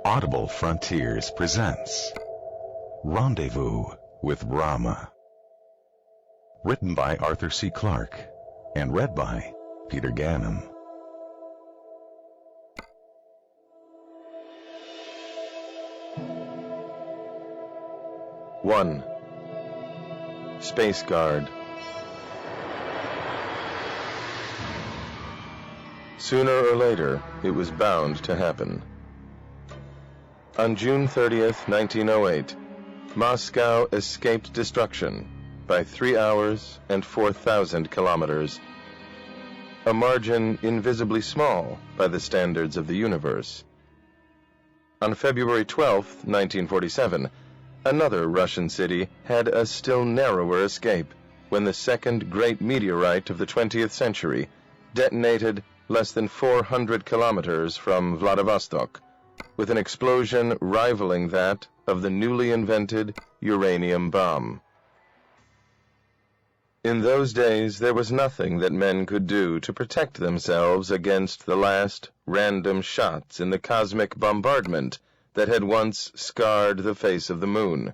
Audible Frontiers presents Rendezvous with Rama. Written by Arthur C. Clarke and read by Peter Ganem. One. Space Guard. Sooner or later, it was bound to happen. On June 30th, 1908, Moscow escaped destruction by 3 hours and 4,000 kilometers, a margin invisibly small by the standards of the universe. On February 12th, 1947, another Russian city had a still narrower escape when the second great meteorite of the 20th century detonated less than 400 kilometers from Vladivostok, with an explosion rivaling that of the newly invented uranium bomb. In those days, there was nothing that men could do to protect themselves against the last random shots in the cosmic bombardment that had once scarred the face of the moon.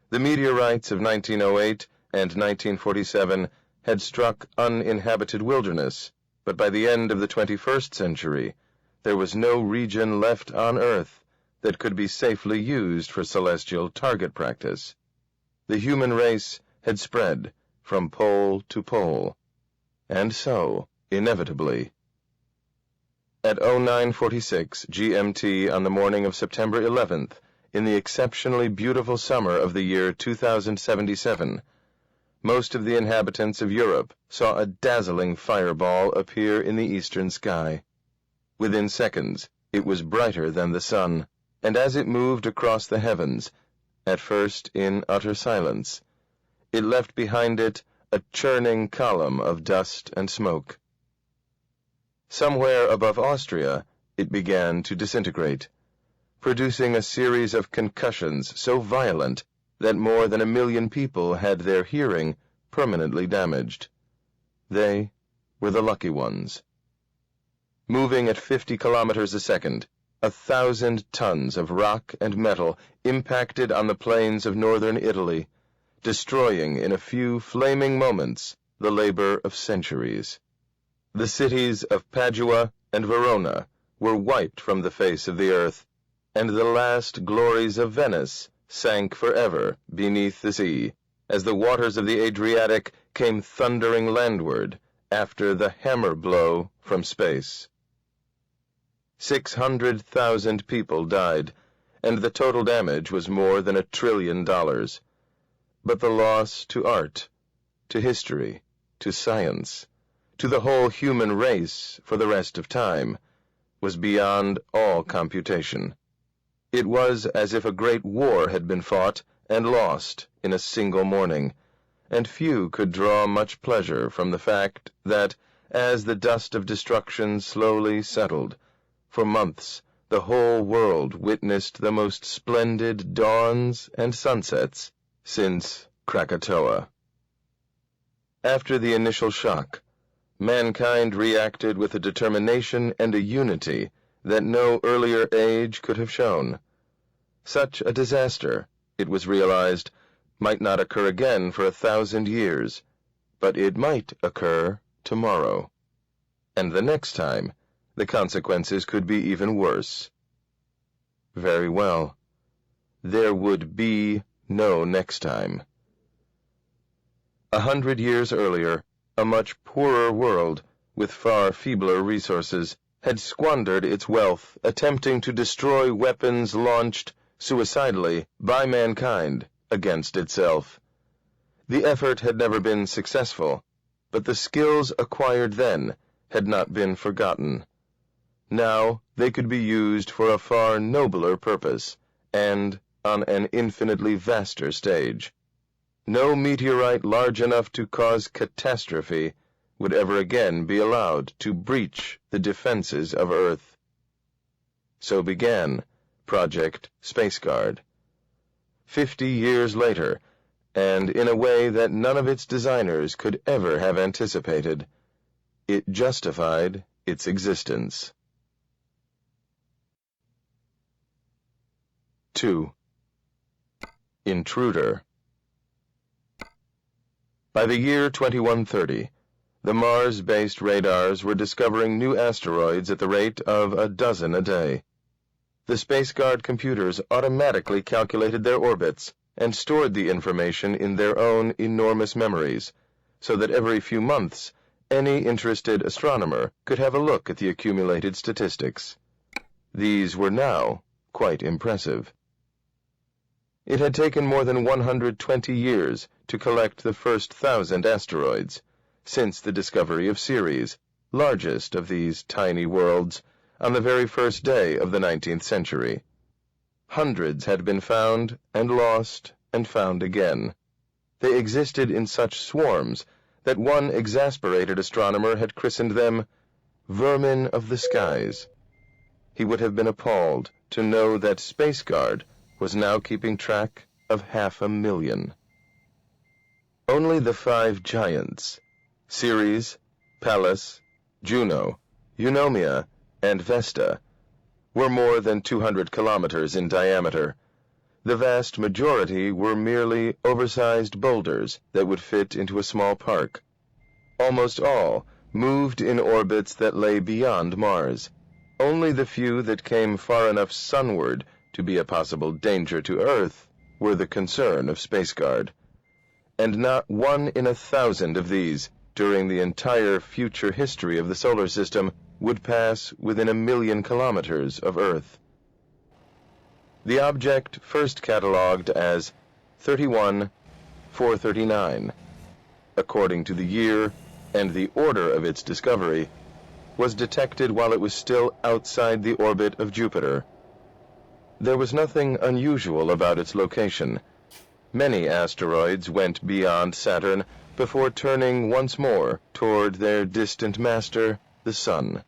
The meteorites of 1908 and 1947 had struck uninhabited wilderness, but by the end of the 21st century, there was no region left on Earth that could be safely used for celestial target practice. The human race had spread from pole to pole, and so, inevitably. At 09:46 GMT on the morning of September 11th, in the exceptionally beautiful summer of the year 2077, most of the inhabitants of Europe saw a dazzling fireball appear in the eastern sky. Within seconds, it was brighter than the sun, and as it moved across the heavens, at first in utter silence, it left behind it a churning column of dust and smoke. Somewhere above Austria, it began to disintegrate, producing a series of concussions so violent that more than 1 million people had their hearing permanently damaged. They were the lucky ones. Moving at 50 kilometers a second, 1,000 tons of rock and metal impacted on the plains of northern Italy, destroying in a few flaming moments the labor of centuries. The cities of Padua and Verona were wiped from the face of the earth, and the last glories of Venice sank forever beneath the sea, as the waters of the Adriatic came thundering landward after the hammer blow from space. 600,000 people died, and the total damage was more than $1 trillion. But the loss to art, to history, to science, to the whole human race for the rest of time, was beyond all computation. It was as if a great war had been fought and lost in a single morning, and few could draw much pleasure from the fact that, as the dust of destruction slowly settled, for months the whole world witnessed the most splendid dawns and sunsets since Krakatoa. After the initial shock, mankind reacted with a determination and a unity that no earlier age could have shown. Such a disaster, it was realized, might not occur again for 1,000 years, but it might occur tomorrow. And the next time, the consequences could be even worse. Very well. There would be no next time. 100 years earlier, a much poorer world, with far feebler resources, had squandered its wealth attempting to destroy weapons launched suicidally by mankind against itself. The effort had never been successful, but the skills acquired then had not been forgotten. Now they could be used for a far nobler purpose, and on an infinitely vaster stage. No meteorite large enough to cause catastrophe would ever again be allowed to breach the defenses of Earth. So began Project Space Guard. 50 years later, and in a way that none of its designers could ever have anticipated, it justified its existence. 2. Intruder. By the year 2130, the Mars-based radars were discovering new asteroids at the rate of a dozen a day. The SpaceGuard computers automatically calculated their orbits and stored the information in their own enormous memories, so that every few months any interested astronomer could have a look at the accumulated statistics. These were now quite impressive. It had taken more than 120 years to collect the first 1,000 asteroids, since the discovery of Ceres, largest of these tiny worlds, on the very first day of the 19th century. Hundreds had been found and lost and found again. They existed in such swarms that one exasperated astronomer had christened them vermin of the skies. He would have been appalled to know that SpaceGuard was now keeping track of 500,000. Only the 5 giants, Ceres, Pallas, Juno, Eunomia, and Vesta, were more than 200 kilometers in diameter. The vast majority were merely oversized boulders that would fit into a small park. Almost all moved in orbits that lay beyond Mars. Only the few that came far enough sunward to be a possible danger to Earth were the concern of SpaceGuard. And not 1 in 1,000 of these, during the entire future history of the solar system, would pass within 1,000,000 kilometers of Earth. The object first catalogued as 31439, according to the year and the order of its discovery, was detected while it was still outside the orbit of Jupiter. There was nothing unusual about its location. Many asteroids went beyond Saturn before turning once more toward their distant master, the Sun.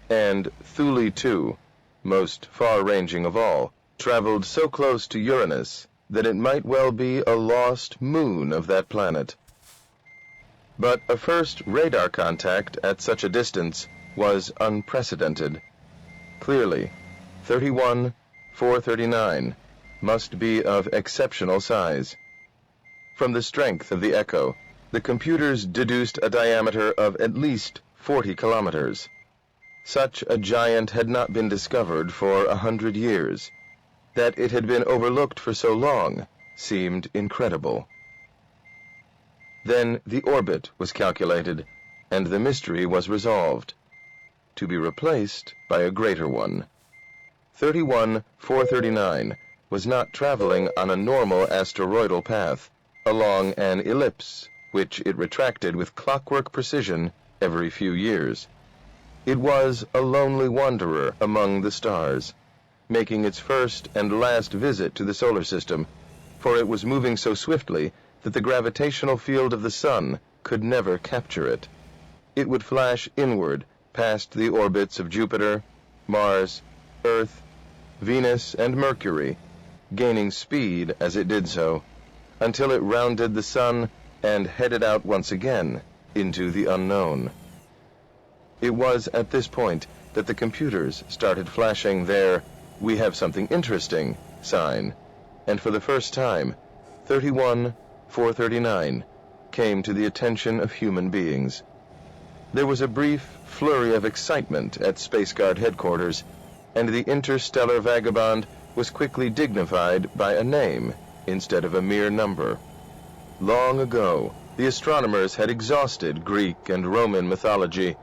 And Thule 2, most far-ranging of all, traveled so close to Uranus that it might well be a lost moon of that planet. But a first radar contact at such a distance was unprecedented. Clearly, 31439 must be of exceptional size. From the strength of the echo, the computers deduced a diameter of at least 40 kilometers. Such a giant had not been discovered for 100 years. That it had been overlooked for so long seemed incredible. Then the orbit was calculated, and the mystery was resolved, to be replaced by a greater one. 31439 was not traveling on a normal asteroidal path, along an ellipse, which it retracted with clockwork precision every few years. It was a lonely wanderer among the stars, making its first and last visit to the solar system, for it was moving so swiftly that the gravitational field of the Sun could never capture it. It would flash inward past the orbits of Jupiter, Mars, Earth, Venus, and Mercury, gaining speed as it did so, until it rounded the Sun and headed out once again into the unknown. It was at this point that the computers started flashing their "we have something interesting" sign, and for the first time, 31439 came to the attention of human beings. There was a brief flurry of excitement at SpaceGuard headquarters, and the interstellar vagabond was quickly dignified by a name instead of a mere number. Long ago, the astronomers had exhausted Greek and Roman mythology.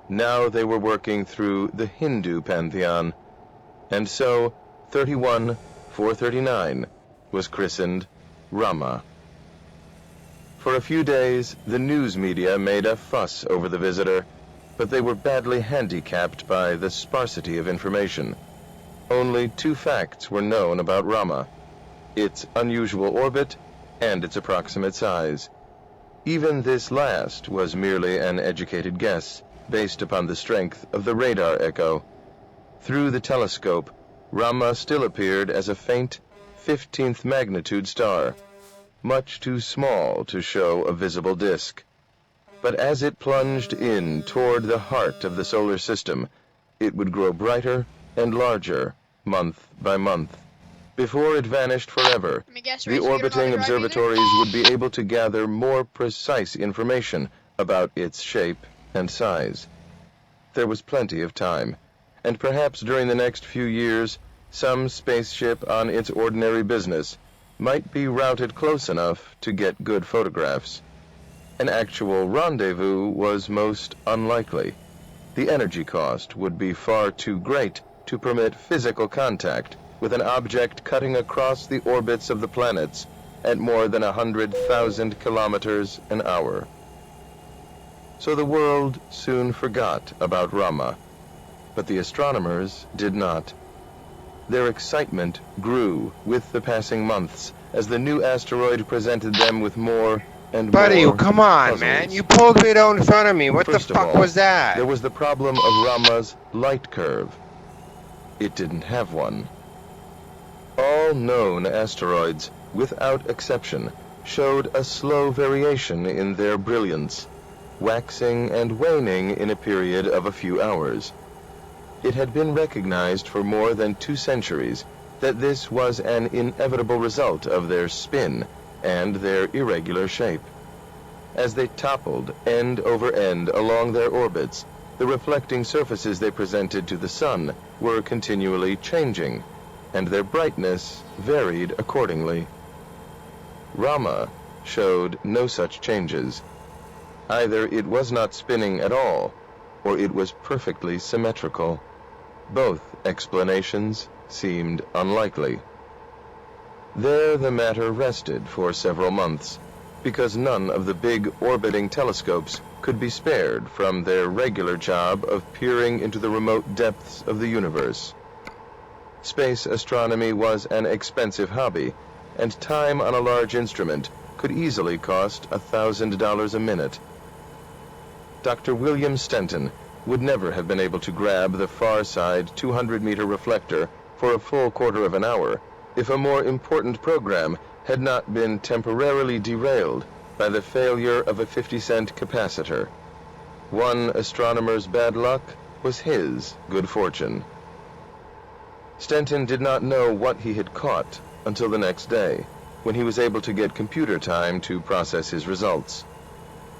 Now they were working through the Hindu pantheon, and so 31439 was christened Rama. For a few days, the news media made a fuss over the visitor, but they were badly handicapped by the sparsity of information. Only 2 facts were known about Rama: its unusual orbit and its approximate size. Even this last was merely an educated guess, based upon the strength of the radar echo. Through the telescope, Rama still appeared as a faint 15th magnitude star, much too small to show a visible disk. But as it plunged in toward the heart of the solar system, it would grow brighter and larger month by month. Before it vanished forever, Let me guess, the Razor, you don't know how orbiting to drive either? observatories would be able to gather more precise information about its shape and size. There was plenty of time, and perhaps during the next few years, some spaceship on its ordinary business might be routed close enough to get good photographs. An actual rendezvous was most unlikely. The energy cost would be far too great to permit physical contact with an object cutting across the orbits of the planets at more than 100,000 kilometers an hour. So the world soon forgot about Rama, but the astronomers did not. Their excitement grew with the passing months as the new asteroid presented them with more and Buddy, more come on, puzzles. man. You pulled it out in front of me. What the First of fuck all, was that? there was the problem of Rama's light curve. It didn't have one. All known asteroids, without exception, showed a slow variation in their brilliance, waxing and waning in a period of a few hours. It had been recognized for more than 2 centuries that this was an inevitable result of their spin and their irregular shape. As they toppled end over end along their orbits, the reflecting surfaces they presented to the sun were continually changing, and their brightness varied accordingly. Rama showed no such changes. Either it was not spinning at all, or it was perfectly symmetrical. Both explanations seemed unlikely. There the matter rested for several months, because none of the big orbiting telescopes could be spared from their regular job of peering into the remote depths of the universe. Space astronomy was an expensive hobby, and time on a large instrument could easily cost $1,000 a minute. Dr. William Stenton would never have been able to grab the far side 200-meter reflector for a full quarter of an hour if a more important program had not been temporarily derailed by the failure of a 50-cent capacitor. One astronomer's bad luck was his good fortune. Stenton did not know what he had caught until the next day, when he was able to get computer time to process his results.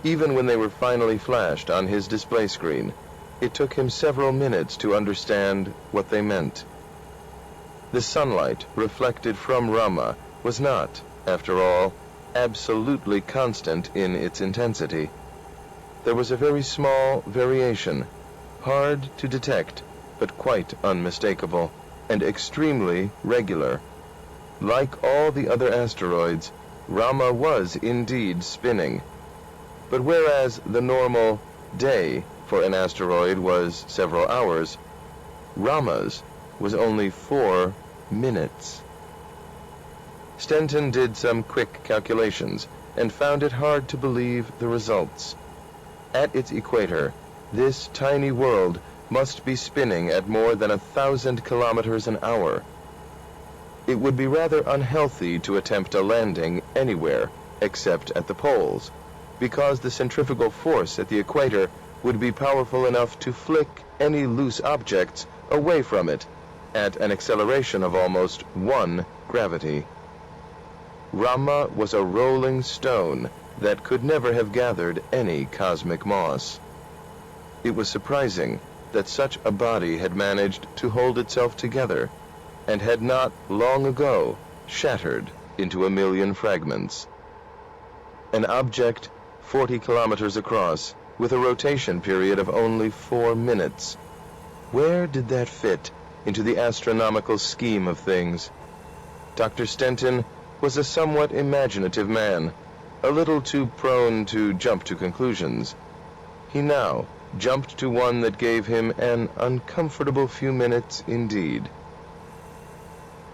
Even when they were finally flashed on his display screen, it took him several minutes to understand what they meant. The sunlight reflected from Rama was not, after all, absolutely constant in its intensity. There was a very small variation, hard to detect, but quite unmistakable, and extremely regular. Like all the other asteroids, Rama was indeed spinning. But whereas the normal day for an asteroid was several hours, Rama's was only 4 minutes. Stenton did some quick calculations and found it hard to believe the results. At its equator, this tiny world must be spinning at more than 1,000 kilometers an hour. It would be rather unhealthy to attempt a landing anywhere except at the poles, because the centrifugal force at the equator would be powerful enough to flick any loose objects away from it at an acceleration of almost 1 gravity. Rama was a rolling stone that could never have gathered any cosmic moss. It was surprising that such a body had managed to hold itself together and had not long ago shattered into 1,000,000 fragments. An object 40 kilometers across, with a rotation period of only 4 minutes. Where did that fit into the astronomical scheme of things? Dr. Stenton was a somewhat imaginative man, a little too prone to jump to conclusions. He now jumped to one that gave him an uncomfortable few minutes indeed.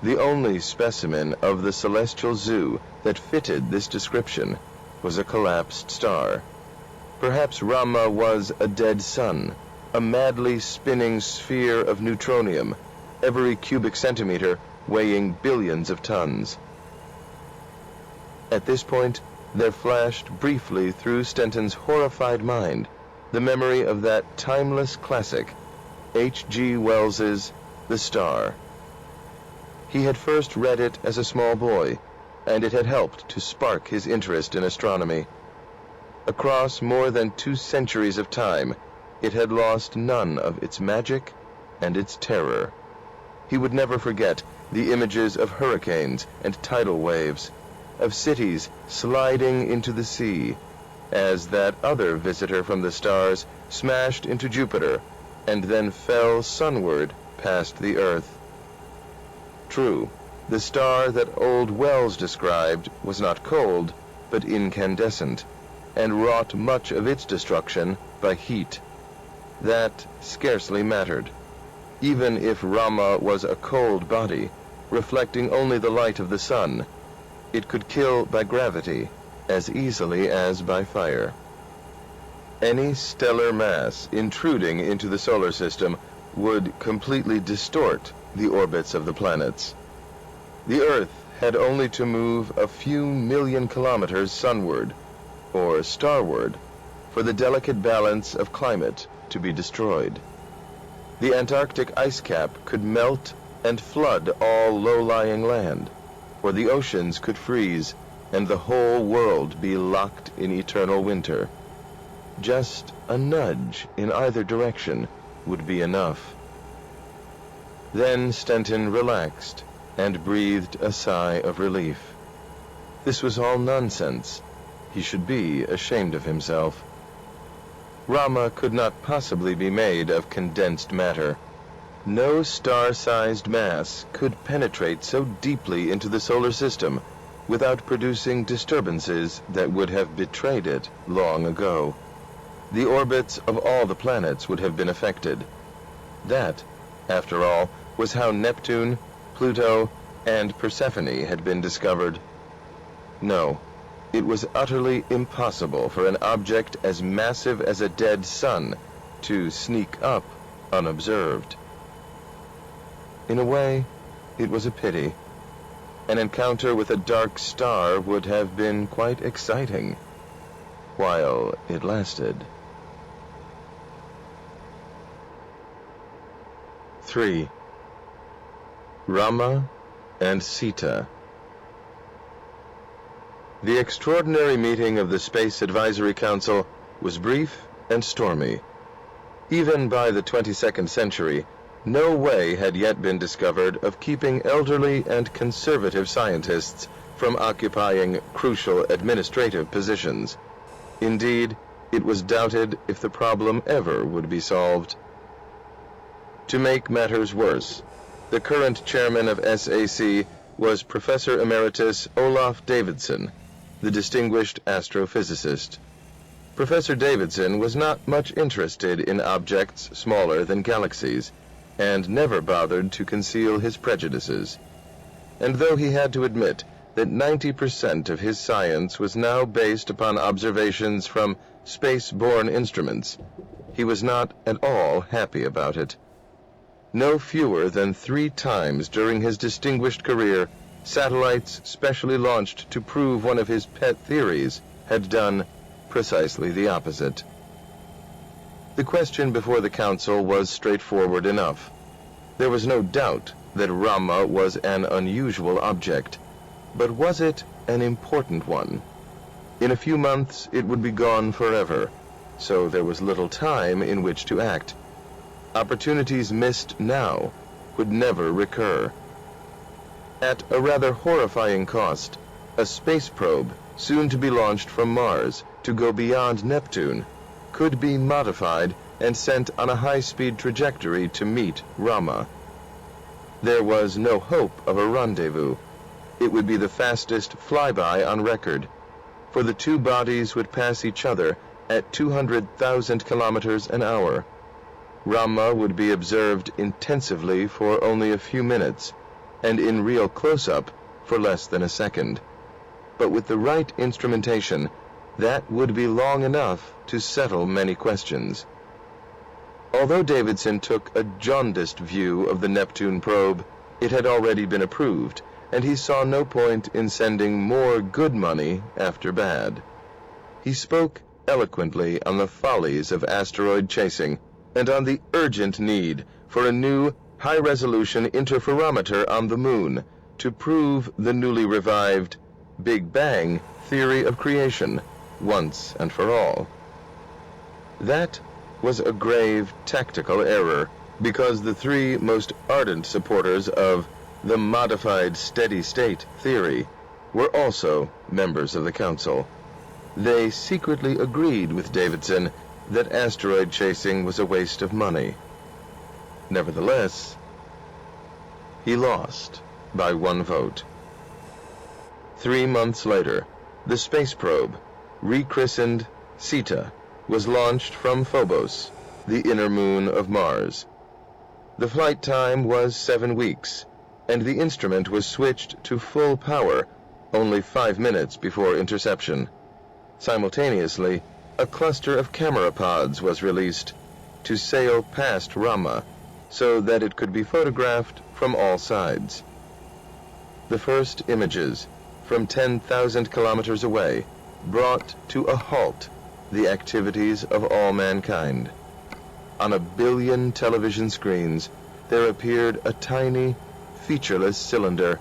The only specimen of the celestial zoo that fitted this description was a collapsed star. Perhaps Rama was a dead sun, a madly spinning sphere of neutronium, every cubic centimeter weighing billions of tons. At this point, there flashed briefly through Stenton's horrified mind the memory of that timeless classic, H.G. Wells's The Star. He had first read it as a small boy, and it had helped to spark his interest in astronomy. Across more than 2 centuries of time, it had lost none of its magic and its terror. He would never forget the images of hurricanes and tidal waves, of cities sliding into the sea, as that other visitor from the stars smashed into Jupiter and then fell sunward past the Earth. True, the star that old Wells described was not cold, but incandescent, and wrought much of its destruction by heat. That scarcely mattered. Even if Rama was a cold body, reflecting only the light of the sun, it could kill by gravity as easily as by fire. Any stellar mass intruding into the solar system would completely distort the orbits of the planets. The Earth had only to move a few million kilometers sunward, or starward, for the delicate balance of climate to be destroyed. The Antarctic ice cap could melt and flood all low-lying land, or the oceans could freeze and the whole world be locked in eternal winter. Just a nudge in either direction would be enough. Then Stenton relaxed and breathed a sigh of relief. This was all nonsense. He should be ashamed of himself. Rama could not possibly be made of condensed matter. No star-sized mass could penetrate so deeply into the solar system without producing disturbances that would have betrayed it long ago. The orbits of all the planets would have been affected. That, after all, was how Neptune, Pluto, and Persephone had been discovered. No, it was utterly impossible for an object as massive as a dead sun to sneak up unobserved. In a way, it was a pity. An encounter with a dark star would have been quite exciting, while it lasted. 3. Rama and Sita. The extraordinary meeting of the Space Advisory Council was brief and stormy. Even by the 22nd century, no way had yet been discovered of keeping elderly and conservative scientists from occupying crucial administrative positions. Indeed, it was doubted if the problem ever would be solved. To make matters worse, the current chairman of SAC was Professor Emeritus Olaf Davidson, the distinguished astrophysicist. Professor Davidson was not much interested in objects smaller than galaxies, and never bothered to conceal his prejudices. And though he had to admit that 90% of his science was now based upon observations from space-borne instruments, he was not at all happy about it. No fewer than 3 times during his distinguished career, satellites specially launched to prove one of his pet theories had done precisely the opposite. The question before the council was straightforward enough. There was no doubt that Rama was an unusual object, but was it an important one? In a few months it would be gone forever, so there was little time in which to act. Opportunities missed now would never recur. At a rather horrifying cost, a space probe, soon to be launched from Mars to go beyond Neptune, could be modified and sent on a high-speed trajectory to meet Rama. There was no hope of a rendezvous. It would be the fastest flyby on record, for the 2 bodies would pass each other at 200,000 kilometers an hour. Rama would be observed intensively for only a few minutes, and in real close-up for less than a second. But with the right instrumentation, that would be long enough to settle many questions. Although Davidson took a jaundiced view of the Neptune probe, it had already been approved, and he saw no point in sending more good money after bad. He spoke eloquently on the follies of asteroid chasing, and on the urgent need for a new, high-resolution interferometer on the moon to prove the newly revived Big Bang theory of creation once and for all. That was a grave tactical error, because the three most ardent supporters of the modified steady-state theory were also members of the council. They secretly agreed with Davidson that asteroid chasing was a waste of money. Nevertheless, he lost by 1 vote. 3 months later, the space probe, rechristened Sita, was launched from Phobos, the inner moon of Mars. The flight time was 7 weeks, and the instrument was switched to full power only 5 minutes before interception. Simultaneously, a cluster of camera pods was released to sail past Rama so that it could be photographed from all sides. The first images from 10,000 kilometers away brought to a halt the activities of all mankind. On 1 billion television screens, there appeared a tiny, featureless cylinder,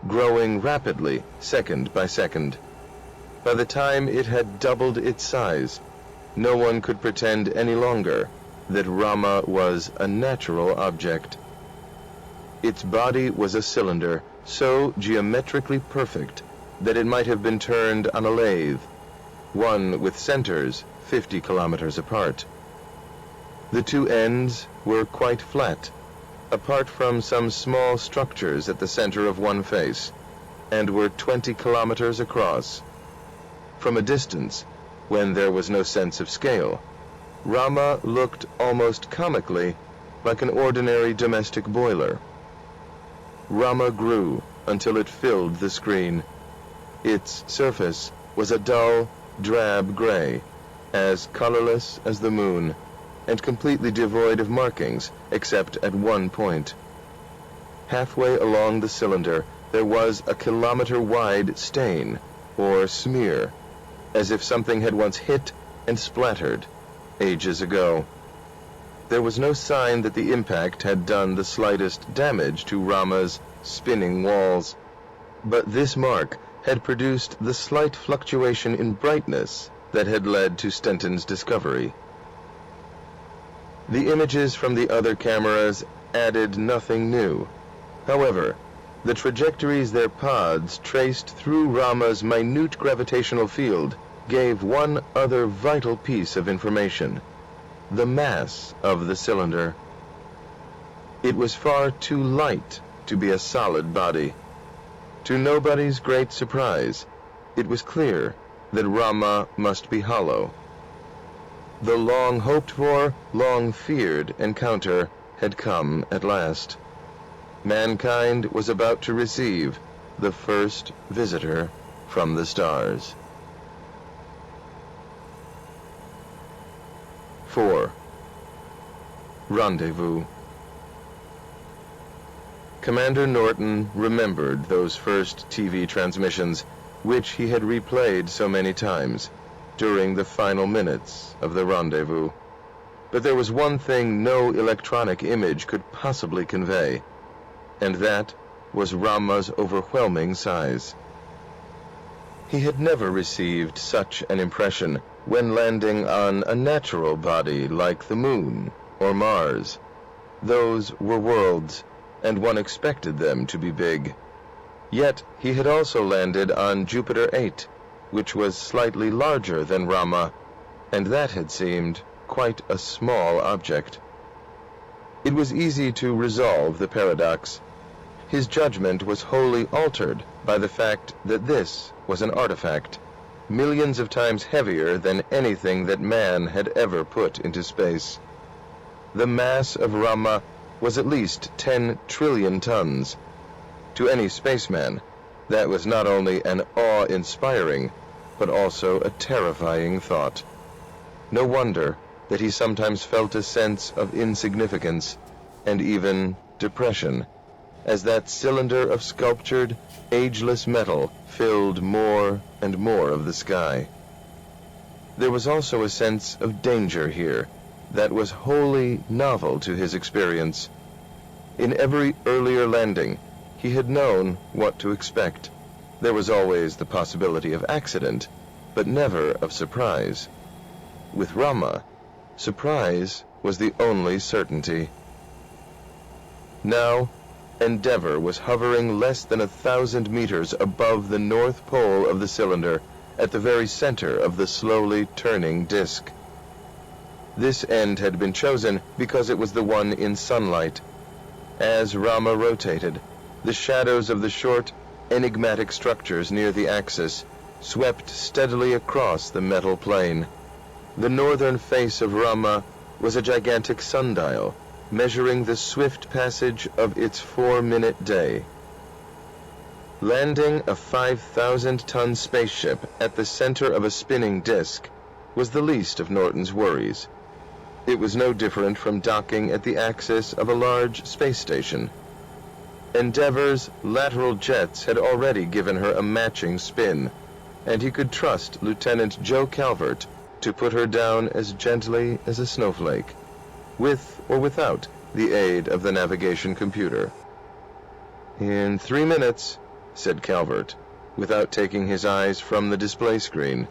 growing rapidly second by second. By the time it had doubled its size, no one could pretend any longer that Rama was a natural object. Its body was a cylinder so geometrically perfect that it might have been turned on a lathe, one with centers 50 kilometers apart. The two ends were quite flat, apart from some small structures at the center of one face, and were 20 kilometers across. From a distance, when there was no sense of scale, Rama looked almost comically like an ordinary domestic boiler. Rama grew until it filled the screen. Its surface was a dull, drab gray, as colorless as the moon, and completely devoid of markings except at one point. Halfway along the cylinder, there was a kilometer-wide stain, or smear, as if something had once hit and splattered ages ago. There was no sign that the impact had done the slightest damage to Rama's spinning walls, but this mark had produced the slight fluctuation in brightness that had led to Stenton's discovery. The images from the other cameras added nothing new. However, the trajectories their pods traced through Rama's minute gravitational field gave one other vital piece of information: the mass of the cylinder. It was far too light to be a solid body. To nobody's great surprise, it was clear that Rama must be hollow. The long-hoped-for, long-feared encounter had come at last. Mankind was about to receive the first visitor from the stars. 4. Rendezvous. Commander Norton remembered those first TV transmissions, which he had replayed so many times during the final minutes of the rendezvous. But there was one thing no electronic image could possibly convey, and that was Rama's overwhelming size. He had never received such an impression when landing on a natural body like the Moon or Mars. Those were worlds, and one expected them to be big. Yet he had also landed on Jupiter 8, which was slightly larger than Rama, and that had seemed quite a small object. It was easy to resolve the paradox. His judgment was wholly altered by the fact that this was an artifact, millions of times heavier than anything that man had ever put into space. The mass of Rama was at least 10 trillion tons. To any spaceman, that was not only an awe-inspiring, but also a terrifying thought. No wonder that he sometimes felt a sense of insignificance and even depression, as that cylinder of sculptured, ageless metal filled more and more of the sky. There was also a sense of danger here that was wholly novel to his experience. In every earlier landing, he had known what to expect. There was always the possibility of accident, but never of surprise. With Rama, surprise was the only certainty. Now, Endeavour was hovering less than 1,000 meters above the north pole of the cylinder, at the very center of the slowly turning disk. This end had been chosen because it was the one in sunlight. As Rama rotated, the shadows of the short, enigmatic structures near the axis swept steadily across the metal plane. The northern face of Rama was a gigantic sundial, measuring the swift passage of its 4-minute day. Landing a 5,000-ton spaceship at the center of a spinning disk was the least of Norton's worries. It was no different from docking at the axis of a large space station. Endeavour's lateral jets had already given her a matching spin, and he could trust Lieutenant Joe Calvert to put her down as gently as a snowflake, with or without the aid of the navigation computer. "In 3 minutes," said Calvert, without taking his eyes from the display screen,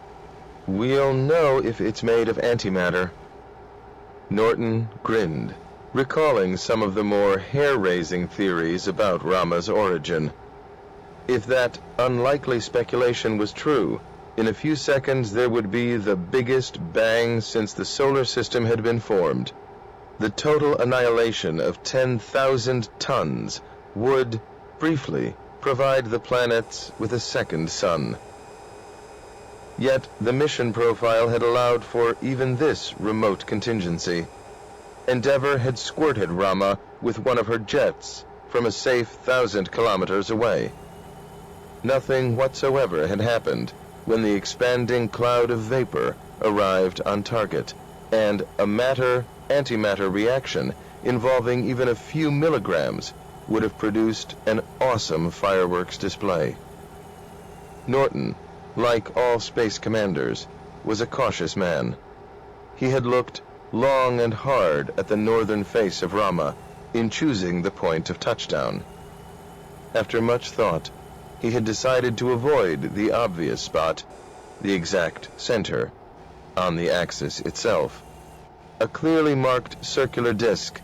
"we'll know if it's made of antimatter." Norton grinned, recalling some of the more hair-raising theories about Rama's origin. If that unlikely speculation was true, in a few seconds there would be the biggest bang since the solar system had been formed. The total annihilation of 10,000 tons would, briefly, provide the planets with a second sun. Yet the mission profile had allowed for even this remote contingency. Endeavour had squirted Rama with one of her jets from a safe 1,000 kilometers away. Nothing whatsoever had happened when the expanding cloud of vapor arrived on target, and a matter-antimatter reaction involving even a few milligrams would have produced an awesome fireworks display. Norton, like all space commanders, was a cautious man. He had looked long and hard at the northern face of Rama in choosing the point of touchdown. After much thought, he had decided to avoid the obvious spot, the exact center, on the axis itself. A clearly marked circular disk,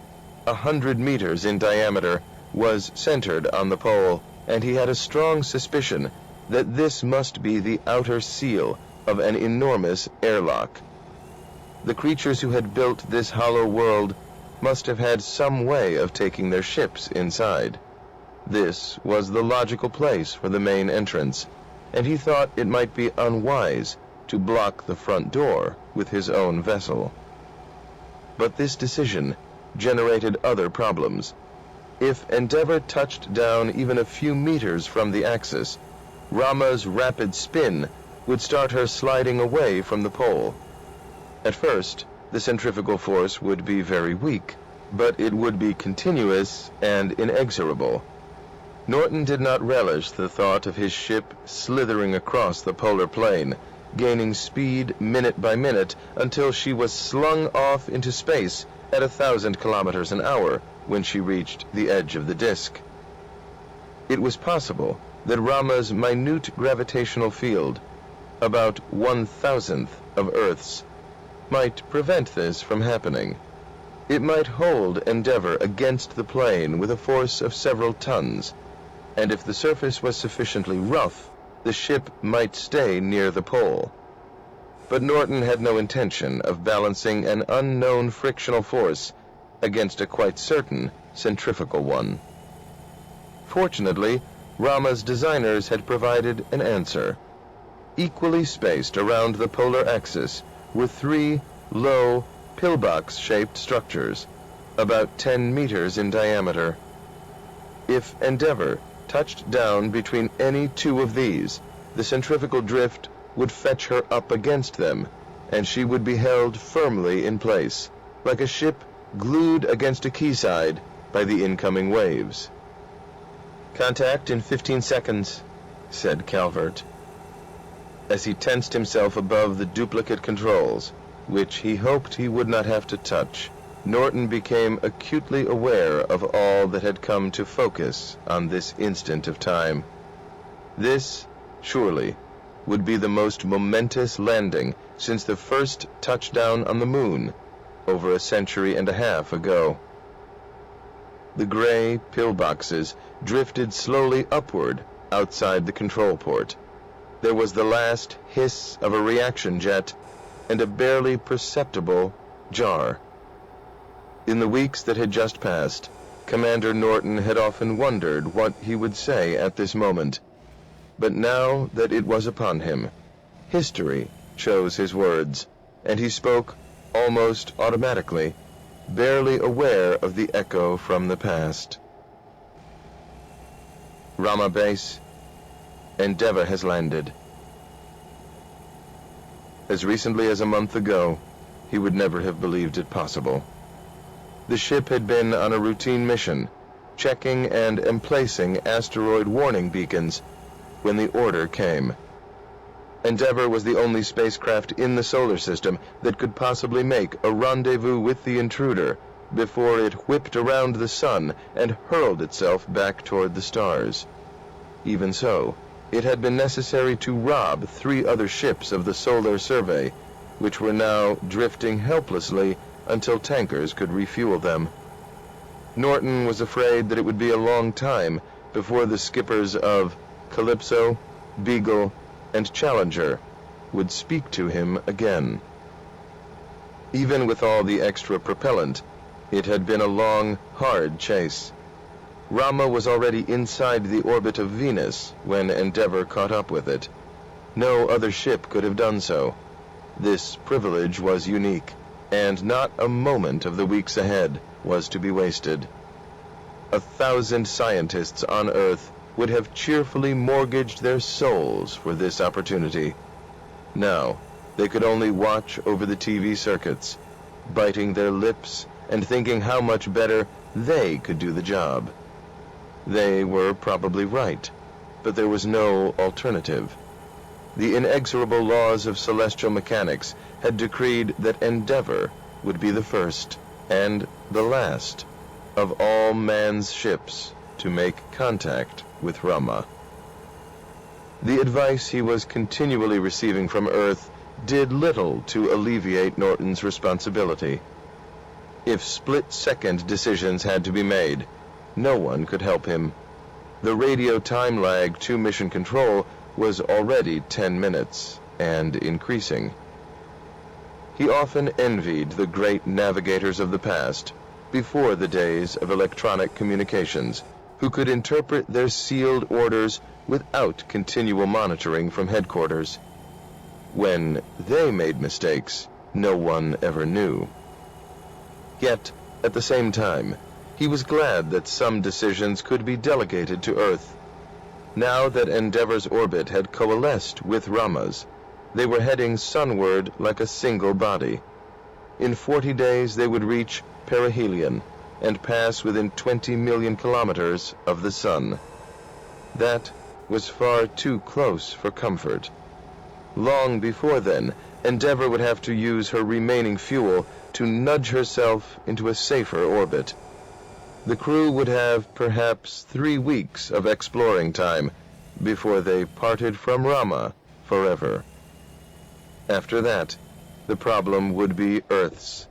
100 meters in diameter, was centered on the pole, and he had a strong suspicion that this must be the outer seal of an enormous airlock. The creatures who had built this hollow world must have had some way of taking their ships inside. This was the logical place for the main entrance, and he thought it might be unwise to block the front door with his own vessel. But this decision generated other problems. If Endeavour touched down even a few meters from the axis, Rama's rapid spin would start her sliding away from the pole. At first, the centrifugal force would be very weak, but it would be continuous and inexorable. Norton did not relish the thought of his ship slithering across the polar plane, gaining speed minute by minute until she was slung off into space at 1,000 kilometers an hour when she reached the edge of the disk. It was possible that Rama's minute gravitational field, about 1,000th of Earth's, might prevent this from happening. It might hold Endeavour against the plane with a force of several tons, and if the surface was sufficiently rough, the ship might stay near the pole. But Norton had no intention of balancing an unknown frictional force against a quite certain centrifugal one. Fortunately, Rama's designers had provided an answer. Equally spaced around the polar axis were 3 low, pillbox-shaped structures, about 10 meters in diameter. If Endeavour touched down between any 2 of these, the centrifugal drift would fetch her up against them, and she would be held firmly in place, like a ship glued against a quayside by the incoming waves. "Contact in 15 seconds, said Calvert, as he tensed himself above the duplicate controls, which he hoped he would not have to touch. Norton became acutely aware of all that had come to focus on this instant of time. This, surely, would be the most momentous landing since the first touchdown on the moon over a century and a half ago. The gray pillboxes drifted slowly upward outside the control port. There was the last hiss of a reaction jet and a barely perceptible jar. In the weeks that had just passed, Commander Norton had often wondered what he would say at this moment. But now that it was upon him, history chose his words, and he spoke almost automatically, barely aware of the echo from the past. Rama Base, Endeavour has landed. As recently as a month ago, he would never have believed it possible. The ship had been on a routine mission, checking and emplacing asteroid warning beacons, when the order came. Endeavour was the only spacecraft in the solar system that could possibly make a rendezvous with the intruder before it whipped around the sun and hurled itself back toward the stars. Even so, it had been necessary to rob 3 other ships of the solar survey, which were now drifting helplessly until tankers could refuel them. Norton was afraid that it would be a long time before the skippers of Calypso, Beagle, and Challenger would speak to him again. Even with all the extra propellant, it had been a long, hard chase. Rama was already inside the orbit of Venus when Endeavour caught up with it. No other ship could have done so. This privilege was unique, and not a moment of the weeks ahead was to be wasted. 1,000 scientists on Earth would have cheerfully mortgaged their souls for this opportunity. Now, they could only watch over the TV circuits, biting their lips and thinking how much better they could do the job. They were probably right, but there was no alternative. The inexorable laws of celestial mechanics had decreed that Endeavour would be the first and the last of all man's ships to make contact with Rama. The advice he was continually receiving from Earth did little to alleviate Norton's responsibility. If split-second decisions had to be made, no one could help him. The radio time lag to mission control was already 10 minutes, and increasing. He often envied the great navigators of the past, before the days of electronic communications, who could interpret their sealed orders without continual monitoring from headquarters. When they made mistakes, no one ever knew. Yet, at the same time, he was glad that some decisions could be delegated to Earth. Now that Endeavour's orbit had coalesced with Rama's, they were heading sunward like a single body. In 40 days they would reach perihelion and pass within 20 million kilometers of the sun. That was far too close for comfort. Long before then, Endeavour would have to use her remaining fuel to nudge herself into a safer orbit. The crew would have perhaps 3 weeks of exploring time before they parted from Rama forever. After that, the problem would be Earth's.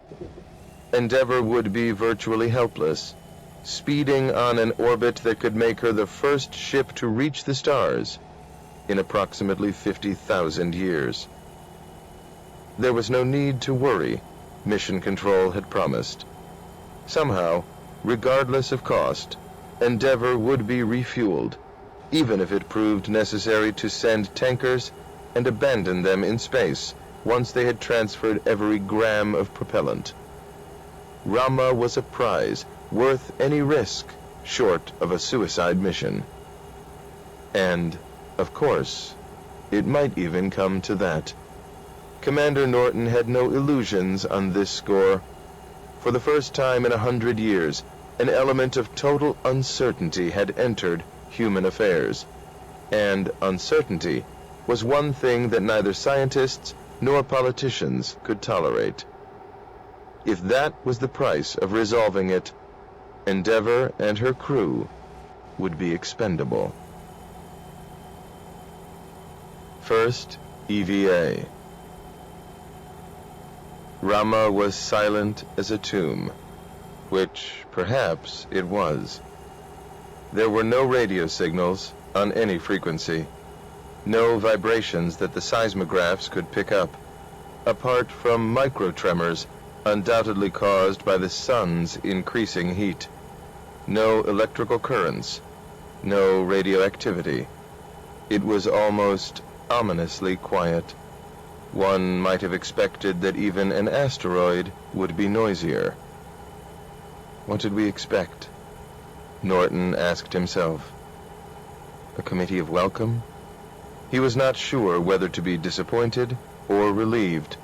Endeavour would be virtually helpless, speeding on an orbit that could make her the first ship to reach the stars in approximately 50,000 years. There was no need to worry, Mission Control had promised. Somehow, regardless of cost, Endeavour would be refueled, even if it proved necessary to send tankers and abandon them in space once they had transferred every gram of propellant. Rama was a prize worth any risk short of a suicide mission. And, of course, it might even come to that. Commander Norton had no illusions on this score. For the first time in 100 years, an element of total uncertainty had entered human affairs. And uncertainty was one thing that neither scientists nor politicians could tolerate. If that was the price of resolving it, Endeavour and her crew would be expendable. First, EVA. Rama was silent as a tomb, which perhaps it was. There were no radio signals on any frequency, no vibrations that the seismographs could pick up, apart from microtremors undoubtedly caused by the sun's increasing heat. No electrical currents, no radioactivity. It was almost ominously quiet. One might have expected that even an asteroid would be noisier. What did we expect? Norton asked himself. A committee of welcome? He was not sure whether to be disappointed or relieved.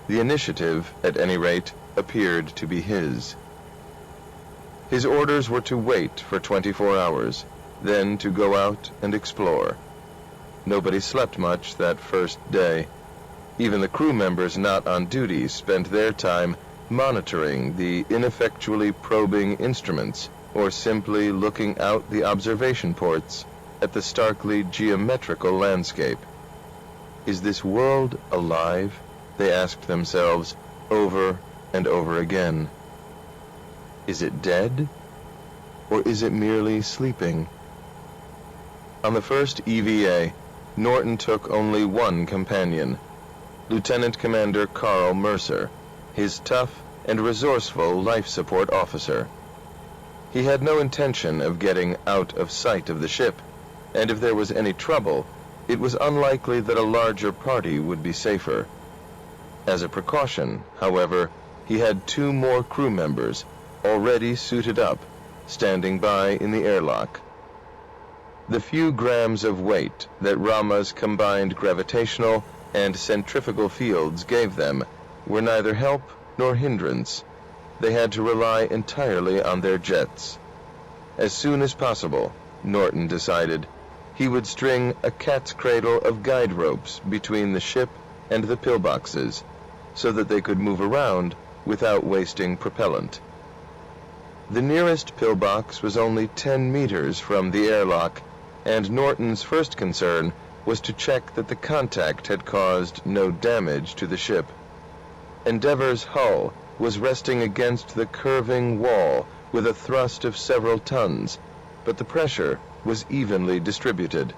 The initiative, at any rate, appeared to be his. His orders were to wait for 24 hours, then to go out and explore. Nobody slept much that first day. Even the crew members not on duty spent their time monitoring the ineffectually probing instruments or simply looking out the observation ports at the starkly geometrical landscape. Is this world alive? They asked themselves over and over again. Is it dead? Or is it merely sleeping? On the first EVA, Norton took only one companion, Lieutenant Commander Carl Mercer, his tough and resourceful life support officer. He had no intention of getting out of sight of the ship, and if there was any trouble, it was unlikely that a larger party would be safer. As a precaution, however, he had 2 more crew members, already suited up, standing by in the airlock. The few grams of weight that Rama's combined gravitational and centrifugal fields gave them were neither help nor hindrance. They had to rely entirely on their jets. As soon as possible, Norton decided, he would string a cat's cradle of guide ropes between the ship and the pillboxes, so that they could move around without wasting propellant. The nearest pillbox was only 10 meters from the airlock, and Norton's first concern was to check that the contact had caused no damage to the ship. Endeavour's hull was resting against the curving wall with a thrust of several tons, but the pressure was evenly distributed.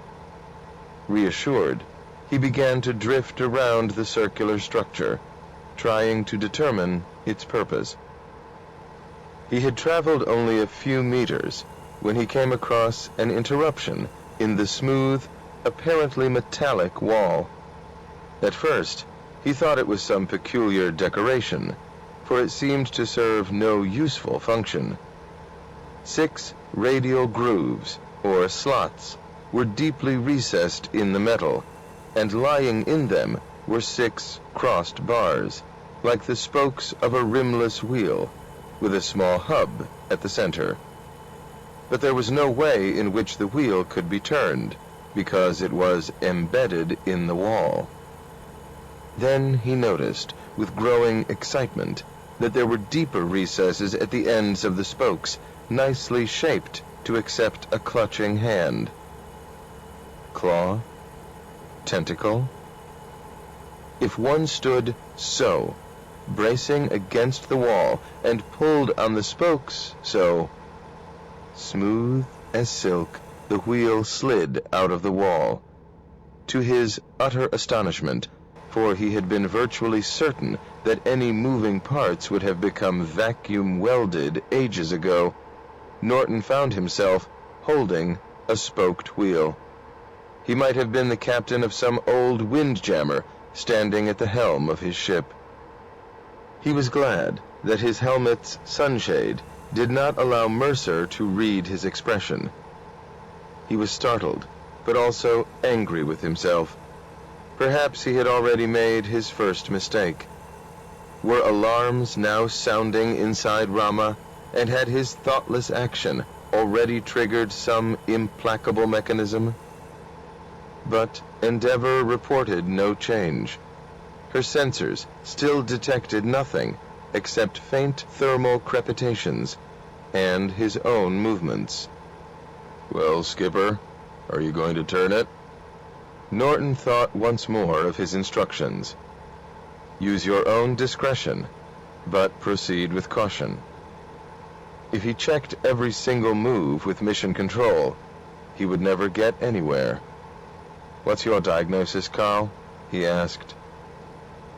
Reassured, he began to drift around the circular structure, trying to determine its purpose. He had traveled only a few meters when he came across an interruption in the smooth, apparently metallic wall. At first, he thought it was some peculiar decoration, for it seemed to serve no useful function. 6 radial grooves, or slots, were deeply recessed in the metal, and lying in them were 6 crossed bars, like the spokes of a rimless wheel, with a small hub at the center. But there was no way in which the wheel could be turned, because it was embedded in the wall. Then he noticed, with growing excitement, that there were deeper recesses at the ends of the spokes, nicely shaped to accept a clutching hand. Claw? Tentacle? If one stood so, bracing against the wall, and pulled on the spokes so, smooth as silk, the wheel slid out of the wall. To his utter astonishment, for he had been virtually certain that any moving parts would have become vacuum-welded ages ago, Norton found himself holding a spoked wheel. He might have been the captain of some old windjammer standing at the helm of his ship. He was glad that his helmet's sunshade did not allow Mercer to read his expression. He was startled, but also angry with himself. Perhaps he had already made his first mistake. Were alarms now sounding inside Rama, and had his thoughtless action already triggered some implacable mechanism? But Endeavour reported no change. Her sensors still detected nothing, except faint thermal crepitations and his own movements. "Well, Skipper, are you going to turn it?" Norton thought once more of his instructions. Use your own discretion, but proceed with caution. If he checked every single move with mission control, he would never get anywhere. "What's your diagnosis, Carl?" he asked.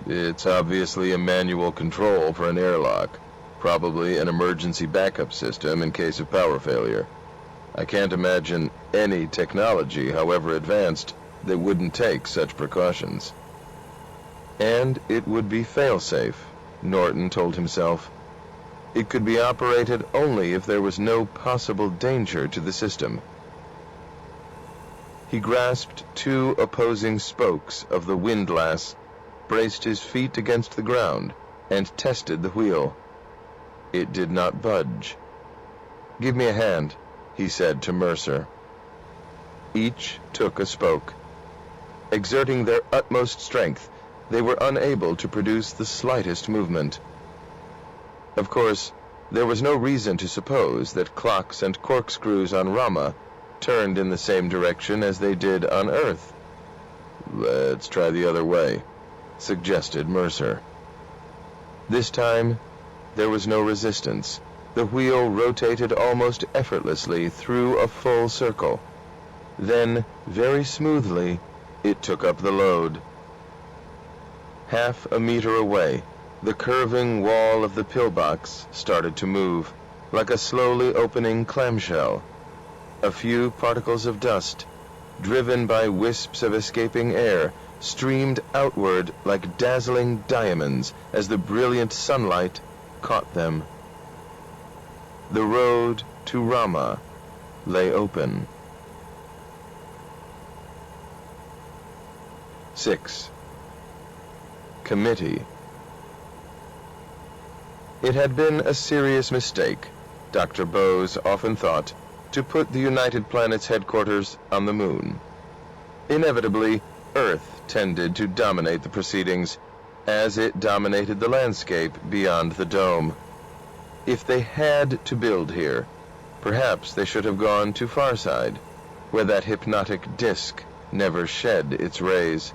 "It's obviously a manual control for an airlock, probably an emergency backup system in case of power failure. I can't imagine any technology, however advanced, that wouldn't take such precautions." And it would be fail-safe, Norton told himself. It could be operated only if there was no possible danger to the system. He grasped two opposing spokes of the windlass, braced his feet against the ground, and tested the wheel. It did not budge. "Give me a hand," he said to Mercer. Each took a spoke. Exerting their utmost strength, they were unable to produce the slightest movement. Of course, there was no reason to suppose that clocks and corkscrews on Rama turned in the same direction as they did on Earth. "Let's try the other way," suggested Mercer. This time, there was no resistance. The wheel rotated almost effortlessly through a full circle. Then, very smoothly, it took up the load. Half a meter away, the curving wall of the pillbox started to move, like a slowly opening clamshell. A few particles of dust, driven by wisps of escaping air, streamed outward like dazzling diamonds as the brilliant sunlight caught them. The road to Rama lay open. 6. Committee. It had been a serious mistake, Dr. Bose often thought, to put the United Planets headquarters on the moon. Inevitably, Earth tended to dominate the proceedings, as it dominated the landscape beyond the dome. If they had to build here, perhaps they should have gone to Farside, where that hypnotic disk never shed its rays.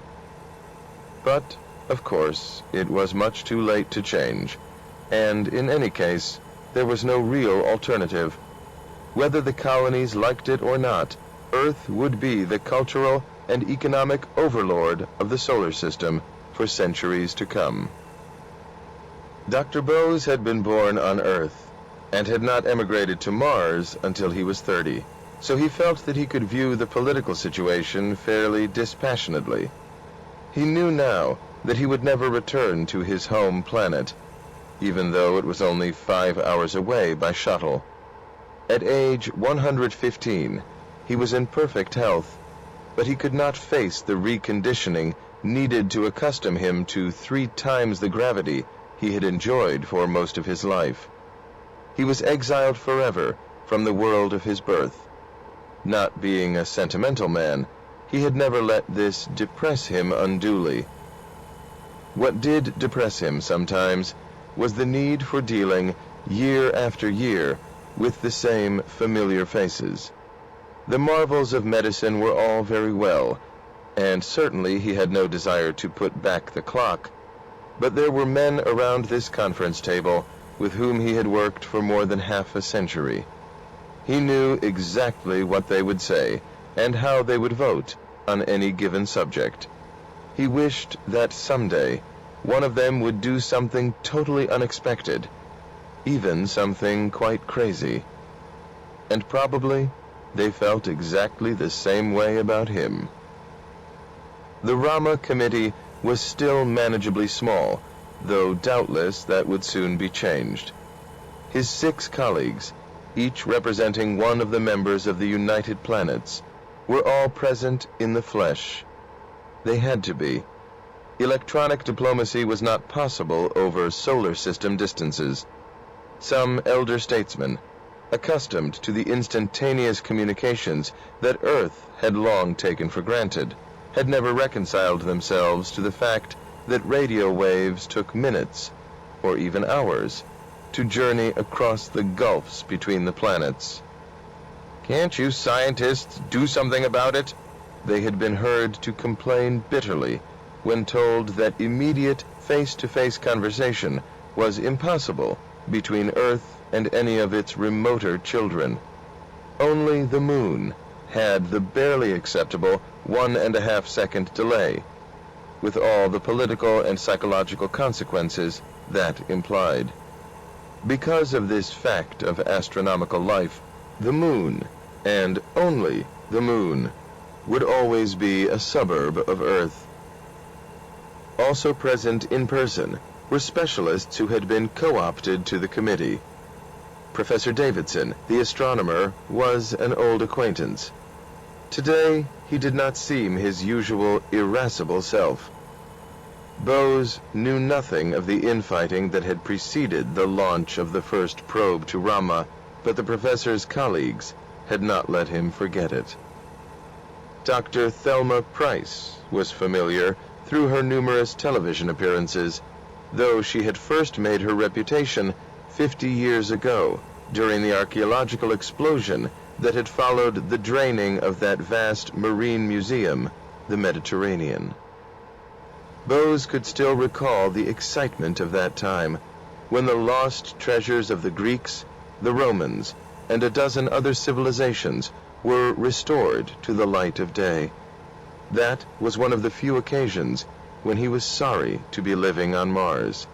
But, of course, it was much too late to change, and in any case, there was no real alternative. Whether the colonies liked it or not, Earth would be the cultural and economic overlord of the solar system for centuries to come. Dr. Bose had been born on Earth, and had not emigrated to Mars until he was 30, so he felt that he could view the political situation fairly dispassionately. He knew now that he would never return to his home planet, even though it was only 5 hours away by shuttle. At age 115, he was in perfect health, but he could not face the reconditioning needed to accustom him to 3 times the gravity he had enjoyed for most of his life. He was exiled forever from the world of his birth. Not being a sentimental man, he had never let this depress him unduly. What did depress him sometimes was the need for dealing, year after year, with the same familiar faces. The marvels of medicine were all very well, and certainly he had no desire to put back the clock, but there were men around this conference table with whom he had worked for more than half a century. He knew exactly what they would say, and how they would vote on any given subject. He wished that someday one of them would do something totally unexpected, even something quite crazy. And probably they felt exactly the same way about him. The Rama Committee was still manageably small, though doubtless that would soon be changed. His 6 colleagues, each representing one of the members of the United Planets, were all present in the flesh. They had to be. Electronic diplomacy was not possible over solar system distances. Some elder statesmen, accustomed to the instantaneous communications that Earth had long taken for granted, had never reconciled themselves to the fact that radio waves took minutes, or even hours, to journey across the gulfs between the planets. "Can't you scientists do something about it?" they had been heard to complain bitterly when told that immediate face-to-face conversation was impossible between Earth and any of its remoter children. Only the moon had the barely acceptable 1.5-second delay, with all the political and psychological consequences that implied. Because of this fact of astronomical life, the moon, and only the moon, would always be a suburb of Earth. Also present in person were specialists who had been co-opted to the committee. Professor Davidson, the astronomer, was an old acquaintance. Today, he did not seem his usual irascible self. Bose knew nothing of the infighting that had preceded the launch of the first probe to Rama, but the professor's colleagues had not let him forget it. Dr. Thelma Price was familiar through her numerous television appearances, though she had first made her reputation 50 years ago during the archaeological explosion that had followed the draining of that vast marine museum, the Mediterranean. Bose could still recall the excitement of that time, when the lost treasures of the Greeks, the Romans, and a dozen other civilizations were restored to the light of day. That was one of the few occasions when he was sorry to be living on Mars.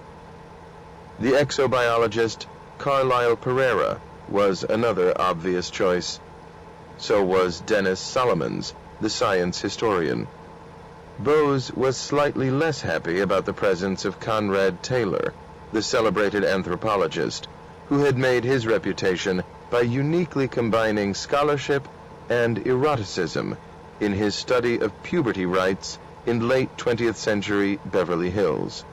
The exobiologist Carlisle Pereira was another obvious choice. So was Dennis Solomons, the science historian. Bose was slightly less happy about the presence of Conrad Taylor, the celebrated anthropologist, who had made his reputation by uniquely combining scholarship and eroticism in his study of puberty rites in late 20th century Beverly Hills.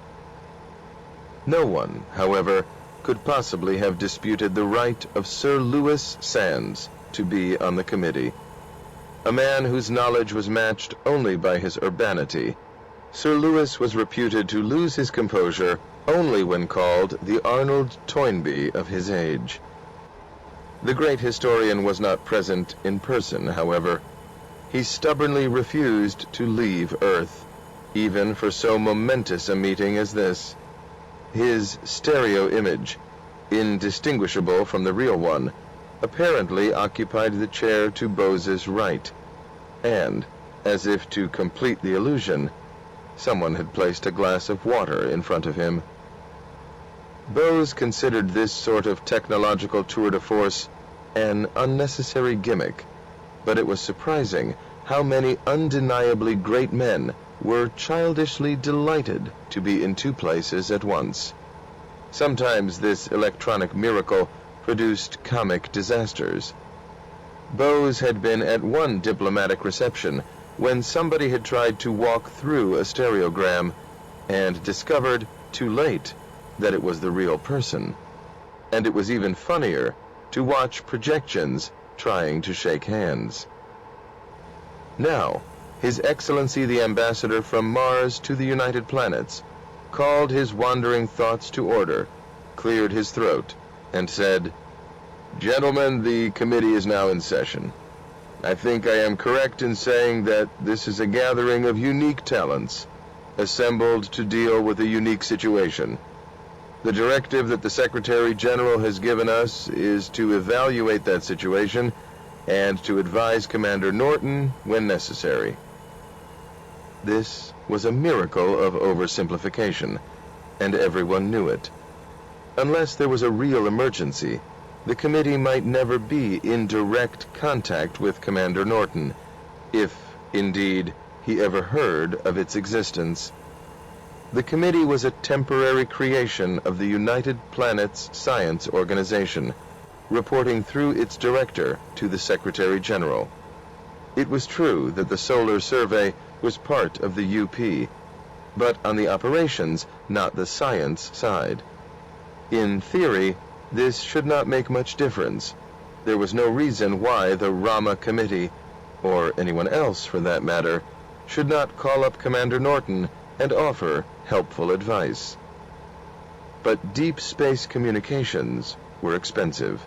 No one, however, could possibly have disputed the right of Sir Lewis Sands to be on the committee. A man whose knowledge was matched only by his urbanity, Sir Lewis was reputed to lose his composure only when called the Arnold Toynbee of his age. The great historian was not present in person, however. He stubbornly refused to leave Earth, even for so momentous a meeting as this. His stereo image, indistinguishable from the real one, apparently occupied the chair to Bose's right, and, as if to complete the illusion, someone had placed a glass of water in front of him. Bose considered this sort of technological tour de force an unnecessary gimmick, but it was surprising how many undeniably great men were childishly delighted to be in two places at once. Sometimes this electronic miracle produced comic disasters. Bose had been at one diplomatic reception when somebody had tried to walk through a stereogram and discovered, too late, that it was the real person. And it was even funnier to watch projections trying to shake hands. Now, His Excellency the Ambassador from Mars to the United Planets called his wandering thoughts to order, cleared his throat, and said, "Gentlemen, the committee is now in session. I think I am correct in saying that this is a gathering of unique talents, assembled to deal with a unique situation. The directive that the Secretary General has given us is to evaluate that situation and to advise Commander Norton when necessary." This was a miracle of oversimplification, and everyone knew it. Unless there was a real emergency, the committee might never be in direct contact with Commander Norton, if, indeed, he ever heard of its existence. The committee was a temporary creation of the United Planets Science Organization, reporting through its director to the Secretary General. It was true that the Solar Survey was part of the UP, but on the operations, not the science side. In theory, this should not make much difference. There was no reason why the Rama Committee, or anyone else for that matter, should not call up Commander Norton and offer helpful advice. but deep space communications were expensive.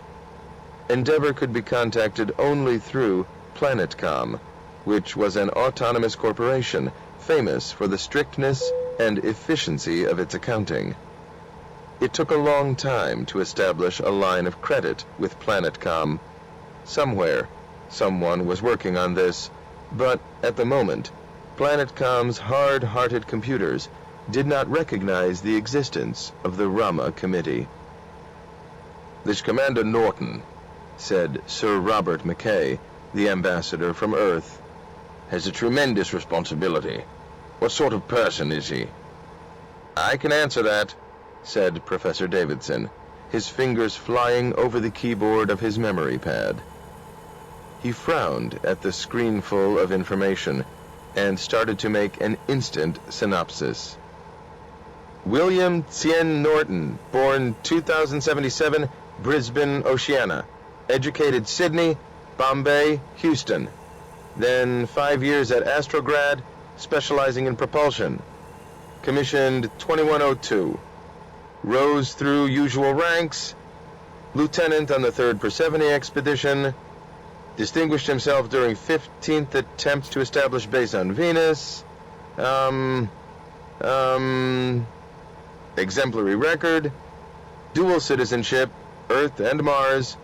Endeavour could be contacted only through PlanetCom, which was an autonomous corporation famous for the strictness and efficiency of its accounting. It took a long time to establish a line of credit with PlanetCom. Somewhere, someone was working on this, but at the moment, PlanetCom's hard-hearted computers did not recognize the existence of the Rama Committee. "This Commander Norton," said Sir Robert Mackay, the ambassador from Earth, "has a tremendous responsibility. What sort of person is he?" "I can answer that," said Professor Davidson, his fingers flying over the keyboard of his memory pad. He frowned at the screen full of information and started to make an instant synopsis. William Tien Norton, born 2077, Brisbane, Oceania. Educated Sydney, Bombay, Houston. Then 5 years at Astrograd, specializing in propulsion. Commissioned 2102. Rose through usual ranks. Lieutenant on the 3rd Persephone expedition. Distinguished himself during 15th attempt to establish base on Venus. Exemplary record. Dual citizenship, Earth and Mars.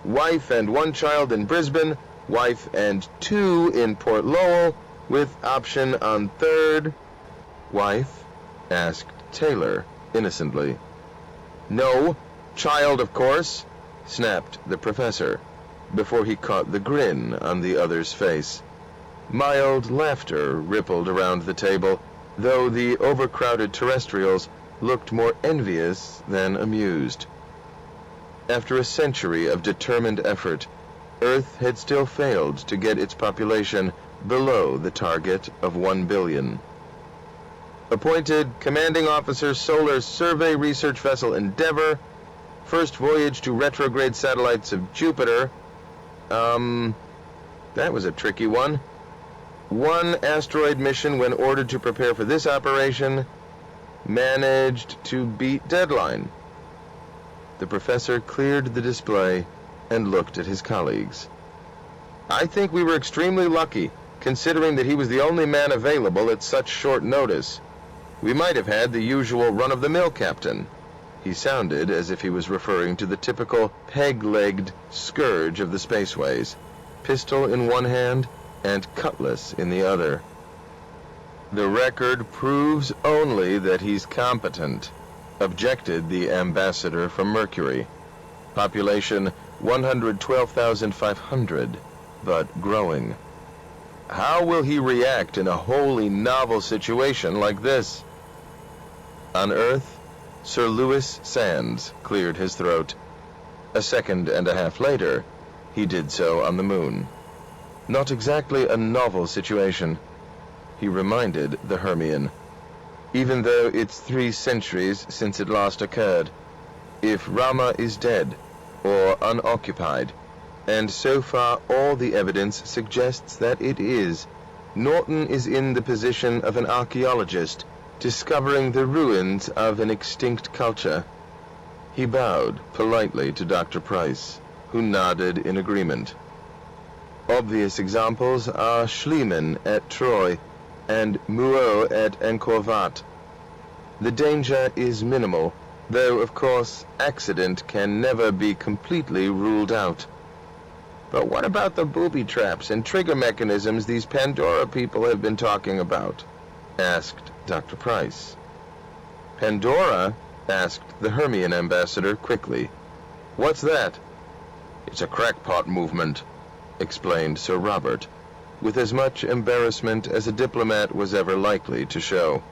Wife and 1 child in Brisbane. Wife and 2 in Port Lowell, with option on 3rd. Wife? Asked Taylor, innocently. No, child, of course, snapped the professor, before he caught the grin on the other's face. Mild laughter rippled around the table, though the overcrowded terrestrials looked more envious than amused. After a century of determined effort, Earth had still failed to get its population below the target of 1 billion. Appointed Commanding Officer Solar Survey Research Vessel Endeavour, first voyage to retrograde satellites of Jupiter. That was a tricky one. 1 asteroid mission when ordered to prepare for this operation. Managed to beat deadline. The professor cleared the display and looked at his colleagues. I think we were extremely lucky, considering that he was the only man available at such short notice. We might have had the usual run-of-the-mill captain. He sounded as if he was referring to the typical peg-legged scourge of the spaceways, pistol in one hand and cutlass in the other. The record proves only that he's competent, objected the ambassador from Mercury. Population 112,500, but growing. How will he react in a wholly novel situation like this? On Earth, Sir Lewis Sands cleared his throat. A second and a half later, he did so on the Moon. Not exactly a novel situation, he reminded the Hermian, even though it's 3 centuries since it last occurred. If Rama is dead, or unoccupied, and so far all the evidence suggests that it is, Norton is in the position of an archaeologist discovering the ruins of an extinct culture. He bowed politely to Dr. Price, who nodded in agreement. Obvious examples are Schliemann at Troy and Muot at Angkor Wat. The danger is minimal, though, of course, accident can never be completely ruled out. But what about the booby traps and trigger mechanisms these Pandora people have been talking about? Asked Dr. Price. Pandora? Asked the Hermian ambassador quickly. What's that? It's a crackpot movement, explained Sir Robert, with as much embarrassment as a diplomat was ever likely to show.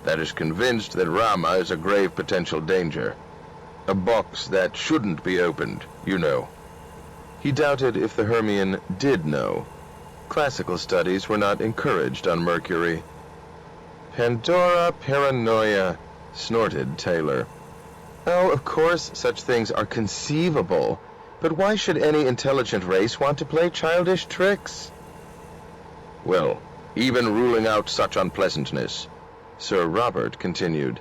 That is convinced that Rama is a grave potential danger. A box that shouldn't be opened, you know. He doubted if the Hermian did know. Classical studies were not encouraged on Mercury. Pandora paranoia, snorted Taylor. Oh, of course such things are conceivable, but why should any intelligent race want to play childish tricks? Well, even ruling out such unpleasantness, Sir Robert continued,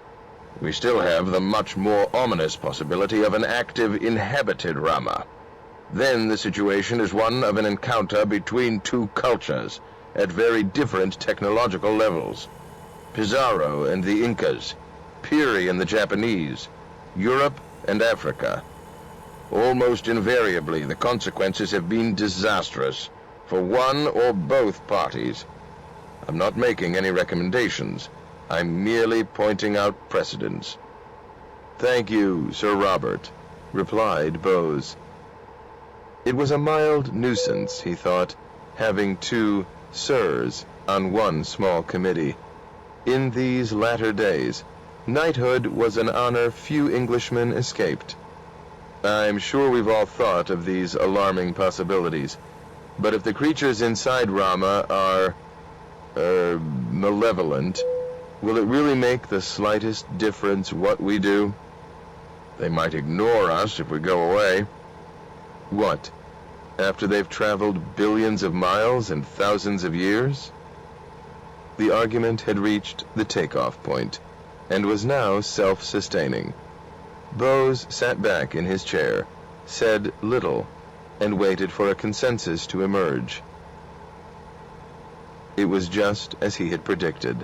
We still have the much more ominous possibility of an active inhabited Rama. Then the situation is one of an encounter between two cultures at very different technological levels. Pizarro and the Incas, Piri and the Japanese, Europe and Africa. Almost invariably, the consequences have been disastrous for one or both parties. I'm not making any recommendations. I'm merely pointing out precedents. Thank you, Sir Robert, replied Bose. It was a mild nuisance, he thought, having two sirs on one small committee. In these latter days, knighthood was an honor few Englishmen escaped. I'm sure we've all thought of these alarming possibilities, but if the creatures inside Rama are, malevolent, will it really make the slightest difference what we do? They might ignore us if we go away. What, after they've traveled billions of miles and thousands of years? The argument had reached the takeoff point, and was now self-sustaining. Bose sat back in his chair, said little, and waited for a consensus to emerge. It was just as he had predicted.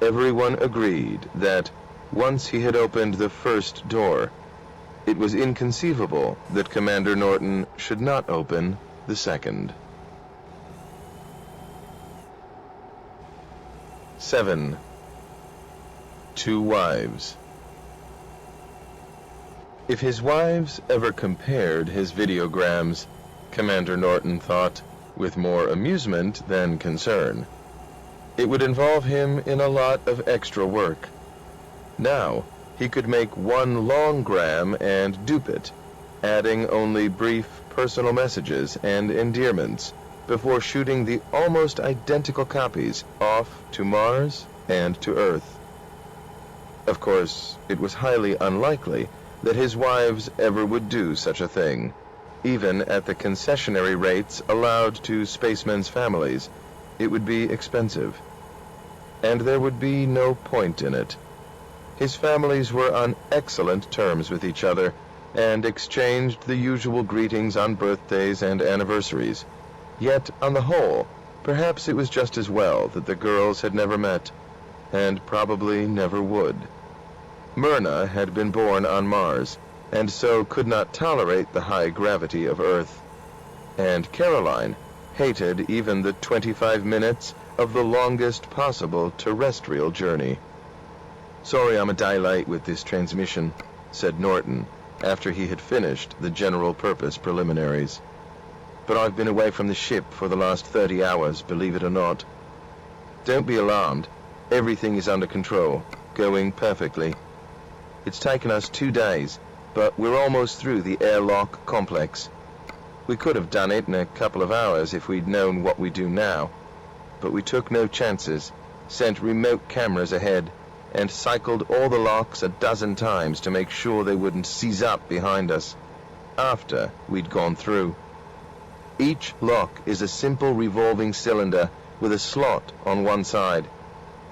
Everyone agreed that, once he had opened the first door, it was inconceivable that Commander Norton should not open the second. 7. Two wives. If his wives ever compared his videograms, Commander Norton thought, with more amusement than concern, it would involve him in a lot of extra work. Now, he could make one long gram and dupe it, adding only brief personal messages and endearments before shooting the almost identical copies off to Mars and to Earth. Of course, it was highly unlikely that his wives ever would do such a thing. Even at the concessionary rates allowed to spacemen's families, it would be expensive. And there would be no point in it. His families were on excellent terms with each other, and exchanged the usual greetings on birthdays and anniversaries. Yet, on the whole, perhaps it was just as well that the girls had never met, and probably never would. Myrna had been born on Mars, and so could not tolerate the high gravity of Earth. And Caroline hated even the 25 minutes of the longest possible terrestrial journey. "Sorry I'm a day late with this transmission," said Norton, after he had finished the general-purpose preliminaries. "But I've been away from the ship for the last 30 hours, believe it or not. Don't be alarmed. Everything is under control, going perfectly. It's taken us 2 days, but we're almost through the airlock complex. We could have done it in a couple of hours if we'd known what we do now, but we took no chances, sent remote cameras ahead, and cycled all the locks a dozen times to make sure they wouldn't seize up behind us after we'd gone through. Each lock is a simple revolving cylinder with a slot on one side.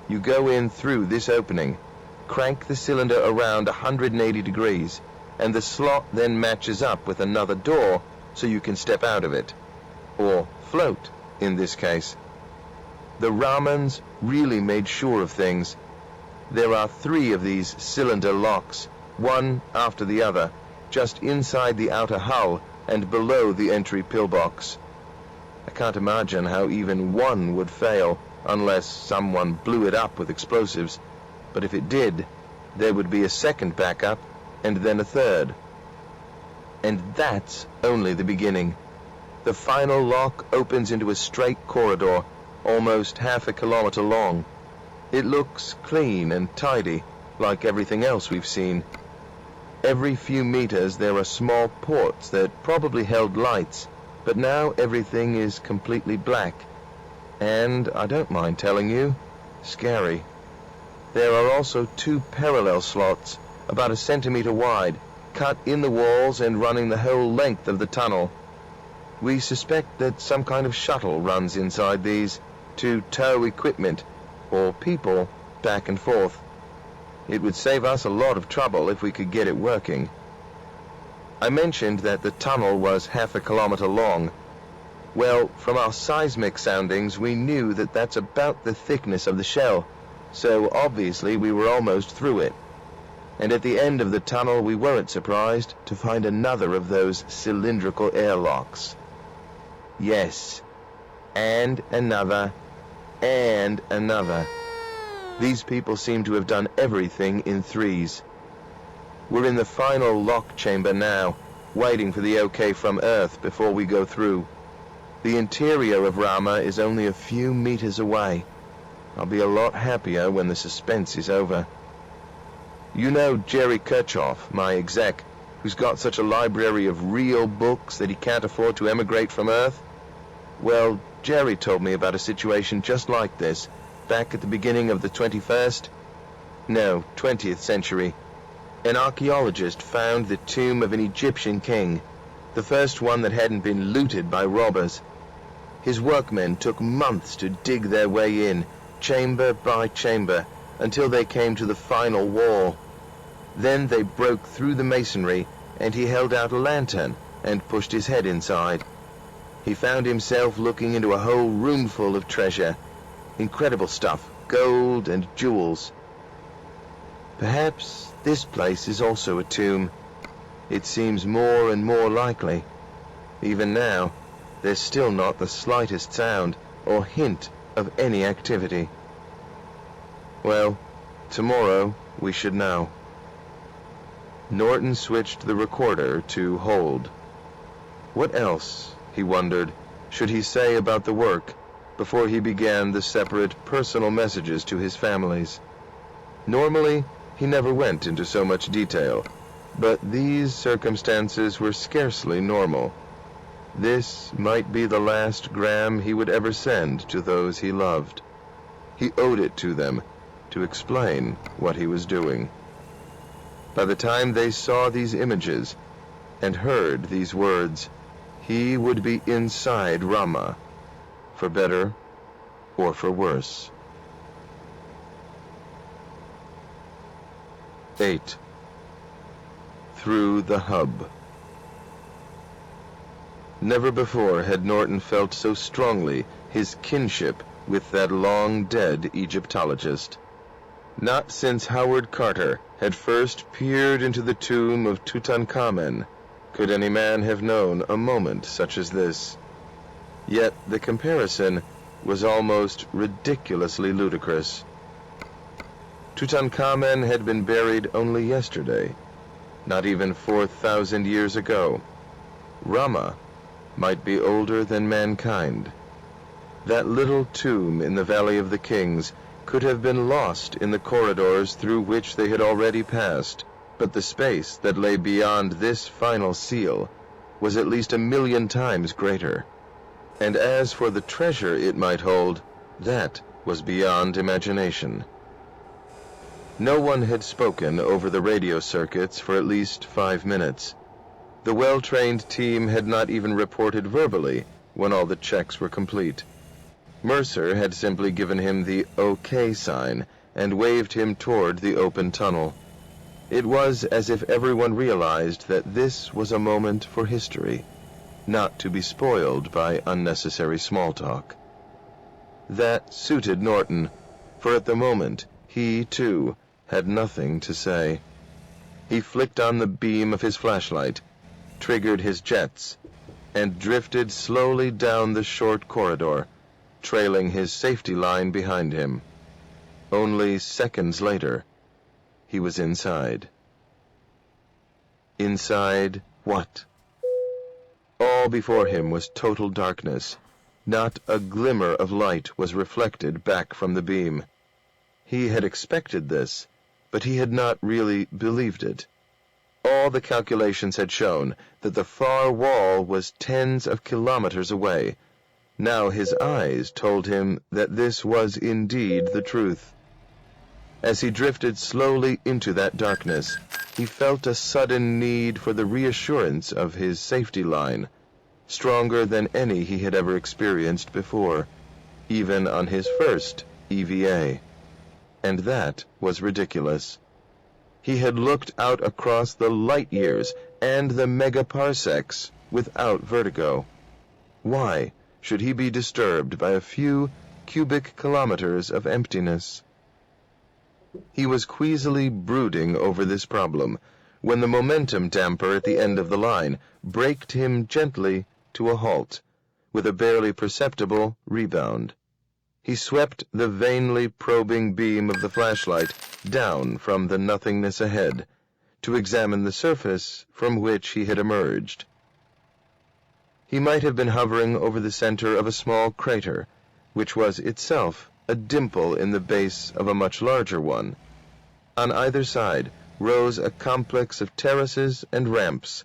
You go in through this opening, crank the cylinder around 180 degrees, and the slot then matches up with another door so you can step out of it. Or float, in this case. The Ramans really made sure of things. There are 3 of these cylinder locks, one after the other, just inside the outer hull and below the entry pillbox. I can't imagine how even one would fail unless someone blew it up with explosives, but if it did, there would be a second backup and then a third. And that's only the beginning. The final lock opens into a straight corridor, almost half a kilometer long. It looks clean and tidy, like everything else we've seen. Every few meters there are small ports that probably held lights, but now everything is completely black. And, I don't mind telling you, scary. There are also 2 parallel slots, about a centimeter wide, cut in the walls and running the whole length of the tunnel. We suspect that some kind of shuttle runs inside these, to tow equipment, or people, back and forth. It would save us a lot of trouble if we could get it working. I mentioned that the tunnel was half a kilometer long. Well, from our seismic soundings, we knew that that's about the thickness of the shell, so obviously we were almost through it. And at the end of the tunnel, we weren't surprised to find another of those cylindrical airlocks. Yes, and another, and another. These people seem to have done everything in threes. We're in the final lock chamber now, waiting for the OK from Earth before we go through. The interior of Rama is only a few meters away. I'll be a lot happier when the suspense is over. You know Jerry Kirchhoff, my exec, who's got such a library of real books that he can't afford to emigrate from Earth? Well, Jerry told me about a situation just like this, back at the beginning of the 20th century. An archaeologist found the tomb of an Egyptian king, the first one that hadn't been looted by robbers. His workmen took months to dig their way in, chamber by chamber, until they came to the final wall. Then they broke through the masonry, and he held out a lantern and pushed his head inside. He found himself looking into a whole room full of treasure. Incredible stuff, gold and jewels. Perhaps this place is also a tomb. It seems more and more likely. Even now, there's still not the slightest sound or hint of any activity. Well, tomorrow we should know. Norton switched the recorder to hold. What else, he wondered, should he say about the work before he began the separate personal messages to his families? Normally, he never went into so much detail, but these circumstances were scarcely normal. This might be the last gram he would ever send to those he loved. He owed it to them to explain what he was doing. By the time they saw these images and heard these words, he would be inside Rama, for better or for worse. 8. Through the hub. Never before had Norton felt so strongly his kinship with that long-dead Egyptologist. Not since Howard Carter had first peered into the tomb of Tutankhamen could any man have known a moment such as this. Yet the comparison was almost ridiculously ludicrous. Tutankhamen had been buried only yesterday, not even 4,000 years ago. Rama might be older than mankind. That little tomb in the Valley of the Kings could have been lost in the corridors through which they had already passed, but the space that lay beyond this final seal was at least 1,000,000 times greater. And as for the treasure it might hold, that was beyond imagination. No one had spoken over the radio circuits for at least 5 minutes. The well-trained team had not even reported verbally when all the checks were complete. Mercer had simply given him the OK sign and waved him toward the open tunnel. It was as if everyone realized that this was a moment for history, not to be spoiled by unnecessary small talk. That suited Norton, for at the moment he, too, had nothing to say. He flicked on the beam of his flashlight, triggered his jets, and drifted slowly down the short corridor, trailing his safety line behind him. Only seconds later, he was inside. Inside what? All before him was total darkness. Not a glimmer of light was reflected back from the beam. He had expected this, but he had not really believed it. All the calculations had shown that the far wall was tens of kilometers away. Now his eyes told him that this was indeed the truth. As he drifted slowly into that darkness, he felt a sudden need for the reassurance of his safety line, stronger than any he had ever experienced before, even on his first EVA. And that was ridiculous. He had looked out across the light years and the megaparsecs without vertigo. Why should he be disturbed by a few cubic kilometers of emptiness? He was queasily brooding over this problem when the momentum damper at the end of the line braked him gently to a halt, with a barely perceptible rebound. He swept the vainly probing beam of the flashlight down from the nothingness ahead to examine the surface from which he had emerged. He might have been hovering over the center of a small crater, which was itself a dimple in the base of a much larger one. On either side rose a complex of terraces and ramps,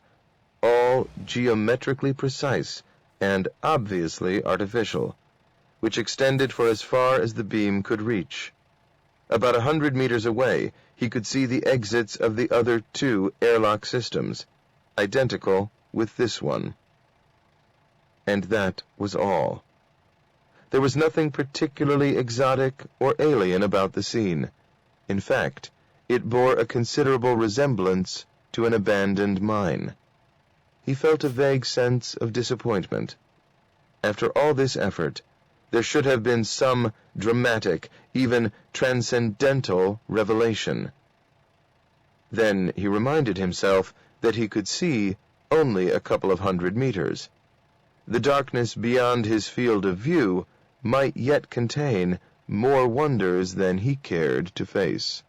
all geometrically precise and obviously artificial, which extended for as far as the beam could reach. About 100 meters away, he could see the exits of the other two airlock systems, identical with this one. And that was all. There was nothing particularly exotic or alien about the scene. In fact, it bore a considerable resemblance to an abandoned mine. He felt a vague sense of disappointment. After all this effort, there should have been some dramatic, even transcendental revelation. Then he reminded himself that he could see only a couple of 100 meters. The darkness beyond his field of view might yet contain more wonders than he cared to face.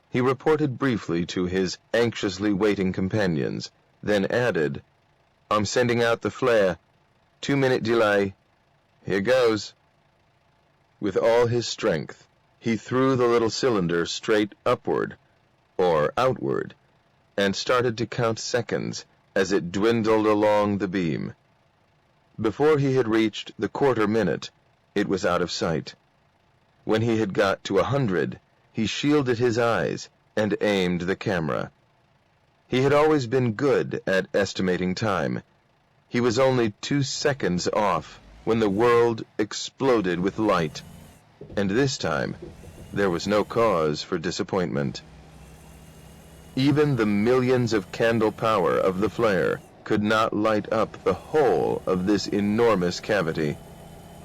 He reported briefly to his anxiously waiting companions, then added, "I'm sending out the flare. 2-minute delay. Here goes." With all his strength, he threw the little cylinder straight upward, or outward, and started to count seconds as it dwindled along the beam. Before he had reached the quarter minute, it was out of sight. When he had got to 100, he shielded his eyes and aimed the camera. He had always been good at estimating time. He was only 2 seconds off when the world exploded with light, and this time there was no cause for disappointment. Even the millions of candle power of the flare could not light up the whole of this enormous cavity,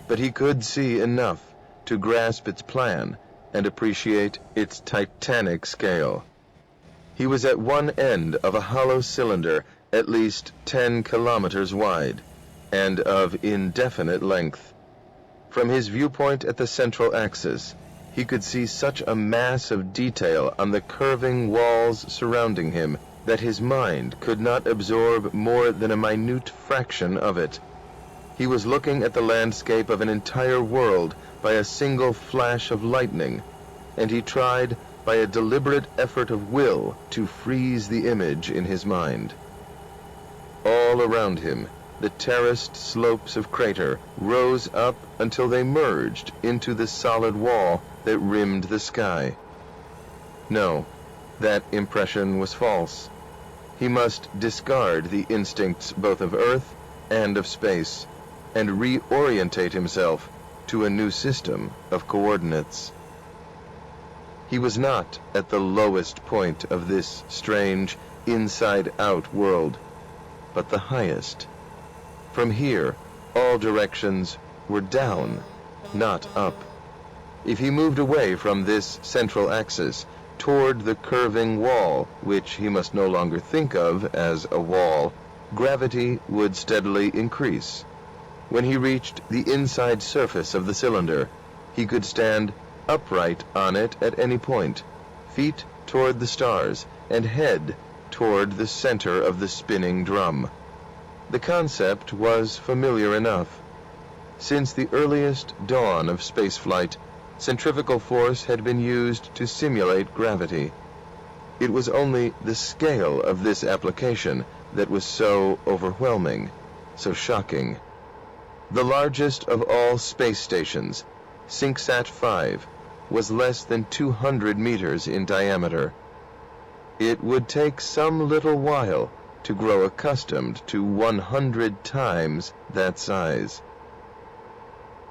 but he could see enough to grasp its plan and appreciate its titanic scale. He was at one end of a hollow cylinder at least 10 kilometers wide, and of indefinite length. From his viewpoint at the central axis, he could see such a mass of detail on the curving walls surrounding him that his mind could not absorb more than a minute fraction of it. He was looking at the landscape of an entire world by a single flash of lightning, and he tried by a deliberate effort of will to freeze the image in his mind. All around him, the terraced slopes of crater rose up until they merged into the solid wall that rimmed the sky. No, that impression was false. He must discard the instincts both of Earth and of space, and reorientate himself to a new system of coordinates. He was not at the lowest point of this strange, inside-out world, but the highest. From here, all directions were down, not up. If he moved away from this central axis toward the curving wall, which he must no longer think of as a wall, gravity would steadily increase. When he reached the inside surface of the cylinder, he could stand upright on it at any point, feet toward the stars, and head toward the center of the spinning drum. The concept was familiar enough. Since the earliest dawn of spaceflight, centrifugal force had been used to simulate gravity. It was only the scale of this application that was so overwhelming, so shocking. The largest of all space stations, SyncSat 5, was less than 200 meters in diameter. It would take some little while to grow accustomed to 100 times that size.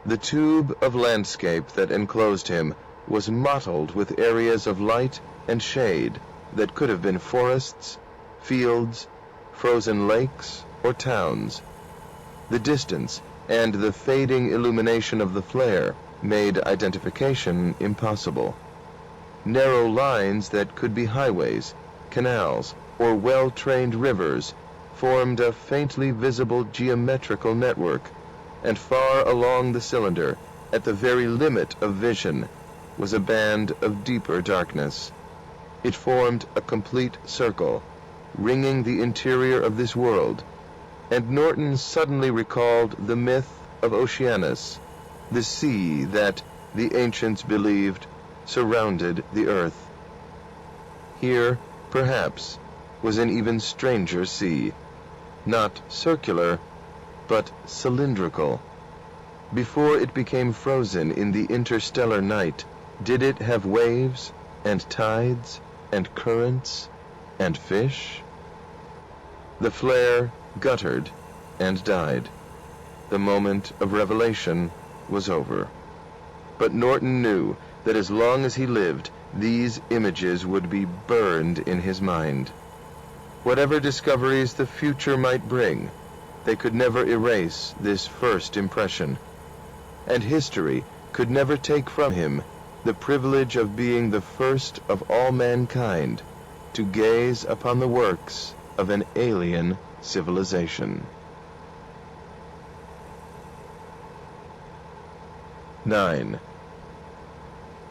The tube of landscape that enclosed him was mottled with areas of light and shade that could have been forests, fields, frozen lakes, or towns. The distance and the fading illumination of the flare made identification impossible. Narrow lines that could be highways, canals, or well-trained rivers formed a faintly visible geometrical network, and far along the cylinder, at the very limit of vision, was a band of deeper darkness. It formed a complete circle, ringing the interior of this world, and Norton suddenly recalled the myth of Oceanus, the sea that, the ancients believed, surrounded the earth. Here, perhaps, was an even stranger sea, not circular, but cylindrical. Before it became frozen in the interstellar night, did it have waves and tides and currents and fish? The flare guttered and died. The moment of revelation was over. But Norton knew that as long as he lived, these images would be burned in his mind. Whatever discoveries the future might bring, they could never erase this first impression. And history could never take from him the privilege of being the first of all mankind to gaze upon the works of an alien civilization. 9.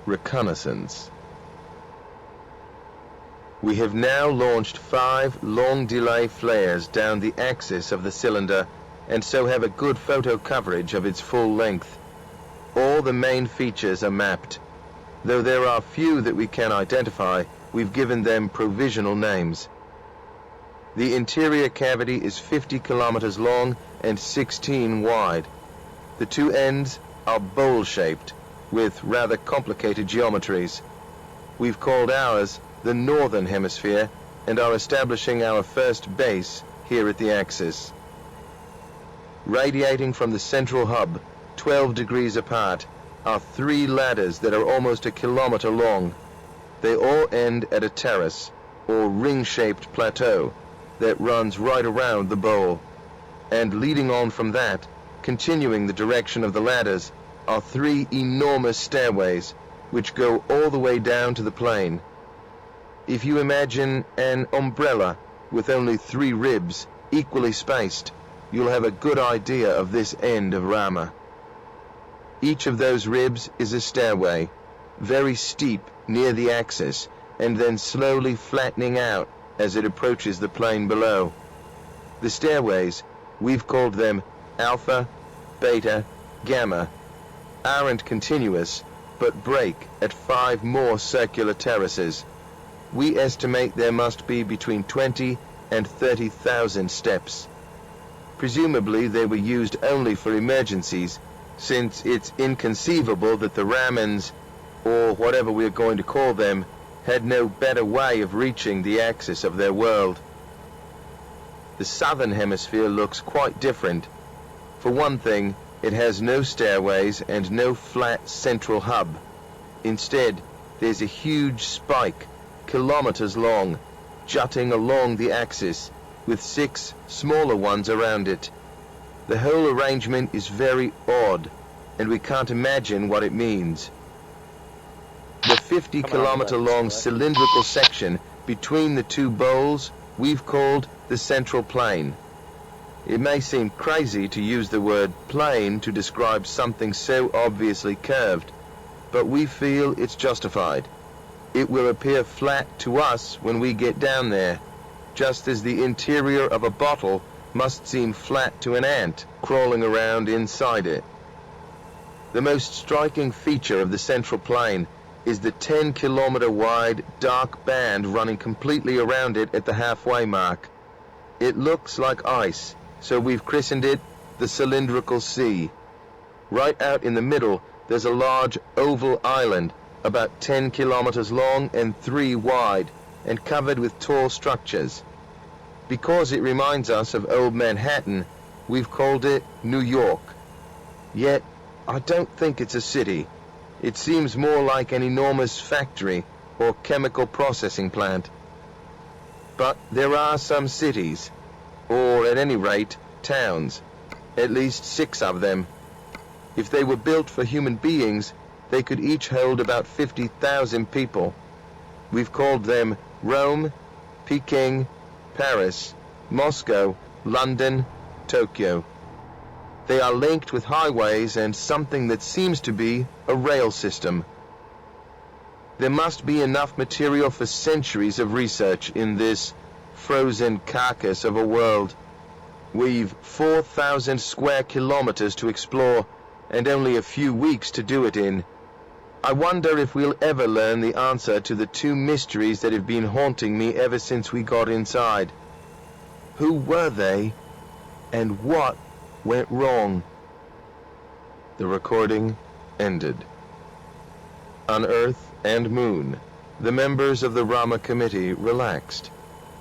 Reconnaissance. We have now launched 5 long delay flares down the axis of the cylinder, and so have a good photo coverage of its full length. All the main features are mapped. Though there are few that we can identify, we've given them provisional names. The interior cavity is 50 kilometers long and 16 wide. The two ends are bowl-shaped, with rather complicated geometries. We've called ours the Northern Hemisphere and are establishing our first base here at the axis. Radiating from the central hub, 12 degrees apart, are 3 ladders that are almost a kilometer long. They all end at a terrace, or ring-shaped plateau, that runs right around the bowl. And leading on from that, continuing the direction of the ladders, are 3 enormous stairways, which go all the way down to the plain. If you imagine an umbrella with only 3 ribs, equally spaced, you'll have a good idea of this end of Rama. Each of those ribs is a stairway, very steep near the axis, and then slowly flattening out as it approaches the plain below. The stairways, we've called them Alpha, Beta, Gamma, aren't continuous, but break at 5 more circular terraces. We estimate there must be between 20 and 30,000 steps. Presumably they were used only for emergencies, since it's inconceivable that the Ramans, or whatever we're going to call them, had no better way of reaching the axis of their world. The southern hemisphere looks quite different. For one thing, it has no stairways and no flat central hub. Instead, there's a huge spike, kilometers long, jutting along the axis, with 6 smaller ones around it. The whole arrangement is very odd, and we can't imagine what it means. The 50-kilometer-long cylindrical section between the 2 bowls we've called the central plain. It may seem crazy to use the word plain to describe something so obviously curved, but we feel it's justified. It will appear flat to us when we get down there, just as the interior of a bottle must seem flat to an ant crawling around inside it. The most striking feature of the central plain is the 10-kilometer wide dark band running completely around it at the halfway mark. It looks like ice, so we've christened it the Cylindrical Sea. Right out in the middle, there's a large oval island, about 10 kilometers long and 3 wide, and covered with tall structures. Because it reminds us of old Manhattan, we've called it New York. Yet, I don't think it's a city. It seems more like an enormous factory or chemical processing plant. But there are some cities, or at any rate, towns, at least 6 of them. If they were built for human beings, they could each hold about 50,000 people. We've called them Rome, Peking, Paris, Moscow, London, Tokyo. They are linked with highways and something that seems to be a rail system. There must be enough material for centuries of research in this frozen carcass of a world. We've 4,000 square kilometers to explore, and only a few weeks to do it in. I wonder if we'll ever learn the answer to the 2 mysteries that have been haunting me ever since we got inside. Who were they, and what went wrong? The recording ended. On Earth and Moon, the members of the Rama Committee relaxed,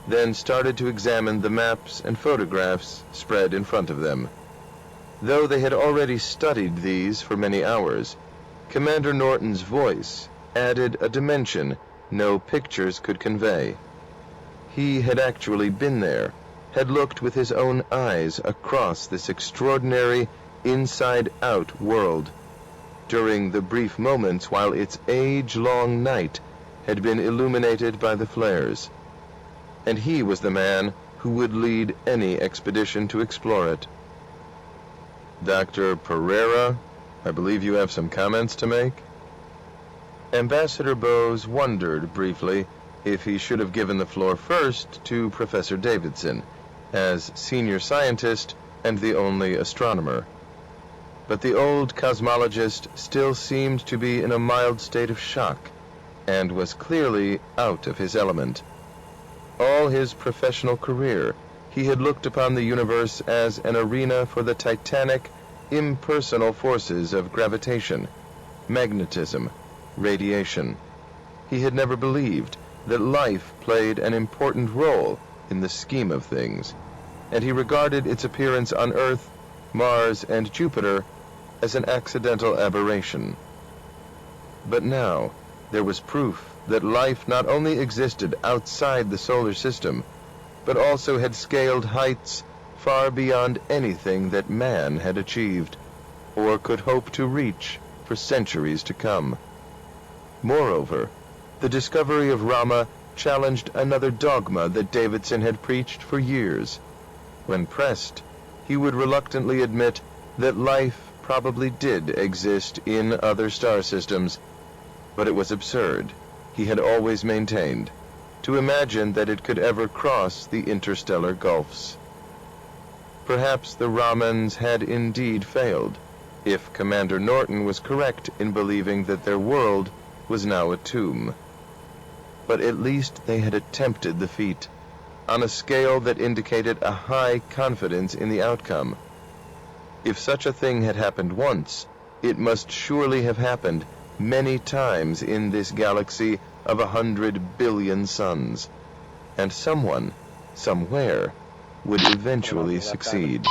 then started to examine the maps and photographs spread in front of them. Though they had already studied these for many hours, Commander Norton's voice added a dimension no pictures could convey. He had actually been there, had looked with his own eyes across this extraordinary inside-out world, during the brief moments while its age-long night had been illuminated by the flares. And he was the man who would lead any expedition to explore it. Dr. Pereira, I believe you have some comments to make? Ambassador Bowes wondered briefly if he should have given the floor first to Professor Davidson, as senior scientist and the only astronomer. But the old cosmologist still seemed to be in a mild state of shock, and was clearly out of his element. All his professional career, he had looked upon the universe as an arena for the titanic, impersonal forces of gravitation, magnetism, radiation. He had never believed that life played an important role in the scheme of things, and he regarded its appearance on Earth, Mars, and Jupiter as an accidental aberration. But now there was proof that life not only existed outside the solar system, but also had scaled heights far beyond anything that man had achieved, or could hope to reach for centuries to come. Moreover, the discovery of Rama challenged another dogma that Davidson had preached for years. When pressed, he would reluctantly admit that life probably did exist in other star systems, but it was absurd, he had always maintained, to imagine that it could ever cross the interstellar gulfs. Perhaps the Ramans had indeed failed, if Commander Norton was correct in believing that their world was now a tomb. But at least they had attempted the feat, on a scale that indicated a high confidence in the outcome. If such a thing had happened once, it must surely have happened many times in this galaxy of 100 billion suns, and someone, somewhere, would eventually succeed.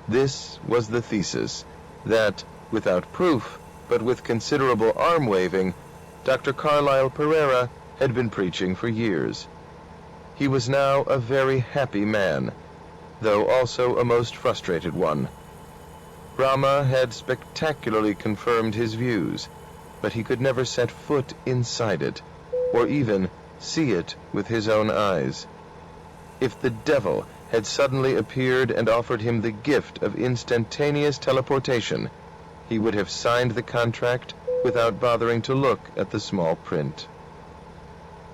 This was the thesis that, without proof, but with considerable arm-waving, Dr. Carlyle Pereira had been preaching for years. He was now a very happy man, though also a most frustrated one. Rama had spectacularly confirmed his views, but he could never set foot inside it, or even see it with his own eyes. If the devil had suddenly appeared and offered him the gift of instantaneous teleportation, he would have signed the contract without bothering to look at the small print.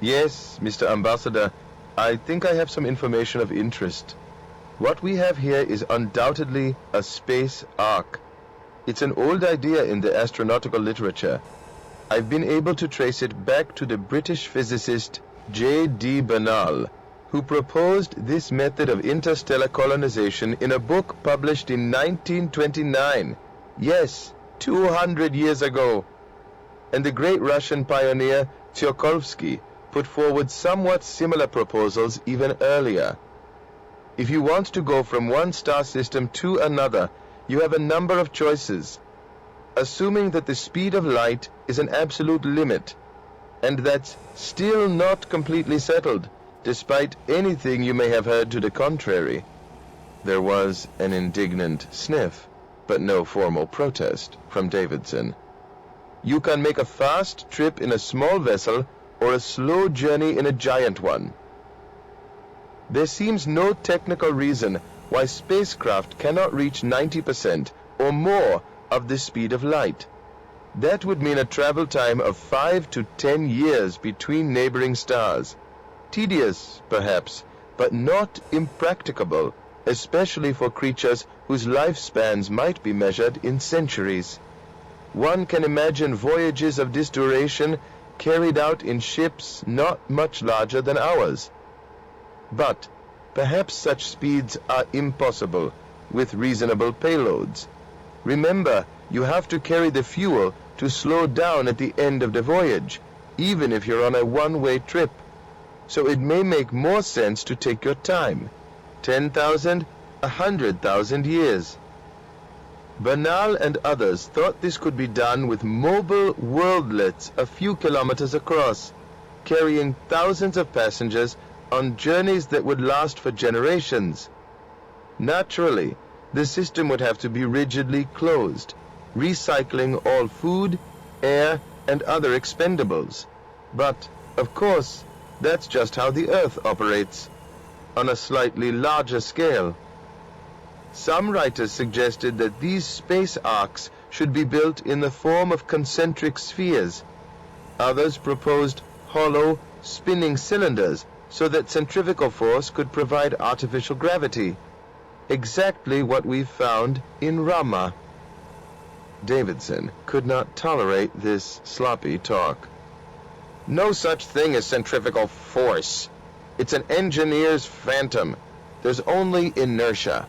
Yes, Mr. Ambassador, I think I have some information of interest. What we have here is undoubtedly a space ark. It's an old idea in the astronautical literature. I've been able to trace it back to the British physicist J.D. Bernal, who proposed this method of interstellar colonization in a book published in 1929. Yes, 200 years ago. And the great Russian pioneer Tsiolkovsky put forward somewhat similar proposals even earlier. If you want to go from one star system to another, you have a number of choices. assuming that the speed of light is an absolute limit, and that's still not completely settled, despite anything you may have heard to the contrary. There was an indignant sniff, but no formal protest from Davidson. You can make a fast trip in a small vessel or a slow journey in a giant one. There seems no technical reason why spacecraft cannot reach 90% or more of the speed of light. That would mean a travel time of 5 to 10 years between neighboring stars. Tedious, perhaps, but not impracticable, especially for creatures whose lifespans might be measured in centuries. One can imagine voyages of this duration carried out in ships not much larger than ours. But perhaps such speeds are impossible with reasonable payloads. Remember, you have to carry the fuel to slow down at the end of the voyage, even if you're on a one-way trip. So it may make more sense to take your time. 10,000, 100,000 years. Bernal and others thought this could be done with mobile worldlets a few kilometers across, carrying thousands of passengers on journeys that would last for generations. Naturally, the system would have to be rigidly closed, recycling all food, air, and other expendables. But, of course, that's just how the Earth operates, on a slightly larger scale. Some writers suggested that these space arcs should be built in the form of concentric spheres. Others proposed hollow, spinning cylinders so that centrifugal force could provide artificial gravity. Exactly what we found in Rama. Davidson could not tolerate this sloppy talk. No such thing as centrifugal force. It's an engineer's phantom. There's only inertia.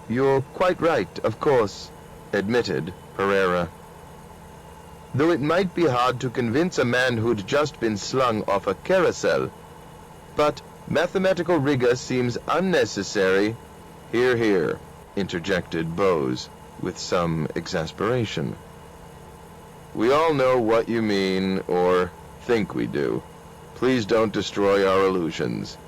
You're quite right, of course, admitted Pereira. Though it might be hard to convince a man who'd just been slung off a carousel. But mathematical rigor seems unnecessary. Hear, hear, interjected Bose with some exasperation. We all know what you mean, or think we do. Please don't destroy our illusions.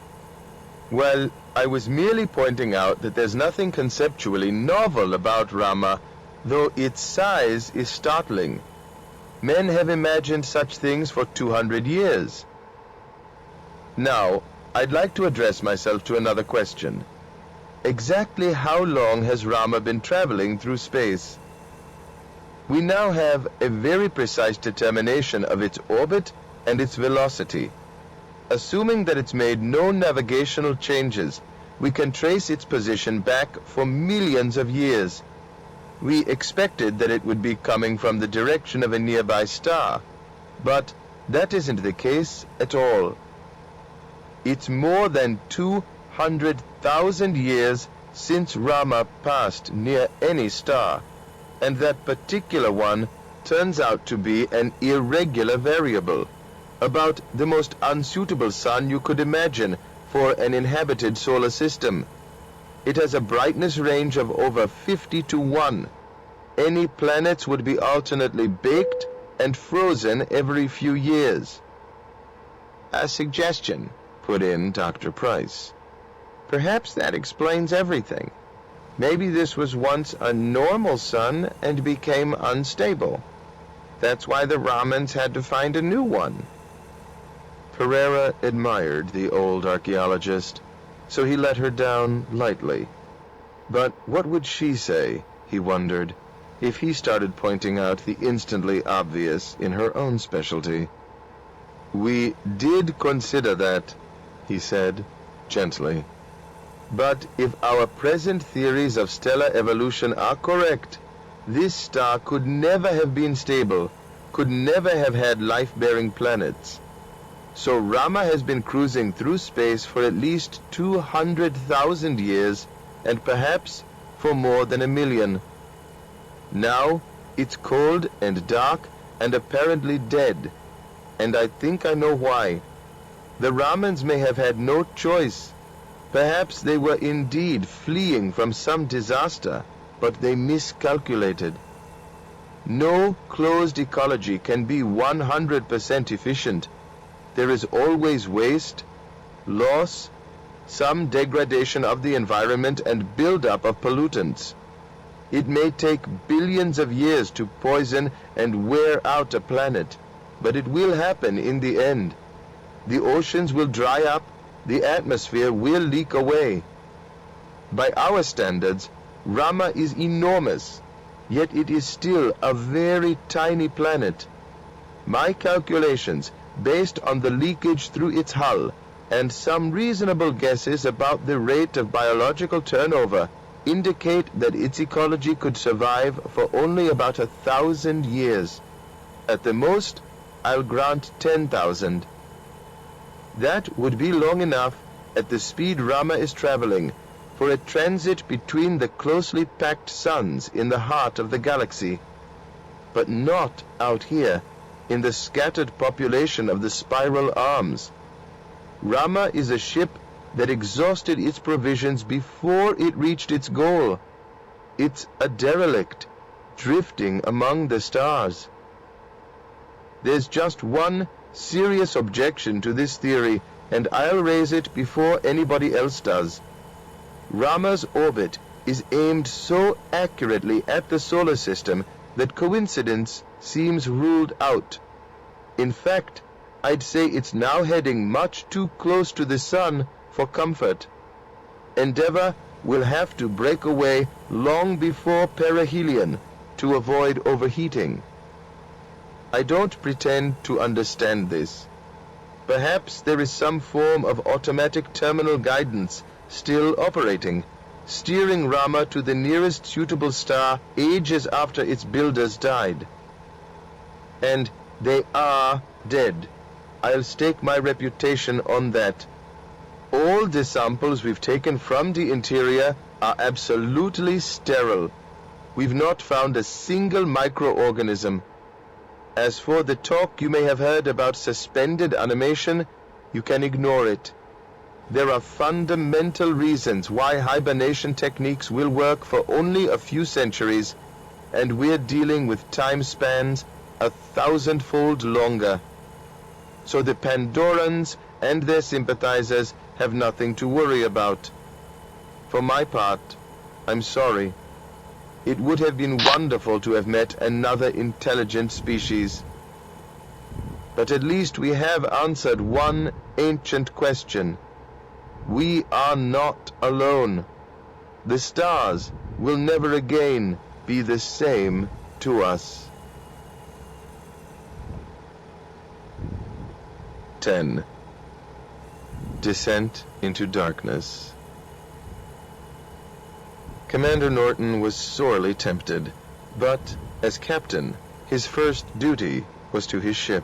Well, I was merely pointing out that there's nothing conceptually novel about Rama, though its size is startling. Men have imagined such things for 200 years. Now, I'd like to address myself to another question. Exactly how long has Rama been traveling through space? We now have a very precise determination of its orbit and its velocity. Assuming that it's made no navigational changes, we can trace its position back for millions of years. We expected that it would be coming from the direction of a nearby star, but that isn't the case at all. It's more than 200,000 years since Rama passed near any star, and that particular one turns out to be an irregular variable, about the most unsuitable sun you could imagine for an inhabited solar system. It has a brightness range of over 50 to 1. Any planets would be alternately baked and frozen every few years. A suggestion, put in Dr. Price. Perhaps that explains everything. Maybe this was once a normal sun and became unstable. That's why the Ramans had to find a new one. Pereira admired the old archaeologist, so he let her down lightly. But what would she say, he wondered, if he started pointing out the instantly obvious in her own specialty? We did consider that, he said, gently. But if our present theories of stellar evolution are correct, this star could never have been stable, could never have had life-bearing planets. So Rama has been cruising through space for at least 200,000 years, and perhaps for more than 1 million. Now, it's cold and dark and apparently dead, and I think I know why. The Ramans may have had no choice. Perhaps they were indeed fleeing from some disaster, but they miscalculated. No closed ecology can be 100% efficient. There is always waste, loss, some degradation of the environment and buildup of pollutants. It may take billions of years to poison and wear out a planet, but it will happen in the end. The oceans will dry up, the atmosphere will leak away. By our standards, Rama is enormous, yet it is still a very tiny planet. My calculations, based on the leakage through its hull, and some reasonable guesses about the rate of biological turnover, indicate that its ecology could survive for only about 1,000 years. At the most, I'll grant 10,000. That would be long enough, at the speed Rama is traveling, for a transit between the closely packed suns in the heart of the galaxy. But not out here, in the scattered population of the spiral arms. Rama is a ship that exhausted its provisions before it reached its goal. It's a derelict, drifting among the stars. There's just one serious objection to this theory, and I'll raise it before anybody else does. Rama's orbit is aimed so accurately at the solar system that coincidence seems ruled out. In fact, I'd say it's now heading much too close to the sun for comfort. Endeavour will have to break away long before perihelion to avoid overheating. I don't pretend to understand this. Perhaps there is some form of automatic terminal guidance still operating, steering Rama to the nearest suitable star ages after its builders died. And they are dead. I'll stake my reputation on that. All the samples we've taken from the interior are absolutely sterile. We've not found a single microorganism. As for the talk you may have heard about suspended animation, you can ignore it. There are fundamental reasons why hibernation techniques will work for only a few centuries, and we're dealing with time spans 1,000-fold longer. So the Pandorans and their sympathizers have nothing to worry about. For my part, I'm sorry. It would have been wonderful to have met another intelligent species. But at least we have answered one ancient question. We are not alone. The stars will never again be the same to us. 10. Descent into darkness. Commander Norton was sorely tempted, but, as captain, his first duty was to his ship.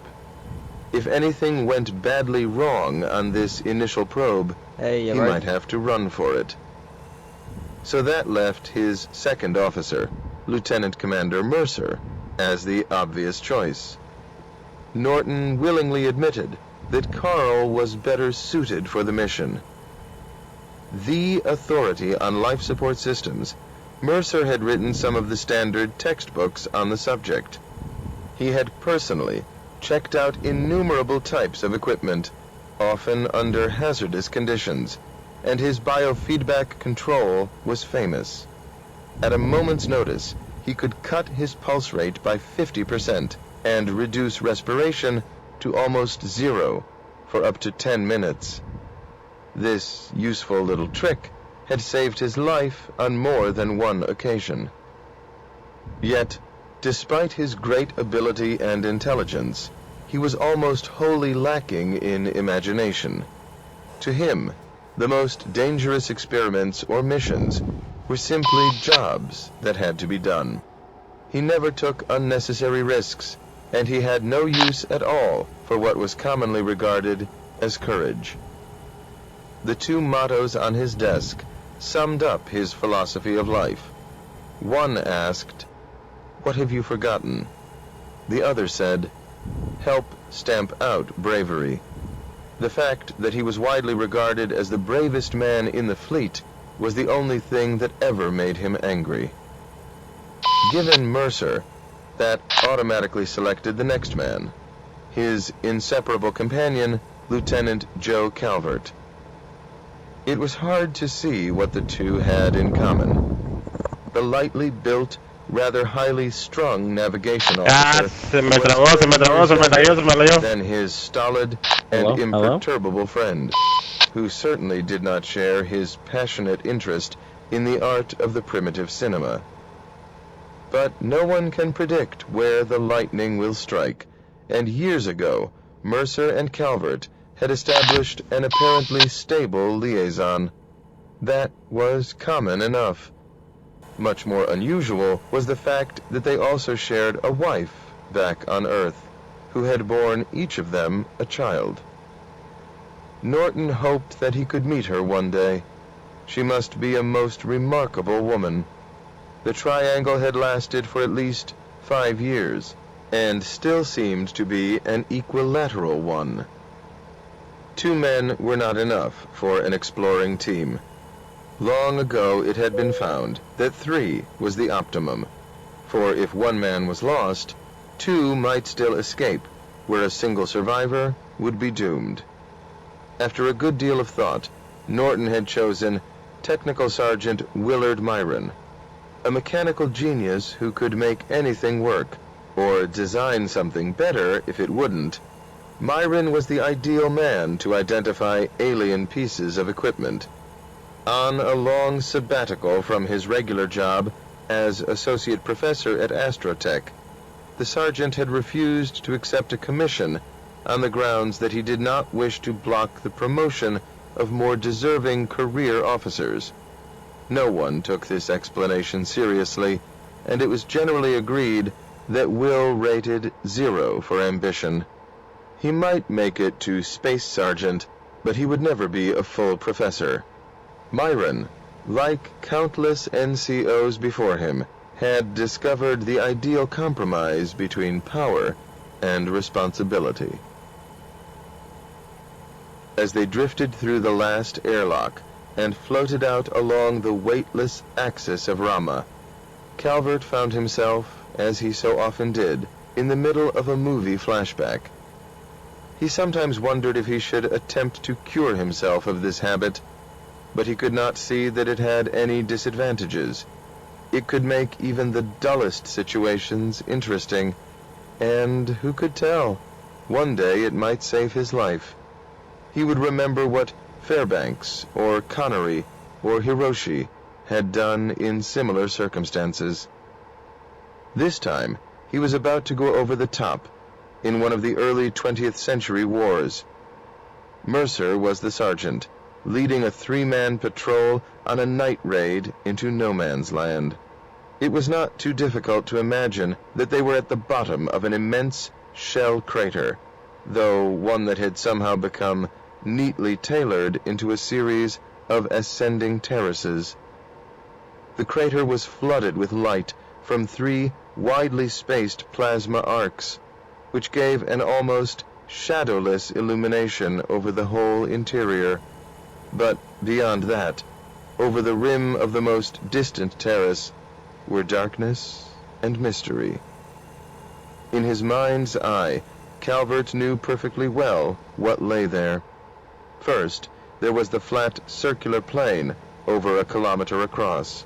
If anything went badly wrong on this initial probe, he might have to run for it. So that left his second officer, Lieutenant Commander Mercer, as the obvious choice. Norton willingly admitted that Carl was better suited for the mission. The authority on life support systems, Mercer had written some of the standard textbooks on the subject. He had personally checked out innumerable types of equipment, often under hazardous conditions, and his biofeedback control was famous. At a moment's notice, he could cut his pulse rate by 50% and reduce respiration to almost zero for up to 10 minutes. This useful little trick had saved his life on more than one occasion. Yet, despite his great ability and intelligence, he was almost wholly lacking in imagination. To him, the most dangerous experiments or missions were simply jobs that had to be done. He never took unnecessary risks, and he had no use at all for what was commonly regarded as courage. The two mottos on his desk summed up his philosophy of life. One asked, "What have you forgotten?" The other said, "Help stamp out bravery." The fact that he was widely regarded as the bravest man in the fleet was the only thing that ever made him angry. Given Mercer, that automatically selected the next man, his inseparable companion, Lieutenant Joe Calvert. It was hard to see what the two had in common. The lightly built, rather highly strung navigation officer than his stolid and imperturbable friend, who certainly did not share his passionate interest in the art of the primitive cinema. But no one can predict where the lightning will strike, and years ago, Mercer and Calvert had established an apparently stable liaison. That was common enough. Much more unusual was the fact that they also shared a wife back on Earth, who had borne each of them a child. Norton hoped that he could meet her one day. She must be a most remarkable woman. The triangle had lasted for at least 5 years, and still seemed to be an equilateral one. 2 men were not enough for an exploring team. Long ago it had been found that 3 was the optimum, for if one man was lost, 2 might still escape, where a single survivor would be doomed. After a good deal of thought, Norton had chosen Technical Sergeant Willard Myron, a mechanical genius who could make anything work, or design something better if it wouldn't. Myron was the ideal man to identify alien pieces of equipment. On a long sabbatical from his regular job as associate professor at Astrotech, the sergeant had refused to accept a commission on the grounds that he did not wish to block the promotion of more deserving career officers. No one took this explanation seriously, and it was generally agreed that Will rated 0 for ambition. He might make it to space sergeant, but he would never be a full professor. Myron, like countless NCOs before him, had discovered the ideal compromise between power and responsibility. As they drifted through the last airlock and floated out along the weightless axis of Rama, Calvert found himself, as he so often did, in the middle of a movie flashback. He sometimes wondered if he should attempt to cure himself of this habit, but he could not see that it had any disadvantages. It could make even the dullest situations interesting, and who could tell? One day it might save his life. He would remember what Fairbanks or Connery or Hiroshi had done in similar circumstances. This time, he was about to go over the top in one of the early 20th century wars. Mercer was the sergeant, leading a 3-man patrol on a night raid into no man's land. It was not too difficult to imagine that they were at the bottom of an immense shell crater, though one that had somehow become neatly tailored into a series of ascending terraces. The crater was flooded with light from 3 widely spaced plasma arcs, which gave an almost shadowless illumination over the whole interior. But beyond that, over the rim of the most distant terrace, were darkness and mystery. In his mind's eye, Calvert knew perfectly well what lay there. First, there was the flat circular plain over a kilometer across.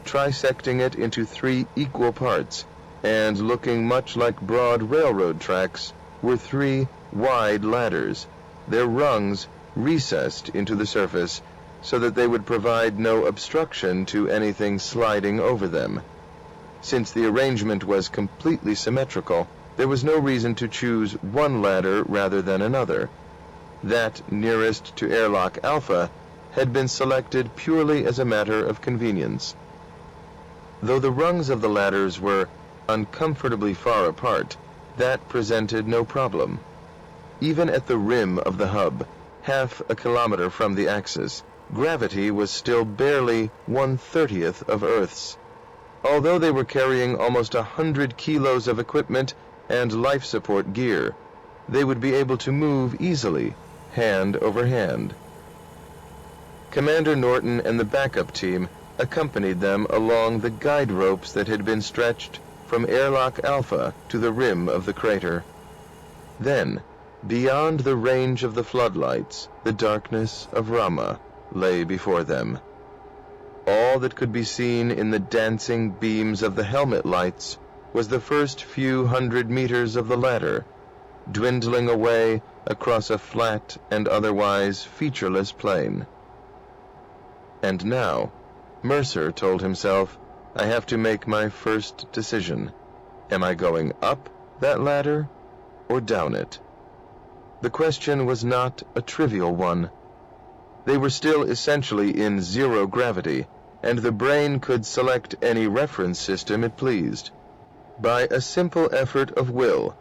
Trisecting it into 3 equal parts, and looking much like broad railroad tracks, were 3 wide ladders, their rungs recessed into the surface so that they would provide no obstruction to anything sliding over them. Since the arrangement was completely symmetrical, there was no reason to choose one ladder rather than another. That nearest to airlock Alpha had been selected purely as a matter of convenience. Though the rungs of the ladders were uncomfortably far apart, that presented no problem. Even at the rim of the hub, half a kilometer from the axis, gravity was still barely 1/30th of Earth's. Although they were carrying almost 100 kilos of equipment and life support gear, they would be able to move easily, hand over hand. Commander Norton and the backup team accompanied them along the guide ropes that had been stretched from airlock Alpha to the rim of the crater. Then, beyond the range of the floodlights, the darkness of Rama lay before them. All that could be seen in the dancing beams of the helmet lights was the first few 100 meters of the ladder, dwindling away across a flat and otherwise featureless plain. And now, Mercer told himself, I have to make my first decision. Am I going up that ladder or down it? The question was not a trivial one. They were still essentially in zero gravity, and the brain could select any reference system it pleased. By a simple effort of will,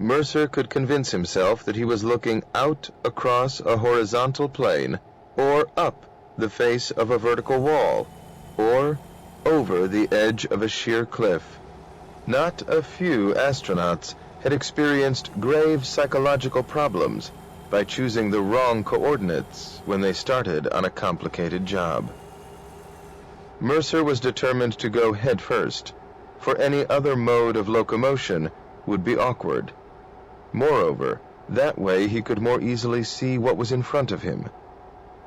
Mercer could convince himself that he was looking out across a horizontal plane, or up the face of a vertical wall, or over the edge of a sheer cliff. Not a few astronauts had experienced grave psychological problems by choosing the wrong coordinates when they started on a complicated job. Mercer was determined to go head first, for any other mode of locomotion would be awkward. Moreover, that way he could more easily see what was in front of him.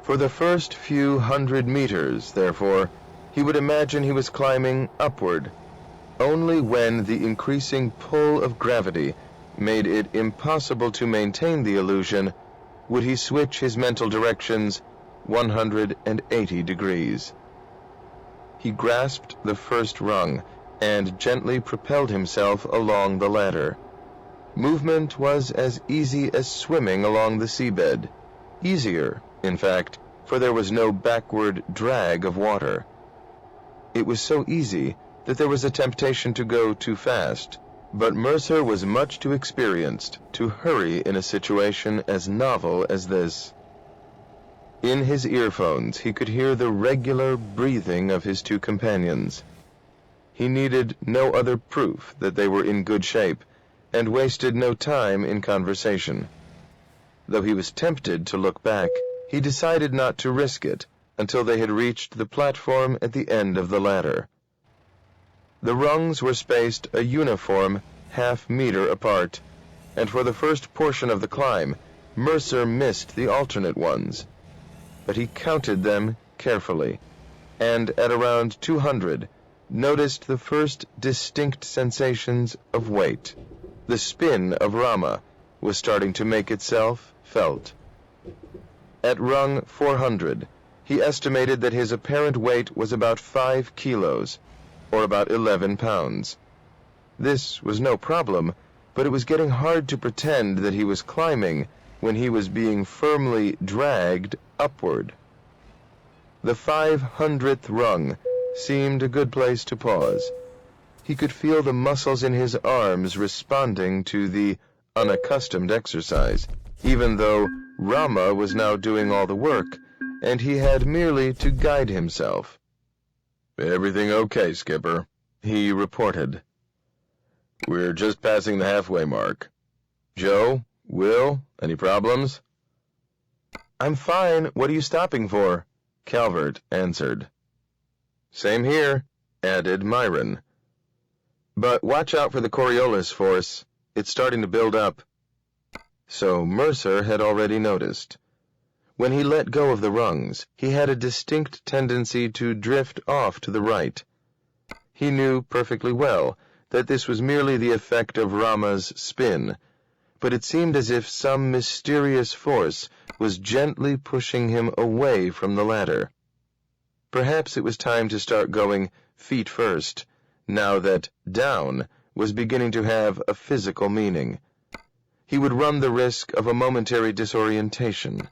For the first few 100 meters, therefore, he would imagine he was climbing upward. Only when the increasing pull of gravity made it impossible to maintain the illusion would he switch his mental directions 180 degrees. He grasped the first rung and gently propelled himself along the ladder. Movement was as easy as swimming along the seabed. Easier, in fact, for there was no backward drag of water. It was so easy that there was a temptation to go too fast, but Mercer was much too experienced to hurry in a situation as novel as this. In his earphones, he could hear the regular breathing of his two companions. He needed no other proof that they were in good shape, and wasted no time in conversation. Though he was tempted to look back, he decided not to risk it until they had reached the platform at the end of the ladder. The rungs were spaced a uniform half-meter apart, and for the first portion of the climb, Mercer missed the alternate ones. But he counted them carefully, and at around 200, noticed the first distinct sensations of weight. The spin of Rama was starting to make itself felt. At rung 400, he estimated that his apparent weight was about 5 kilos, or about 11 pounds. This was no problem, but it was getting hard to pretend that he was climbing when he was being firmly dragged upward. The 500th rung seemed a good place to pause. He could feel the muscles in his arms responding to the unaccustomed exercise, even though Rama was now doing all the work, and he had merely to guide himself. "Everything okay, Skipper," he reported. "We're just passing the halfway mark. Joe? Will? Any problems?" "I'm fine. What are you stopping for?" Calvert answered. "Same here," added Myron. "But watch out for the Coriolis force. It's starting to build up." So Mercer had already noticed. When he let go of the rungs, he had a distinct tendency to drift off to the right. He knew perfectly well that this was merely the effect of Rama's spin, but it seemed as if some mysterious force was gently pushing him away from the ladder. Perhaps it was time to start going feet first, now that down was beginning to have a physical meaning. He would run the risk of a momentary disorientation.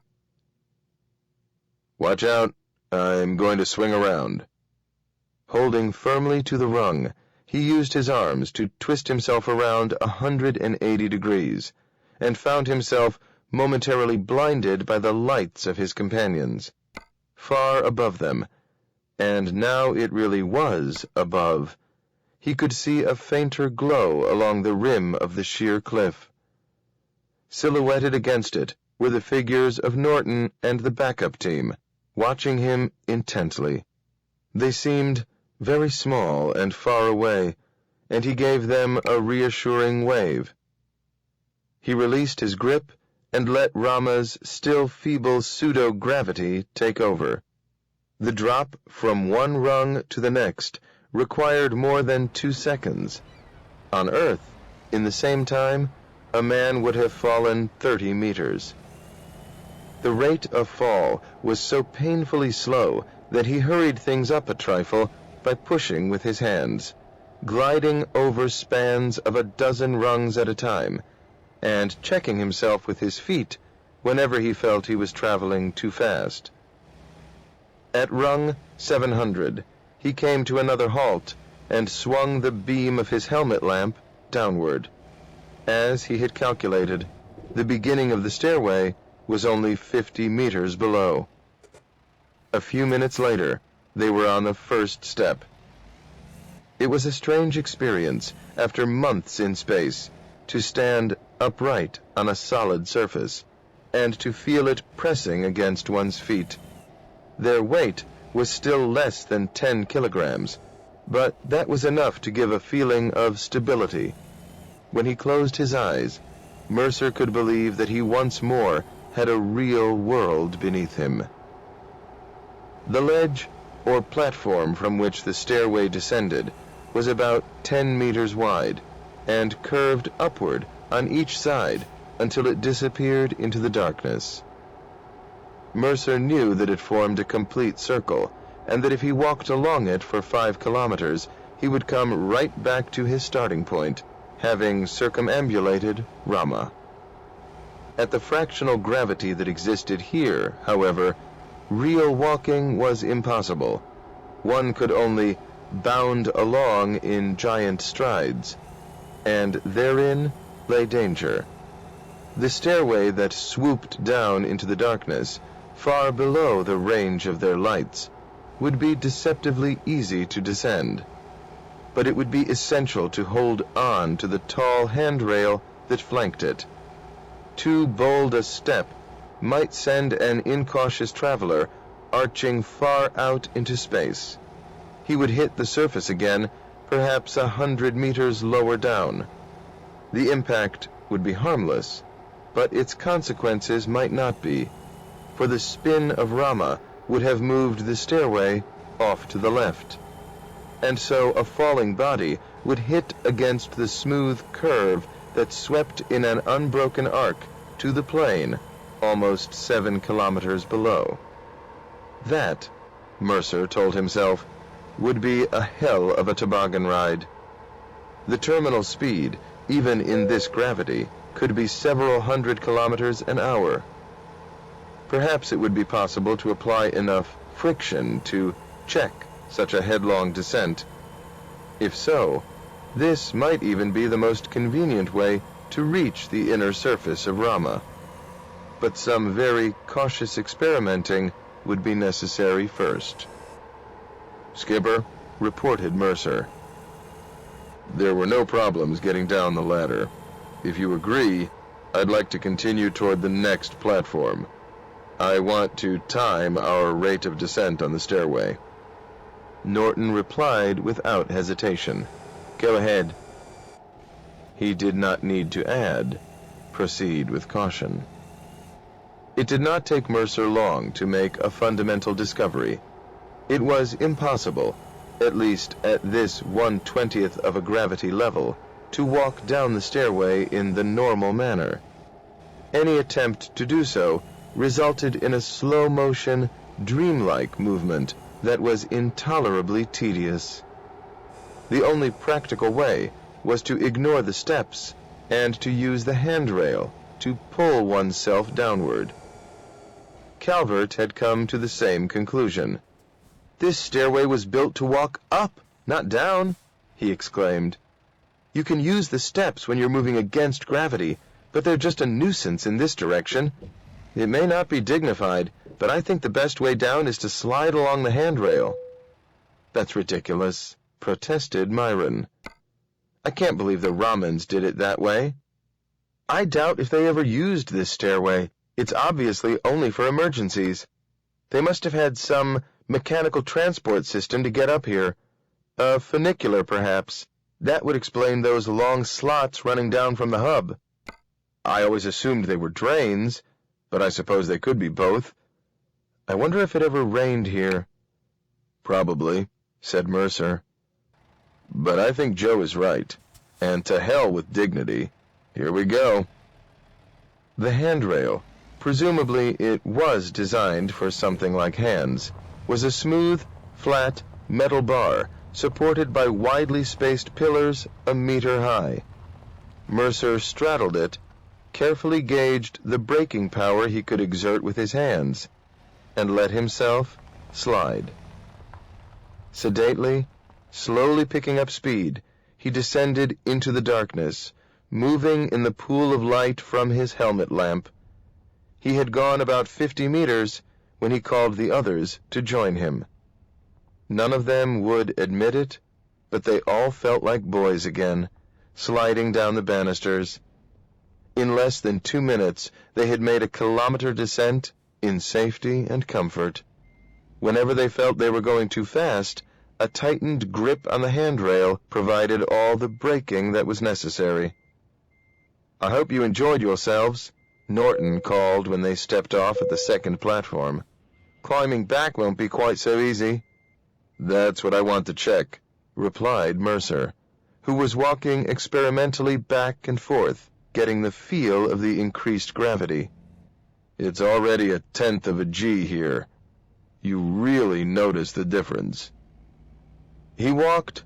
"Watch out, I'm going to swing around." Holding firmly to the rung, he used his arms to twist himself around 180 degrees, and found himself momentarily blinded by the lights of his companions. Far above them, and now it really was above, he could see a fainter glow along the rim of the sheer cliff. Silhouetted against it were the figures of Norton and the backup team, watching him intently. They seemed very small and far away, and he gave them a reassuring wave. He released his grip and let Rama's still feeble pseudo-gravity take over. The drop from one rung to the next required more than 2 seconds. On Earth, in the same time, a man would have fallen 30 meters. The rate of fall was so painfully slow that he hurried things up a trifle by pushing with his hands, gliding over spans of a dozen rungs at a time, and checking himself with his feet whenever he felt he was traveling too fast. At rung 700, he came to another halt and swung the beam of his helmet lamp downward. As he had calculated, the beginning of the stairway was only 50 meters below. A few minutes later, they were on the first step. It was a strange experience, after months in space, to stand upright on a solid surface, and to feel it pressing against one's feet. Their weight was still less than 10 kilograms, but that was enough to give a feeling of stability. When he closed his eyes, Mercer could believe that he once more had a real world beneath him. The ledge, or platform from which the stairway descended, was about 10 meters wide, and curved upward on each side until it disappeared into the darkness. Mercer knew that it formed a complete circle, and that if he walked along it for 5 kilometers, he would come right back to his starting point, having circumambulated Rama. At the fractional gravity that existed here, however, real walking was impossible. One could only bound along in giant strides, and therein lay danger. The stairway that swooped down into the darkness, far below the range of their lights, would be deceptively easy to descend, but it would be essential to hold on to the tall handrail that flanked it. Too bold a step might send an incautious traveler arching far out into space. He would hit the surface again, perhaps 100 meters lower down. The impact would be harmless, but its consequences might not be, for the spin of Rama would have moved the stairway off to the left, and so a falling body would hit against the smooth curve that swept in an unbroken arc to the plain almost 7 kilometers below. That, Mercer told himself, would be a hell of a toboggan ride. The terminal speed, even in this gravity, could be several hundred kilometers an hour. Perhaps it would be possible to apply enough friction to check such a headlong descent. If so, this might even be the most convenient way to reach the inner surface of Rama. But some very cautious experimenting would be necessary first. "Skipper," reported Mercer, "there were no problems getting down the ladder. If you agree, I'd like to continue toward the next platform. I want to time our rate of descent on the stairway." Norton replied without hesitation, "Go ahead." He did not need to add, "Proceed with caution." It did not take Mercer long to make a fundamental discovery. It was impossible, at least at this 1/20th of a gravity level, to walk down the stairway in the normal manner. Any attempt to do so resulted in a slow-motion, dreamlike movement that was intolerably tedious. The only practical way was to ignore the steps and to use the handrail to pull oneself downward. Calvert had come to the same conclusion. "This stairway was built to walk up, not down," he exclaimed. "You can use the steps when you're moving against gravity, but they're just a nuisance in this direction. It may not be dignified, but I think the best way down is to slide along the handrail." "That's ridiculous," protested Myron. "I can't believe the Ramans did it that way. I doubt if they ever used this stairway. It's obviously only for emergencies. They must have had some mechanical transport system to get up here. A funicular, perhaps. That would explain those long slots running down from the hub. I always assumed they were drains, but I suppose they could be both. I wonder if it ever rained here." "Probably," said Mercer. "But I think Joe is right, and to hell with dignity. Here we go." The handrail, presumably it was designed for something like hands, was a smooth, flat, metal bar supported by widely spaced pillars a meter high. Mercer straddled it, carefully gauged the braking power he could exert with his hands, and let himself slide. Sedately, slowly picking up speed, he descended into the darkness, moving in the pool of light from his helmet lamp. He had gone about 50 meters when he called the others to join him. None of them would admit it, but they all felt like boys again, sliding down the banisters. In less than 2 minutes, they had made a kilometer descent in safety and comfort. Whenever they felt they were going too fast, a tightened grip on the handrail provided all the braking that was necessary. "I hope you enjoyed yourselves," Norton called when they stepped off at the second platform. "Climbing back won't be quite so easy." "That's what I want to check," replied Mercer, who was walking experimentally back and forth, getting the feel of the increased gravity. "It's already 1/10 of a G here. You really notice the difference." He walked,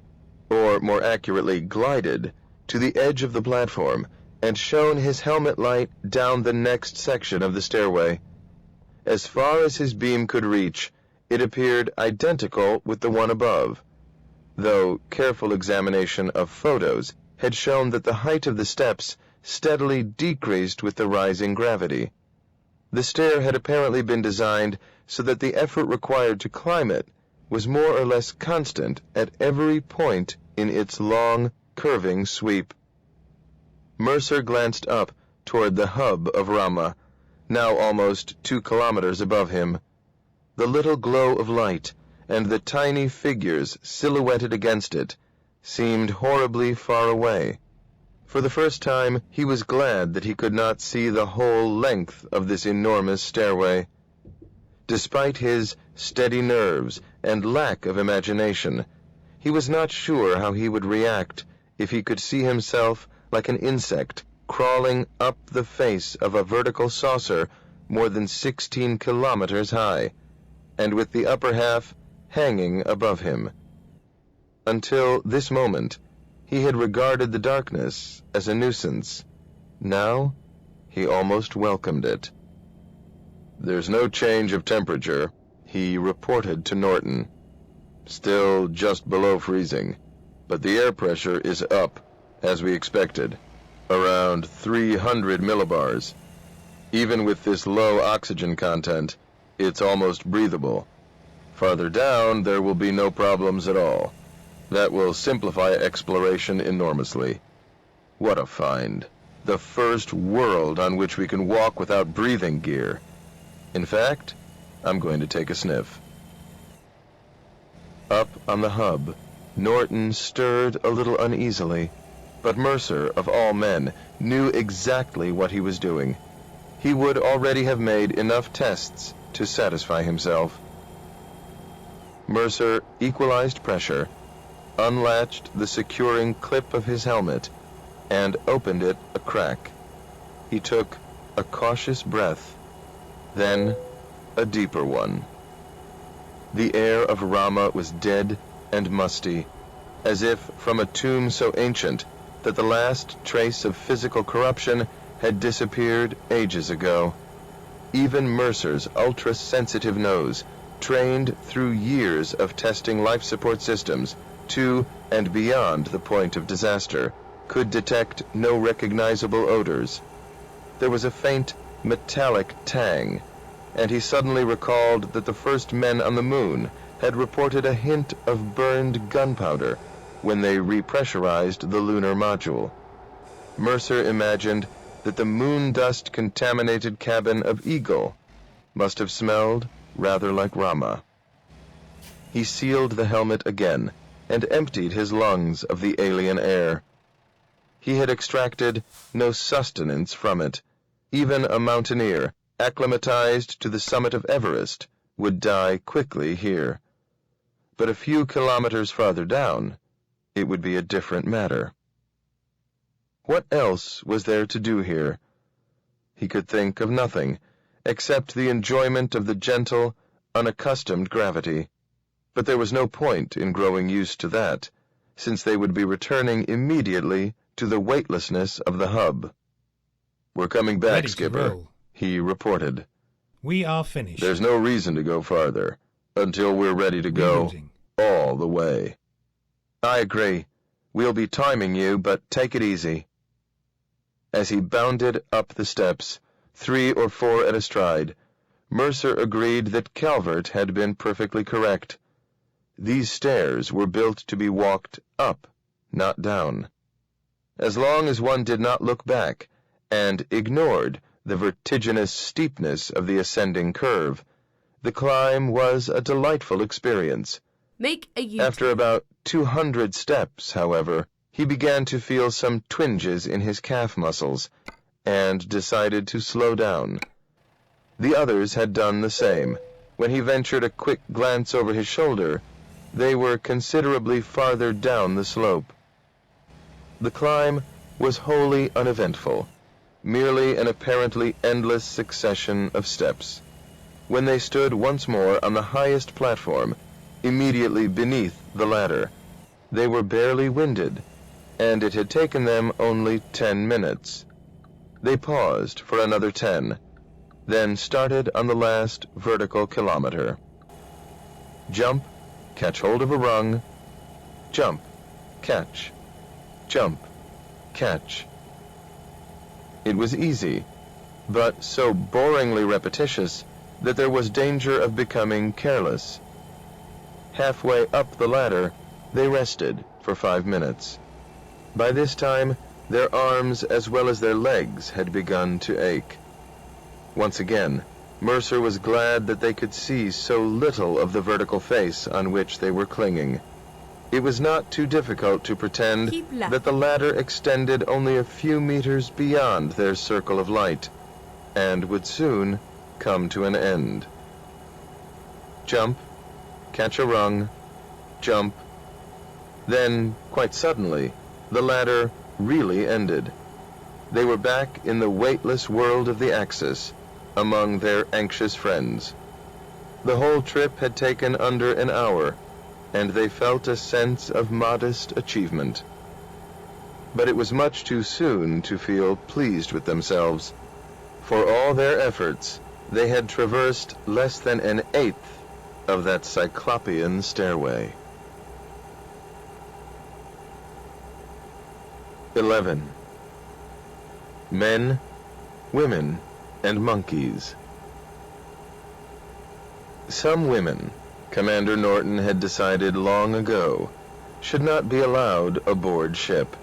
or more accurately glided, to the edge of the platform and shone his helmet light down the next section of the stairway. As far as his beam could reach, it appeared identical with the one above, though careful examination of photos had shown that the height of the steps steadily decreased with the rising gravity. The stair had apparently been designed so that the effort required to climb it was more or less constant at every point in its long, curving sweep. Mercer glanced up toward the hub of Rama, now almost 2 kilometers above him. The little glow of light and the tiny figures silhouetted against it seemed horribly far away. For the first time, he was glad that he could not see the whole length of this enormous stairway. Despite his steady nerves and lack of imagination, he was not sure how he would react if he could see himself like an insect crawling up the face of a vertical saucer more than 16 kilometers high, and with the upper half hanging above him. Until this moment, he had regarded the darkness as a nuisance. Now, he almost welcomed it. "There's no change of temperature," he reported to Norton. "Still just below freezing, but the air pressure is up, as we expected, around 300 millibars. Even with this low oxygen content, it's almost breathable. Farther down, there will be no problems at all. That will simplify exploration enormously. What a find. The first world on which we can walk without breathing gear. In fact, I'm going to take a sniff." Up on the hub, Norton stirred a little uneasily, but Mercer, of all men, knew exactly what he was doing. He would already have made enough tests to satisfy himself. Mercer equalized pressure, unlatched the securing clip of his helmet, and opened it a crack. He took a cautious breath, then a deeper one. The air of Rama was dead and musty, as if from a tomb so ancient that the last trace of physical corruption had disappeared ages ago. Even Mercer's ultra-sensitive nose, trained through years of testing life support systems to and beyond the point of disaster, could detect no recognizable odors. There was a faint, metallic tang, and he suddenly recalled that the first men on the moon had reported a hint of burned gunpowder when they repressurized the lunar module. Mercer imagined that the moon dust-contaminated cabin of Eagle must have smelled rather like Rama. He sealed the helmet again and emptied his lungs of the alien air. He had extracted no sustenance from it. Even a mountaineer, acclimatized to the summit of Everest, would die quickly here. But a few kilometers farther down, it would be a different matter. What else was there to do here? He could think of nothing, except the enjoyment of the gentle, unaccustomed gravity. But there was no point in growing used to that, since they would be returning immediately to the weightlessness of the hub. "We're coming back, Ready to Skipper," roll. he reported. We are finished. "There's no reason to go farther, until we're ready to go Reloading. all the way." "I agree. We'll be timing you, but take it easy." As he bounded up the steps, 3 or 4 at a stride, Mercer agreed that Calvert had been perfectly correct. These stairs were built to be walked up, not down. As long as one did not look back and ignored the vertiginous steepness of the ascending curve, the climb was a delightful experience. Make a U-turn. After about 200 steps, however, he began to feel some twinges in his calf muscles and decided to slow down. The others had done the same. When he ventured a quick glance over his shoulder, they were considerably farther down the slope. The climb was wholly uneventful, merely an apparently endless succession of steps. When they stood once more on the highest platform, immediately beneath the ladder, they were barely winded, and it had taken them only 10 minutes. They paused for another 10, then started on the last vertical kilometer. Jump, catch hold of a rung, jump, catch, jump, catch. It was easy, but so boringly repetitious that there was danger of becoming careless. Halfway up the ladder, they rested for 5 minutes. By this time, their arms as well as their legs had begun to ache. Once again, Mercer was glad that they could see so little of the vertical face on which they were clinging. It was not too difficult to pretend that the ladder extended only a few meters beyond their circle of light, and would soon come to an end. Jump, catch a rung, jump. Then, quite suddenly, the ladder really ended. They were back in the weightless world of the Axis, among their anxious friends. The whole trip had taken under an hour, and they felt a sense of modest achievement. But it was much too soon to feel pleased with themselves. For all their efforts, they had traversed less than an eighth of that cyclopean stairway. 11. Men, women, and monkeys. Some women, Commander Norton had decided long ago, should not be allowed aboard ship.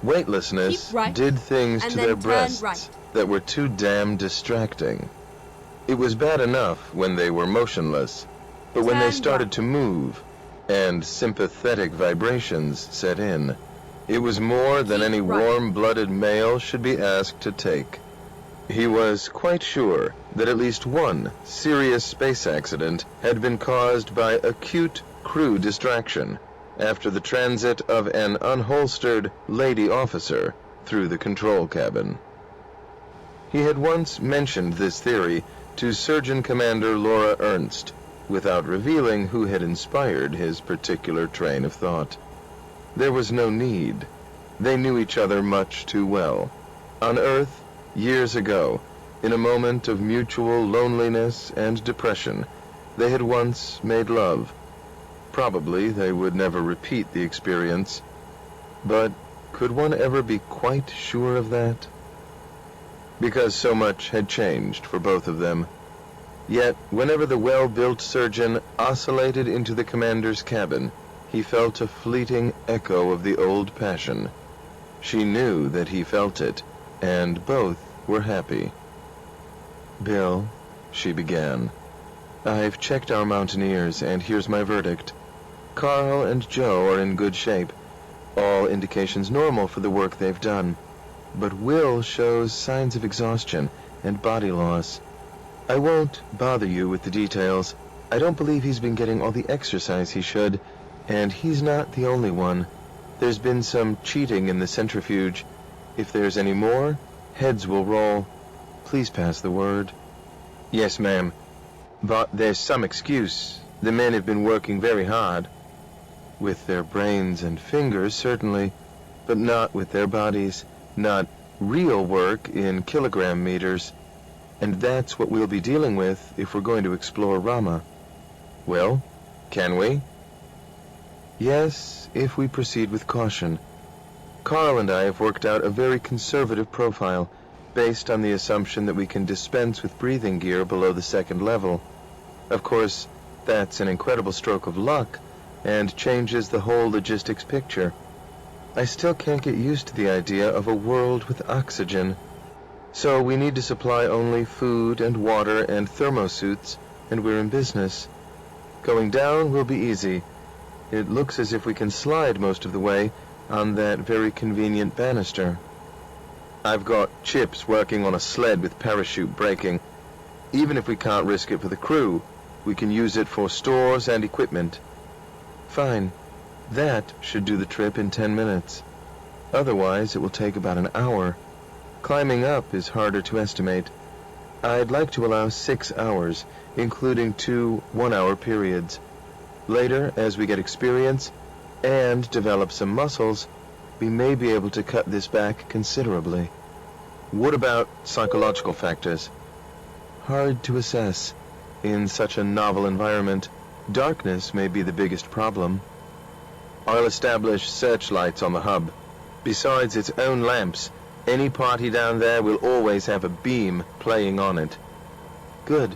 Weightlessness Right, did things and to then their turn breasts right. that were too damn distracting. It was bad enough when they were motionless, but when they Turn started right. to move, and sympathetic vibrations set in, it was more than Keep any right. warm-blooded male should be asked to take. He was quite sure that at least one serious space accident had been caused by acute crew distraction after the transit of an unholstered lady officer through the control cabin. He had once mentioned this theory to Surgeon Commander Laura Ernst, without revealing who had inspired his particular train of thought. There was no need. They knew each other much too well. On Earth, years ago, in a moment of mutual loneliness and depression, they had once made love. Probably they would never repeat the experience, but could one ever be quite sure of that? Because so much had changed for both of them. Yet, whenever the well-built surgeon oscillated into the commander's cabin, he felt a fleeting echo of the old passion. She knew that he felt it, and both were happy. "Bill," she began, "I've checked our mountaineers, and here's my verdict. Carl and Joe are in good shape, all indications normal for the work they've done. But Will shows signs of exhaustion and body loss. I won't bother you with the details. I don't believe he's been getting all the exercise he should, and he's not the only one. There's been some cheating in the centrifuge. If there's any more, heads will roll. Please pass the word. Yes, ma'am. But there's some excuse. The men have been working very hard. With their brains and fingers, certainly, but not with their bodies. Not real work in kilogram meters. And that's what we'll be dealing with if we're going to explore Rama. Well, can we? Yes, if we proceed with caution. Carl and I have worked out a very conservative profile, based on the assumption that we can dispense with breathing gear below the second level. Of course, that's an incredible stroke of luck, and changes the whole logistics picture. I still can't get used to the idea of a world with oxygen. So we need to supply only food and water and thermosuits, and we're in business. Going down will be easy. It looks as if we can slide most of the way on that very convenient banister. I've got Chips working on a sled with parachute braking. Even if we can't risk it for the crew, we can use it for stores and equipment. Fine. That should do the trip in 10 minutes. Otherwise, it will take about an hour. Climbing up is harder to estimate. I'd like to allow 6 hours, including 2 one-hour periods. Later, as we get experience and develop some muscles, we may be able to cut this back considerably. What about psychological factors? Hard to assess. In such a novel environment, darkness may be the biggest problem. I'll establish searchlights on the hub. Besides its own lamps, any party down there will always have a beam playing on it. Good.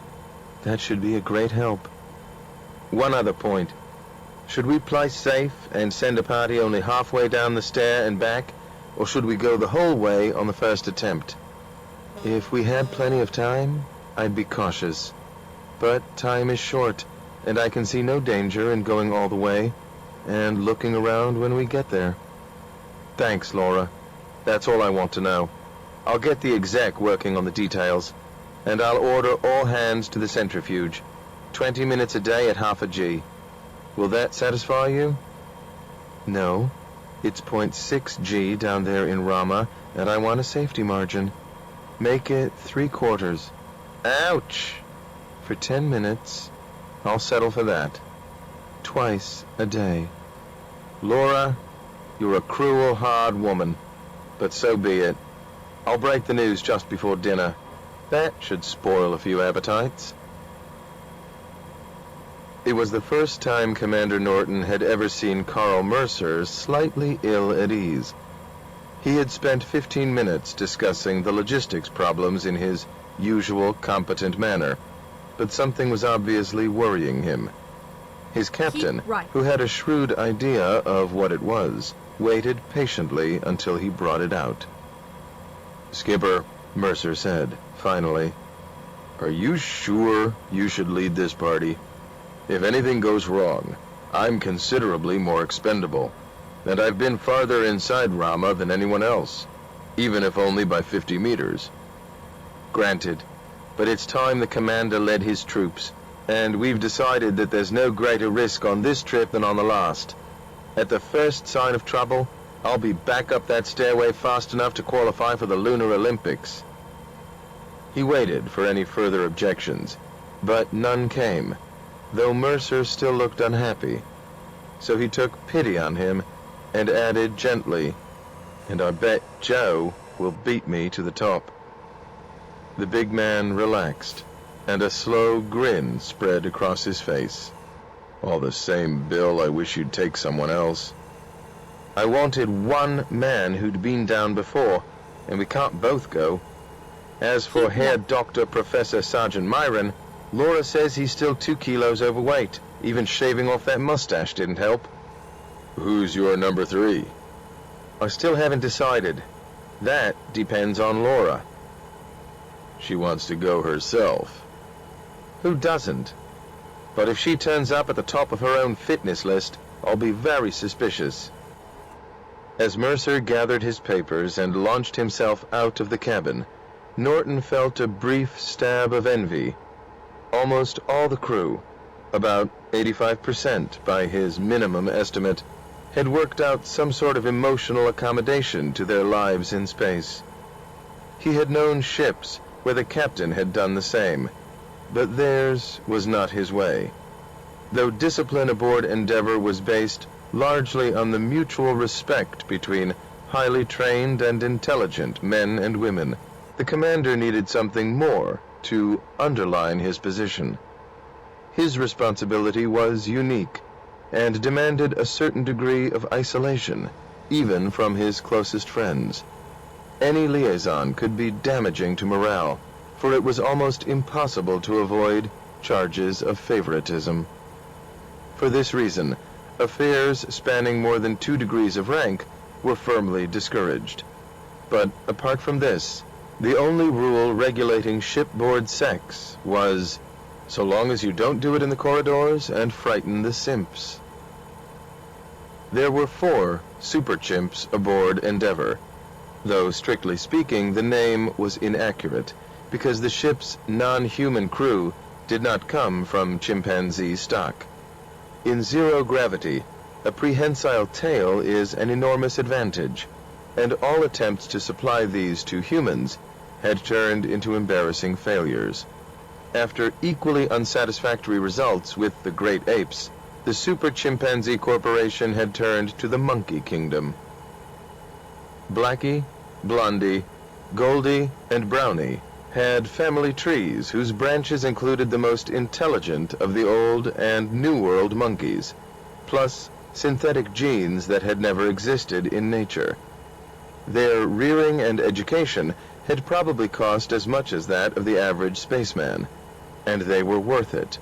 That should be a great help. One other point. Should we play safe and send a party only halfway down the stair and back, or should we go the whole way on the first attempt? If we had plenty of time, I'd be cautious. But time is short, and I can see no danger in going all the way and looking around when we get there. Thanks, Laura. That's all I want to know. I'll get the exec working on the details, and I'll order all hands to the centrifuge. 20 minutes a day at half a G. Will that satisfy you? No. It's 0.6 G down there in Rama, and I want a safety margin. Make it 3/4. Ouch! For 10 minutes, I'll settle for that. Twice a day. Laura, you're a cruel, hard woman, but so be it. I'll break the news just before dinner. That should spoil a few appetites. It was the first time Commander Norton had ever seen Carl Mercer slightly ill at ease. He had spent 15 minutes discussing the logistics problems in his usual competent manner, but something was obviously worrying him. His captain, who had a shrewd idea of what it was, waited patiently until he brought it out. "Skipper," Mercer said, finally, "are you sure you should lead this party? If anything goes wrong, I'm considerably more expendable, and I've been farther inside Rama than anyone else, even if only by 50 meters. Granted, but it's time the commander led his troops, and we've decided that there's no greater risk on this trip than on the last. At the first sign of trouble, I'll be back up that stairway fast enough to qualify for the Lunar Olympics." He waited for any further objections, but none came, though Mercer still looked unhappy. So he took pity on him and added gently, "And I bet Joe will beat me to the top." The big man relaxed, and a slow grin spread across his face. "All the same, Bill, I wish you'd take someone else." "I wanted one man who'd been down before, and we can't both go. As for Herr Dr. Professor Sergeant Myron, Laura says he's still 2 kilos overweight. Even shaving off that mustache didn't help." "Who's your number 3? "I still haven't decided. That depends on Laura." "She wants to go herself." "Who doesn't? But if she turns up at the top of her own fitness list, I'll be very suspicious." As Mercer gathered his papers and launched himself out of the cabin, Norton felt a brief stab of envy. Almost all the crew, about 85% by his minimum estimate, had worked out some sort of emotional accommodation to their lives in space. He had known ships where the captain had done the same, but theirs was not his way. Though discipline aboard Endeavour was based largely on the mutual respect between highly trained and intelligent men and women, the commander needed something more to underline his position. His responsibility was unique and demanded a certain degree of isolation, even from his closest friends. Any liaison could be damaging to morale, for it was almost impossible to avoid charges of favoritism. For this reason, affairs spanning more than 2 degrees of rank were firmly discouraged. But apart from this, the only rule regulating shipboard sex was, so long as you don't do it in the corridors and frighten the simps. There were 4 super chimps aboard Endeavour, though strictly speaking the name was inaccurate, because the ship's non-human crew did not come from chimpanzee stock. In zero gravity, a prehensile tail is an enormous advantage, and all attempts to supply these to humans had turned into embarrassing failures. After equally unsatisfactory results with the great apes, the Super Chimpanzee Corporation had turned to the monkey kingdom. Blackie, Blondie, Goldie, and Brownie had family trees whose branches included the most intelligent of the old and New World monkeys, plus synthetic genes that had never existed in nature. Their rearing and education had probably cost as much as that of the average spaceman, and they were worth it.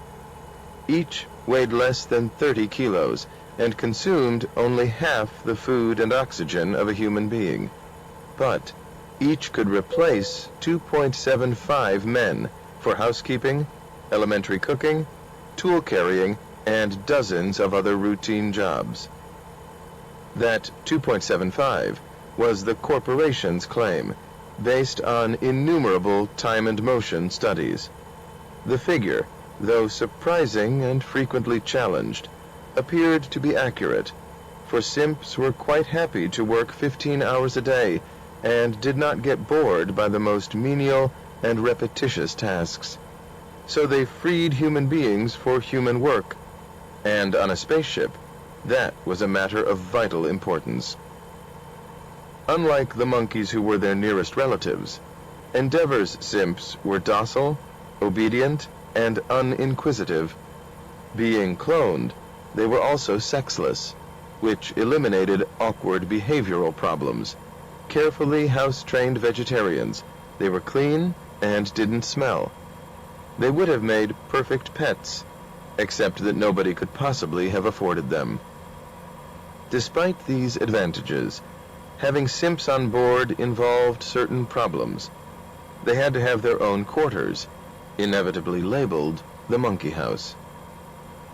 Each weighed less than 30 kilos and consumed only half the food and oxygen of a human being. But each could replace 2.75 men for housekeeping, elementary cooking, tool carrying, and dozens of other routine jobs. That 2.75 was the corporation's claim, based on innumerable time and motion studies. The figure, though surprising and frequently challenged, appeared to be accurate, for simps were quite happy to work 15 hours a day and did not get bored by the most menial and repetitious tasks. So they freed human beings for human work, and on a spaceship, that was a matter of vital importance. Unlike the monkeys who were their nearest relatives, Endeavour's simps were docile, obedient, and uninquisitive. Being cloned, they were also sexless, which eliminated awkward behavioral problems. Carefully house-trained vegetarians, they were clean and didn't smell. They would have made perfect pets, except that nobody could possibly have afforded them. Despite these advantages, having simps on board involved certain problems. They had to have their own quarters, inevitably labeled the monkey house.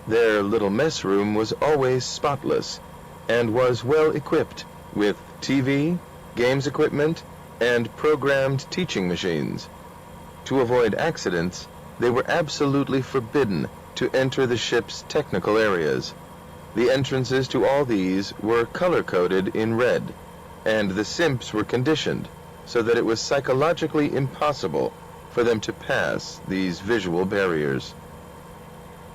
Their little mess room was always spotless and was well equipped with TV, games equipment, and programmed teaching machines. To avoid accidents, they were absolutely forbidden to enter the ship's technical areas. The entrances to all these were color-coded in red, and the simps were conditioned so that it was psychologically impossible for them to pass these visual barriers.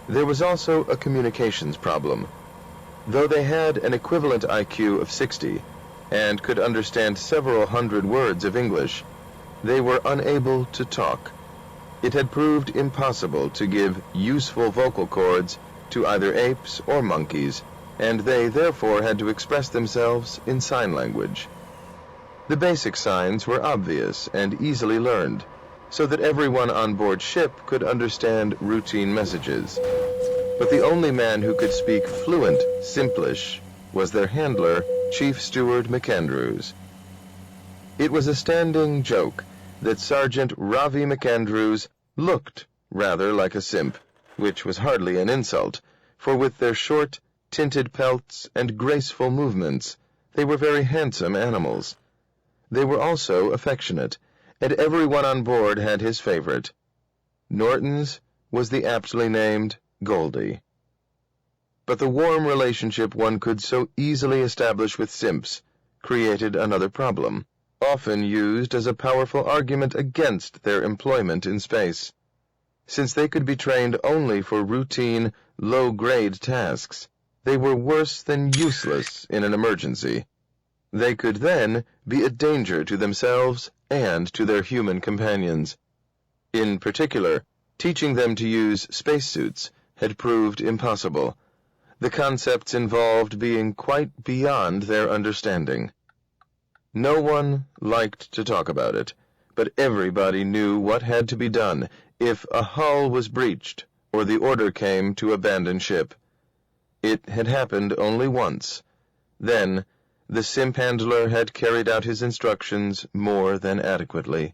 There was also a communications problem. Though they had an equivalent IQ of 60 and could understand several hundred words of English, they were unable to talk. It had proved impossible to give useful vocal cords to either apes or monkeys, and they therefore had to express themselves in sign language. The basic signs were obvious and easily learned, so that everyone on board ship could understand routine messages. But the only man who could speak fluent Simplish was their handler, Chief Steward McAndrews. It was a standing joke that Sergeant Ravi McAndrews looked rather like a simp, which was hardly an insult, for with their short, tinted pelts, and graceful movements, they were very handsome animals. They were also affectionate, and everyone on board had his favorite. Norton's was the aptly named Goldie. But the warm relationship one could so easily establish with simps created another problem, often used as a powerful argument against their employment in space. Since they could be trained only for routine, low-grade tasks, they were worse than useless in an emergency. They could then be a danger to themselves and to their human companions. In particular, teaching them to use spacesuits had proved impossible, the concepts involved being quite beyond their understanding. No one liked to talk about it, but everybody knew what had to be done if a hull was breached or the order came to abandon ship. It had happened only once. Then, the simp handler had carried out his instructions more than adequately.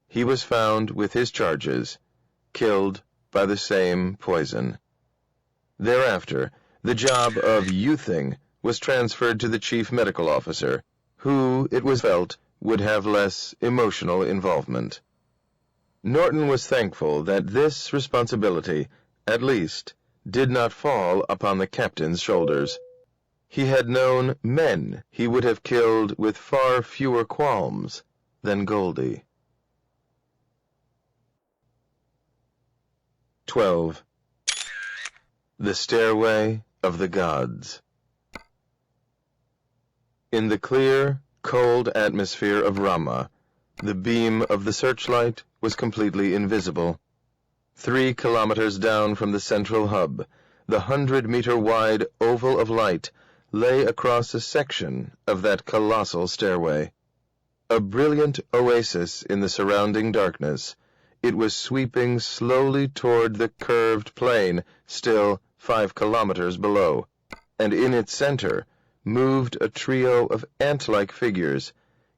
He was found with his charges, killed by the same poison. Thereafter, the job of youthing was transferred to the chief medical officer, who, it was felt, would have less emotional involvement. Norton was thankful that this responsibility, at least, did not fall upon the captain's shoulders. He had known men he would have killed with far fewer qualms than Goldie. 12. The Stairway of the Gods. In the clear, cold atmosphere of Rama, the beam of the searchlight was completely invisible. 3 kilometers down from the central hub, the 100-meter-wide oval of light lay across a section of that colossal stairway. A brilliant oasis in the surrounding darkness, it was sweeping slowly toward the curved plain still 5 kilometers below, and in its center moved a trio of ant-like figures,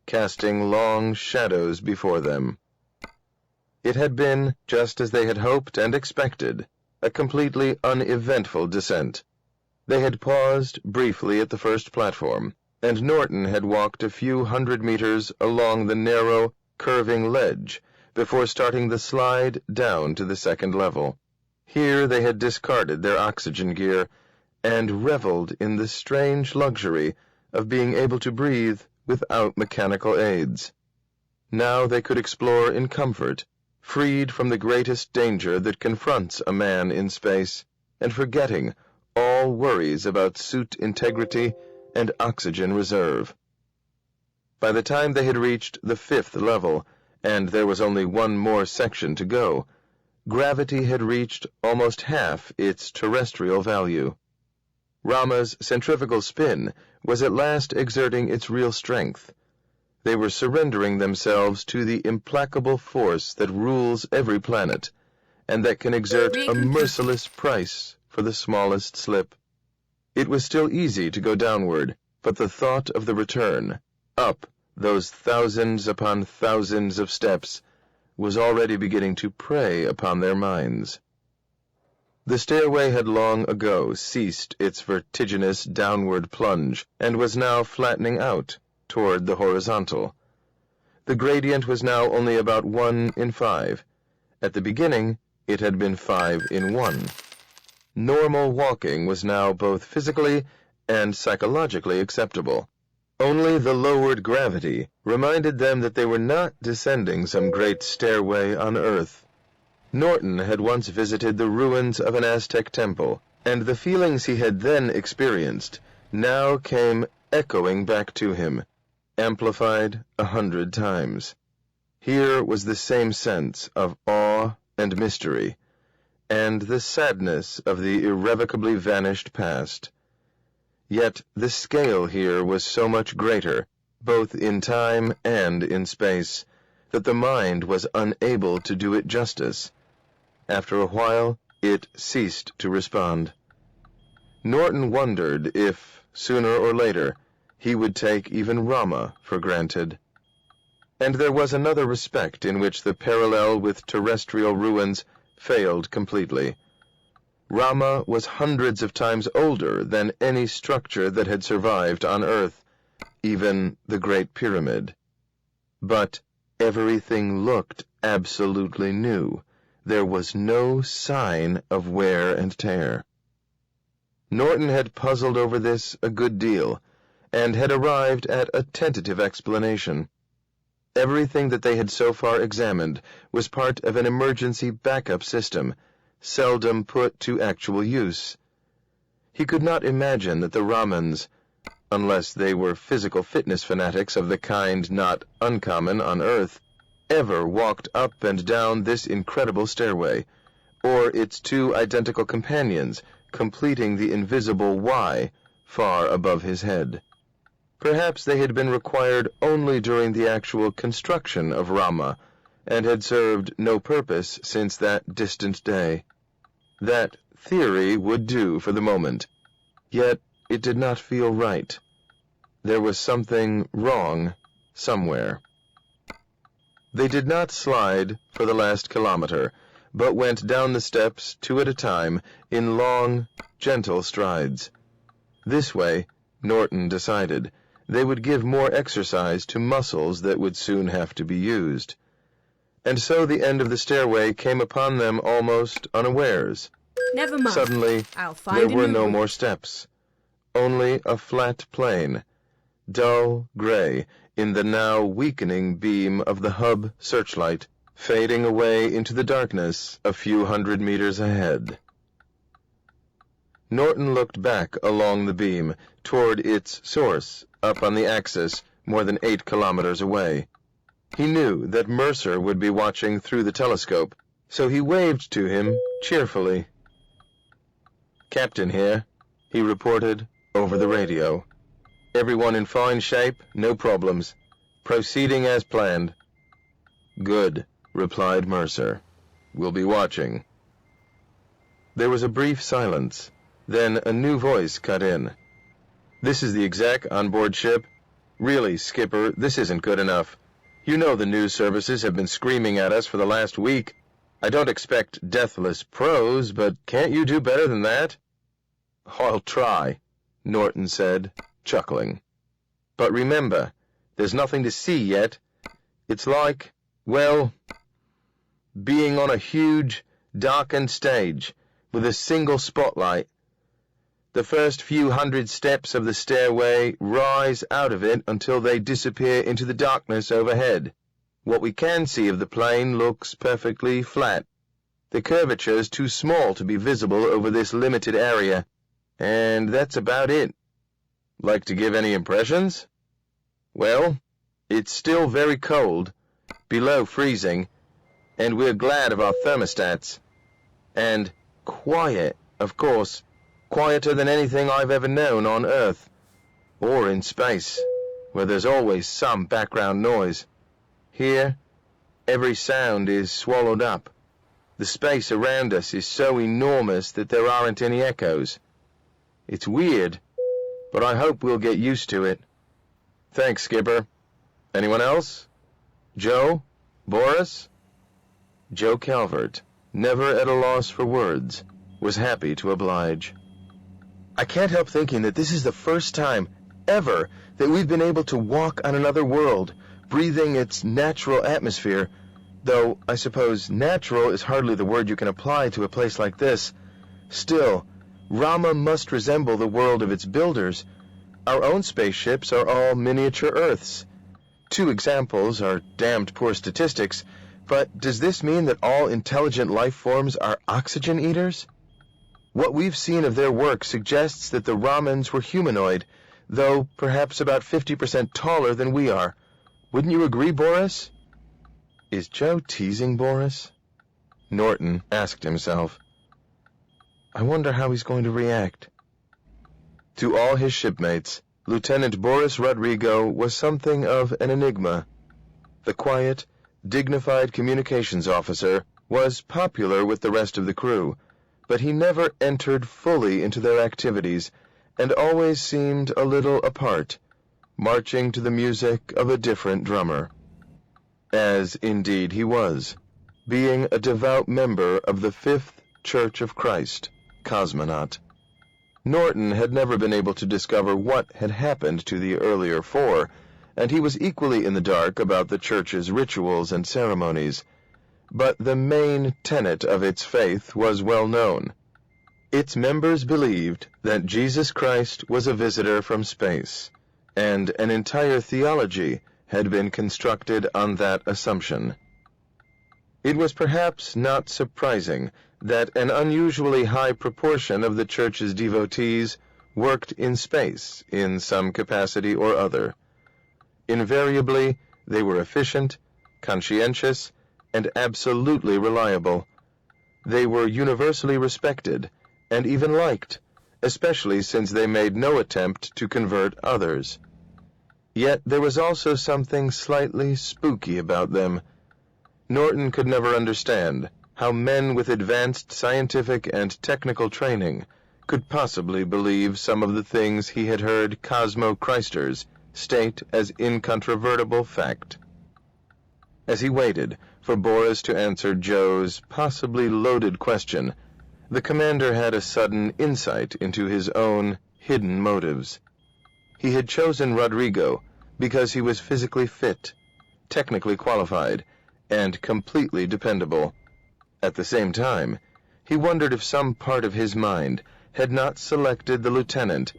casting long shadows before them. It had been, just as they had hoped and expected, a completely uneventful descent. They had paused briefly at the first platform, and Norton had walked a few 100 meters along the narrow, curving ledge before starting the slide down to the second level. Here they had discarded their oxygen gear and reveled in the strange luxury of being able to breathe without mechanical aids. Now they could explore in comfort, freed from the greatest danger that confronts a man in space, and forgetting all worries about suit integrity and oxygen reserve. By the time they had reached the 5th level, and there was only one more section to go, gravity had reached almost half its terrestrial value. Rama's centrifugal spin was at last exerting its real strength. They were surrendering themselves to the implacable force that rules every planet, and that can exert a merciless price for the smallest slip. It was still easy to go downward, but the thought of the return, up those thousands upon thousands of steps, was already beginning to prey upon their minds. The stairway had long ago ceased its vertiginous downward plunge and was now flattening out toward the horizontal. The gradient was now only about 1 in 5. At the beginning, it had been 5 in 1. Normal walking was now both physically and psychologically acceptable. Only the lowered gravity reminded them that they were not descending some great stairway on Earth. Norton had once visited the ruins of an Aztec temple, and the feelings he had then experienced now came echoing back to him, amplified 100 times. Here was the same sense of awe and mystery, and the sadness of the irrevocably vanished past. Yet the scale here was so much greater, both in time and in space, that the mind was unable to do it justice. After a while, it ceased to respond. Norton wondered if, sooner or later, he would take even Rama for granted. And there was another respect in which the parallel with terrestrial ruins failed completely. Rama was hundreds of times older than any structure that had survived on Earth, even the Great Pyramid. But everything looked absolutely new. There was no sign of wear and tear. Norton had puzzled over this a good deal, and had arrived at a tentative explanation. Everything that they had so far examined was part of an emergency backup system, seldom put to actual use. He could not imagine that the Ramans, unless they were physical fitness fanatics of the kind not uncommon on Earth, ever walked up and down this incredible stairway, or its two identical companions completing the invisible Y far above his head. Perhaps they had been required only during the actual construction of Rama, and had served no purpose since that distant day. That theory would do for the moment, yet it did not feel right. There was something wrong somewhere. They did not slide for the last kilometer, but went down the steps two at a time in long, gentle strides. This way, Norton decided, they would give more exercise to muscles that would soon have to be used. And so the end of the stairway came upon them almost unawares. Never mind. Suddenly, I'll find there a were new no route. more steps, only a flat plain, dull gray in the now weakening beam of the hub searchlight, fading away into the darkness a few hundred meters ahead. Norton looked back along the beam, toward its source, up on the axis, more than 8 kilometers away. He knew that Mercer would be watching through the telescope, so he waved to him cheerfully. "Captain here," he reported over the radio. "Everyone in fine shape, no problems. Proceeding as planned." "Good," replied Mercer. "We'll be watching." There was a brief silence. Then a new voice cut in. "This is the exec on board ship. Really, Skipper, this isn't good enough. You know the news services have been screaming at us for the last week. I don't expect deathless prose, but can't you do better than that?" "I'll try," Norton said, chuckling. "But remember, there's nothing to see yet. It's like, well, being on a huge, darkened stage with a single spotlight. The first few hundred steps of the stairway rise out of it until they disappear into the darkness overhead. What we can see of the plane looks perfectly flat. The curvature's too small to be visible over this limited area, and that's about it. Like to give any impressions? Well, it's still very cold, below freezing, and we're glad of our thermostats. And quiet, of course. Quieter than anything I've ever known on Earth, or in space, where there's always some background noise. Here, every sound is swallowed up. The space around us is so enormous that there aren't any echoes. It's weird, but I hope we'll get used to it. Thanks, Skipper. Anyone else? Joe? Boris?" Joe Calvert, never at a loss for words, was happy to oblige. "I can't help thinking that this is the first time, ever, that we've been able to walk on another world, breathing its natural atmosphere, though I suppose natural is hardly the word you can apply to a place like this. Still, Rama must resemble the world of its builders. Our own spaceships are all miniature Earths. 2 examples are damned poor statistics, but does this mean that all intelligent life forms are oxygen eaters? What we've seen of their work suggests that the Ramans were humanoid, though perhaps about 50% taller than we are. Wouldn't you agree, Boris?" Is Joe teasing Boris? Norton asked himself. I wonder how he's going to react. To all his shipmates, Lieutenant Boris Rodrigo was something of an enigma. The quiet, dignified communications officer was popular with the rest of the crew, but he never entered fully into their activities and always seemed a little apart, marching to the music of a different drummer. As indeed he was, being a devout member of the Fifth Church of Christ, cosmonaut. Norton had never been able to discover what had happened to the earlier four, and he was equally in the dark about the church's rituals and ceremonies. But the main tenet of its faith was well known. Its members believed that Jesus Christ was a visitor from space, and an entire theology had been constructed on that assumption. It was perhaps not surprising that an unusually high proportion of the church's devotees worked in space in some capacity or other. Invariably, they were efficient, conscientious, and absolutely reliable. They were universally respected and even liked, especially since they made no attempt to convert others. Yet there was also something slightly spooky about them. Norton could never understand how men with advanced scientific and technical training could possibly believe some of the things he had heard Cosmo-Christers state as incontrovertible fact. As he waited for Boris to answer Joe's possibly loaded question, the commander had a sudden insight into his own hidden motives. He had chosen Rodrigo because he was physically fit, technically qualified, and completely dependable. At the same time, he wondered if some part of his mind had not selected the lieutenant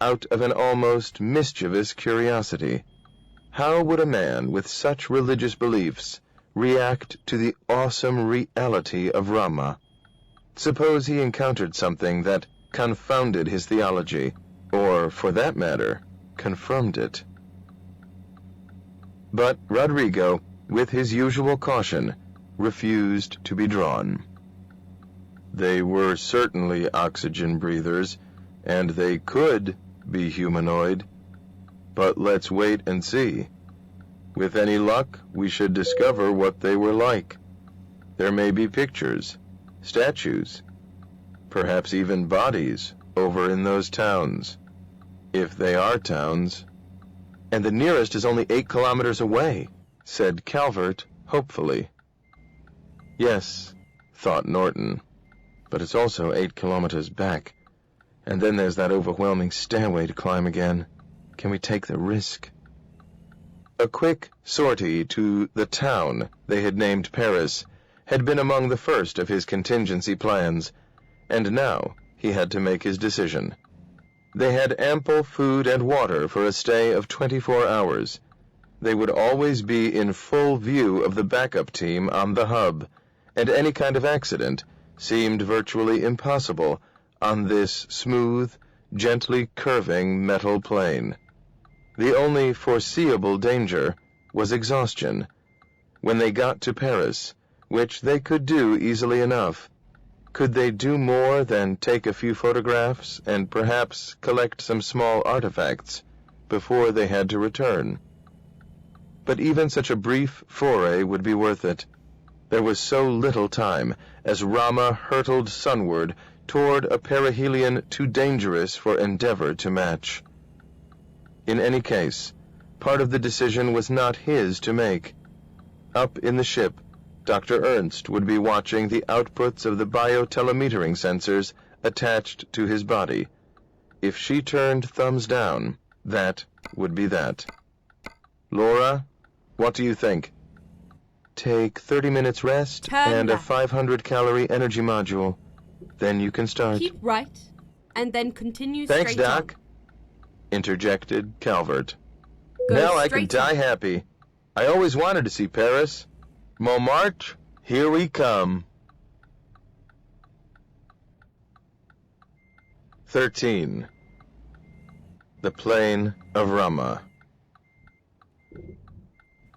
out of an almost mischievous curiosity. How would a man with such religious beliefs react to the awesome reality of Rama? Suppose he encountered something that confounded his theology, or, for that matter, confirmed it. But Rodrigo, with his usual caution, refused to be drawn. They were certainly oxygen breathers, and they could be humanoid. But let's wait and see. With any luck, we should discover what they were like. There may be pictures, statues, perhaps even bodies over in those towns, if they are towns. And the nearest is only 8 kilometers away, said Calvert hopefully. Yes, thought Norton, but it's also 8 kilometers back, and then there's that overwhelming stairway to climb again. Can we take the risk? A quick sortie to the town they had named Paris had been among the first of his contingency plans, and now he had to make his decision. They had ample food and water for a stay of 24 hours. They would always be in full view of the backup team on the hub, and any kind of accident seemed virtually impossible on this smooth, gently curving metal plane. The only foreseeable danger was exhaustion. When they got to Paris, which they could do easily enough, could they do more than take a few photographs and perhaps collect some small artifacts before they had to return? But even such a brief foray would be worth it. There was so little time as Rama hurtled sunward toward a perihelion too dangerous for Endeavor to match. In any case, part of the decision was not his to make. Up in the ship, Dr. Ernst would be watching the outputs of the biotelemetering sensors attached to his body. If she turned thumbs down, that would be that. Laura, what do you think? Take 30 minutes rest and a 500-calorie energy module. Then you can start. Keep right, and then continue Thanks, straight Doc, interjected Calvert. Go Now I straight can die happy. I always wanted to see Paris. Montmartre, here we come. 13. The Plain of Rama.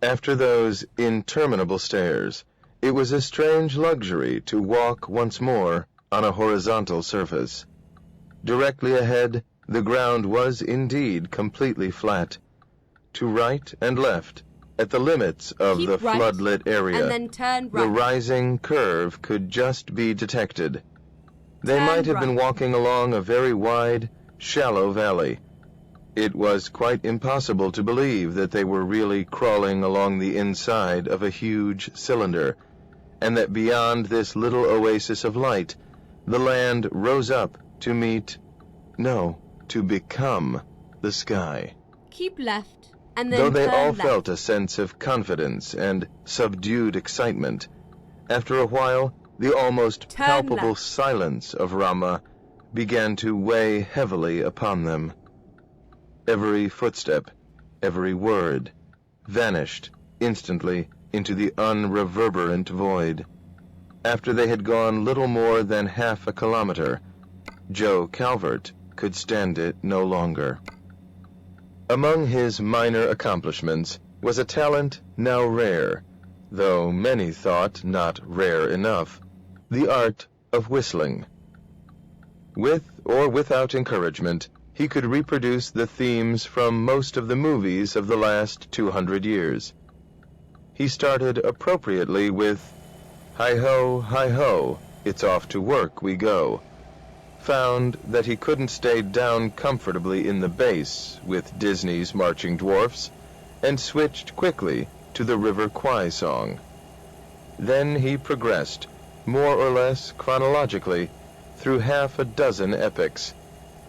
After those interminable stairs, it was a strange luxury to walk once more on a horizontal surface. Directly ahead, the ground was indeed completely flat. To right and left, at the limits of Keep the right, floodlit area, and then turn right. the rising curve could just be detected. They Turn might have been right. walking along a very wide, shallow valley. It was quite impossible to believe that they were really crawling along the inside of a huge cylinder, and that beyond this little oasis of light, the land rose up to meet, no, to become the sky. Keep left, and then Though they turn all left. felt a sense of confidence and subdued excitement, after a while, the almost Turn palpable left. silence of Rama began to weigh heavily upon them. Every footstep, every word, vanished instantly into the unreverberant void. After they had gone little more than half a kilometer, Joe Calvert could stand it no longer. Among his minor accomplishments was a talent now rare, though many thought not rare enough, the art of whistling. With or without encouragement, he could reproduce the themes from most of the movies of the last 200 years. He started appropriately with, "Hi-ho, it's off to work we go," found that he couldn't stay down comfortably in the bass with Disney's Marching Dwarfs, and switched quickly to the River Kwai song. Then he progressed, more or less chronologically, through half a dozen epics,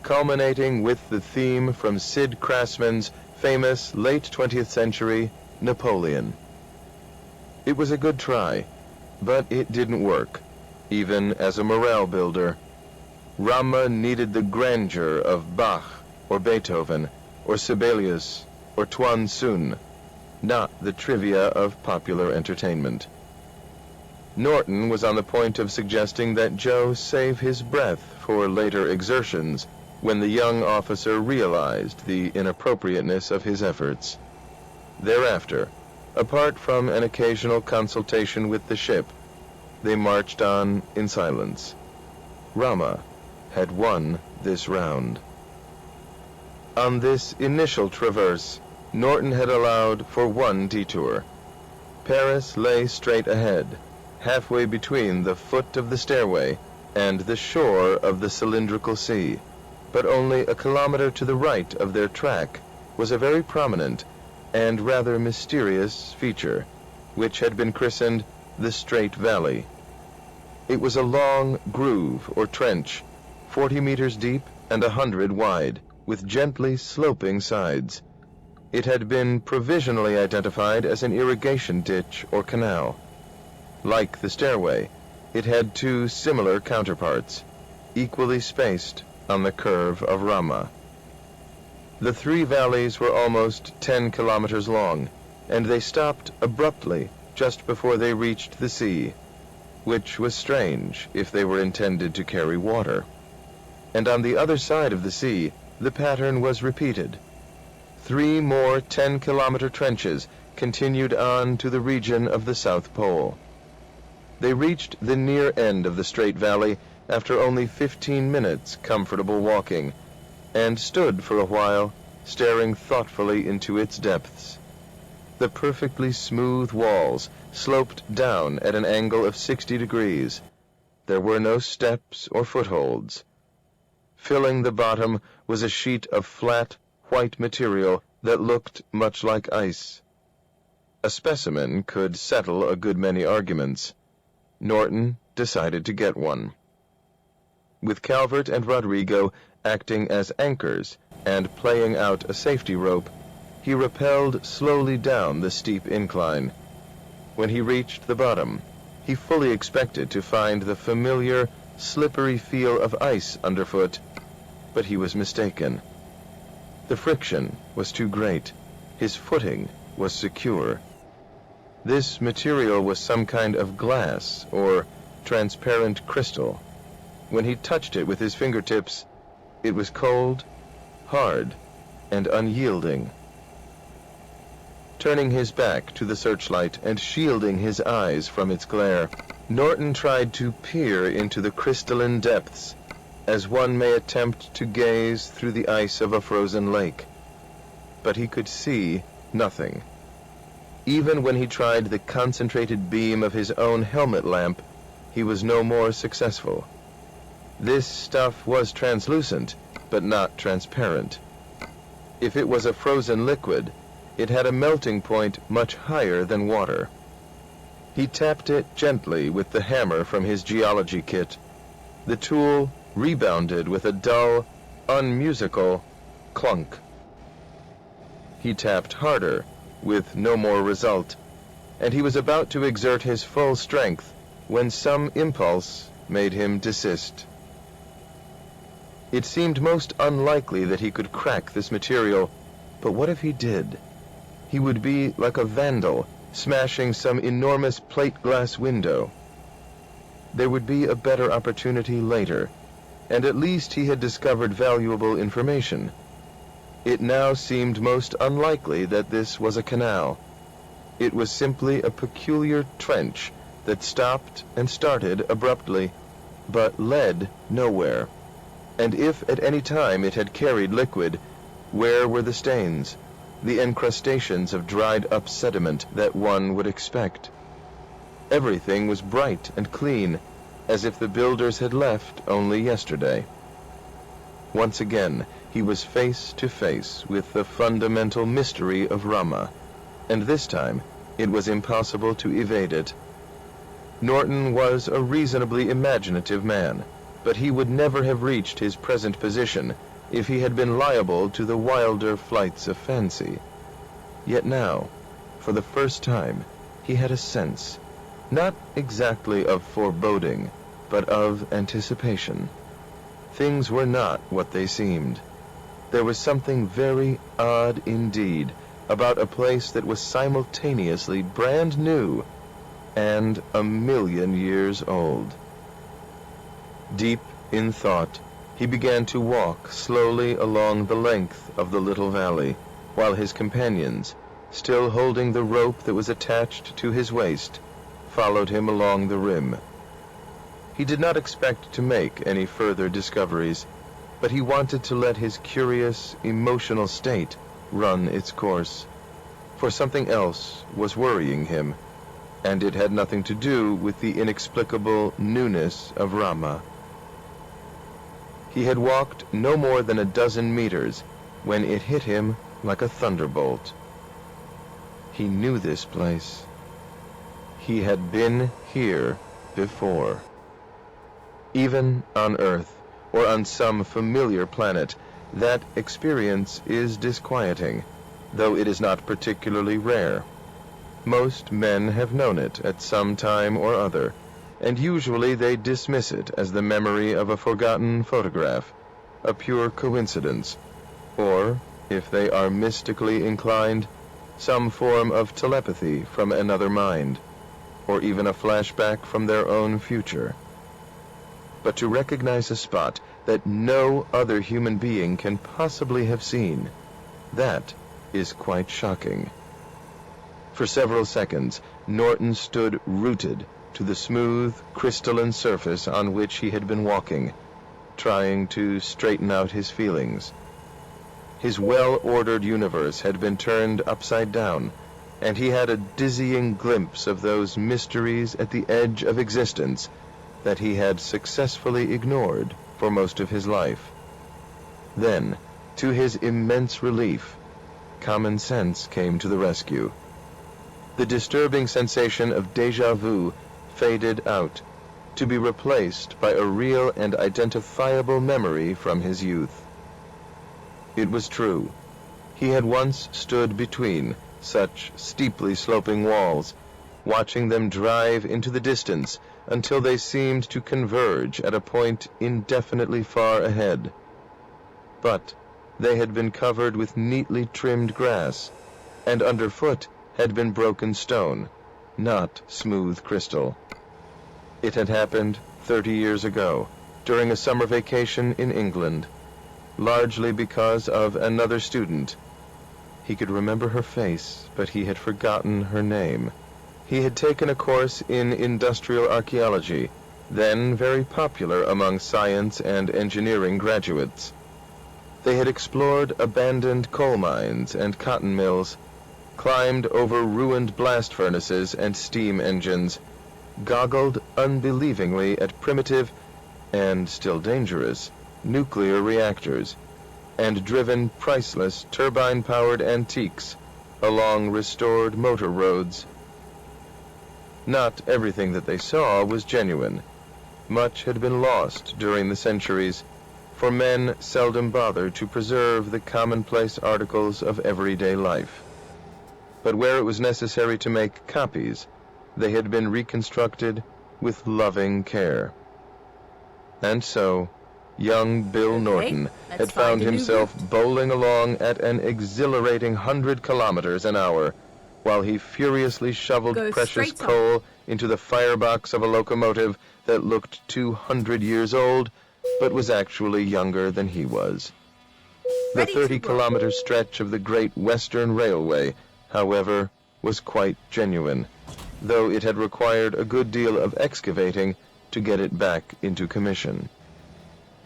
culminating with the theme from Sid Craftsman's famous late 20th century Napoleon. It was a good try, but it didn't work, even as a morale builder. Rama needed the grandeur of Bach or Beethoven or Sibelius or Tuan Sun, not the trivia of popular entertainment. Norton was on the point of suggesting that Joe save his breath for later exertions when the young officer realized the inappropriateness of his efforts. Thereafter, apart from an occasional consultation with the ship, they marched on in silence. Rama had won this round. On this initial traverse, Norton had allowed for one detour. Paris lay straight ahead, halfway between the foot of the stairway and the shore of the cylindrical sea, but only a kilometer to the right of their track was a very prominent and rather mysterious feature, which had been christened the Straight Valley. It was a long groove or trench, 40 meters deep and 100 wide, with gently sloping sides. It had been provisionally identified as an irrigation ditch or canal. Like the stairway, it had two similar counterparts, equally spaced on the curve of Rama. The three valleys were almost 10 kilometers long, and they stopped abruptly just before they reached the sea, which was strange if they were intended to carry water. And on the other side of the sea, the pattern was repeated. 3 more 10-kilometer trenches continued on to the region of the South Pole. They reached the near end of the Straight Valley after only 15 minutes comfortable walking, and stood for a while, staring thoughtfully into its depths. The perfectly smooth walls sloped down at an angle of 60 degrees. There were no steps or footholds. Filling the bottom was a sheet of flat, white material that looked much like ice. A specimen could settle a good many arguments. Norton decided to get one. With Calvert and Rodrigo acting as anchors and playing out a safety rope, he rappelled slowly down the steep incline. When he reached the bottom, he fully expected to find the familiar, slippery feel of ice underfoot, but he was mistaken. The friction was too great. His footing was secure. This material was some kind of glass or transparent crystal. When he touched it with his fingertips, it was cold, hard, and unyielding. Turning his back to the searchlight and shielding his eyes from its glare, Norton tried to peer into the crystalline depths, as one may attempt to gaze through the ice of a frozen lake. But he could see nothing. Even when he tried the concentrated beam of his own helmet lamp, he was no more successful. This stuff was translucent, but not transparent. If it was a frozen liquid, it had a melting point much higher than water. He tapped it gently with the hammer from his geology kit. The tool rebounded with a dull, unmusical clunk. He tapped harder, with no more result, and he was about to exert his full strength when some impulse made him desist. It seemed most unlikely that he could crack this material, but what if he did? He would be like a vandal, smashing some enormous plate glass window. There would be a better opportunity later, and at least he had discovered valuable information. It now seemed most unlikely that this was a canal. It was simply a peculiar trench that stopped and started abruptly, but led nowhere. And if at any time it had carried liquid, where were the stains, the encrustations of dried-up sediment that one would expect? Everything was bright and clean, as if the builders had left only yesterday. Once again, he was face to face with the fundamental mystery of Rama, and this time it was impossible to evade it. Norton was a reasonably imaginative man, but he would never have reached his present position if he had been liable to the wilder flights of fancy. Yet now, for the first time, he had a sense, not exactly of foreboding, but of anticipation. Things were not what they seemed. There was something very odd indeed about a place that was simultaneously brand new and 1,000,000 years old. Deep in thought, he began to walk slowly along the length of the little valley, while his companions, still holding the rope that was attached to his waist, followed him along the rim. He did not expect to make any further discoveries, but he wanted to let his curious, emotional state run its course, for something else was worrying him, and it had nothing to do with the inexplicable newness of Rama. He had walked no more than a dozen meters when it hit him like a thunderbolt. He knew this place. He had been here before. Even on Earth, or on some familiar planet, that experience is disquieting, though it is not particularly rare. Most men have known it at some time or other, and usually they dismiss it as the memory of a forgotten photograph, a pure coincidence, or, if they are mystically inclined, some form of telepathy from another mind, or even a flashback from their own future. But to recognize a spot that no other human being can possibly have seen, that is quite shocking. For several seconds, Norton stood rooted to the smooth, crystalline surface on which he had been walking, trying to straighten out his feelings. His well-ordered universe had been turned upside down, and he had a dizzying glimpse of those mysteries at the edge of existence that he had successfully ignored for most of his life. Then, to his immense relief, common sense came to the rescue. The disturbing sensation of déjà vu faded out, to be replaced by a real and identifiable memory from his youth. It was true. He had once stood between such steeply sloping walls, watching them drive into the distance until they seemed to converge at a point indefinitely far ahead. But they had been covered with neatly trimmed grass, and underfoot had been broken stone, not smooth crystal. It had happened 30 years ago, during a summer vacation in England, largely because of another student. He could remember her face, but he had forgotten her name. He had taken a course in industrial archaeology, then very popular among science and engineering graduates. They had explored abandoned coal mines and cotton mills, climbed over ruined blast furnaces and steam engines, goggled unbelievingly at primitive, and still dangerous, nuclear reactors, and driven priceless turbine-powered antiques along restored motor roads. Not everything that they saw was genuine. much had been lost during the centuries, for men seldom bothered to preserve the commonplace articles of everyday life. But where it was necessary to make copies, they had been reconstructed with loving care. And so, young Bill Norton had found himself bowling along at an exhilarating 100 kilometers an hour, while he furiously shoveled precious coal into the firebox of a locomotive that looked 200 years old, but was actually younger than he was. The 30-kilometer stretch of the Great Western Railway, however, was quite genuine, though it had required a good deal of excavating to get it back into commission.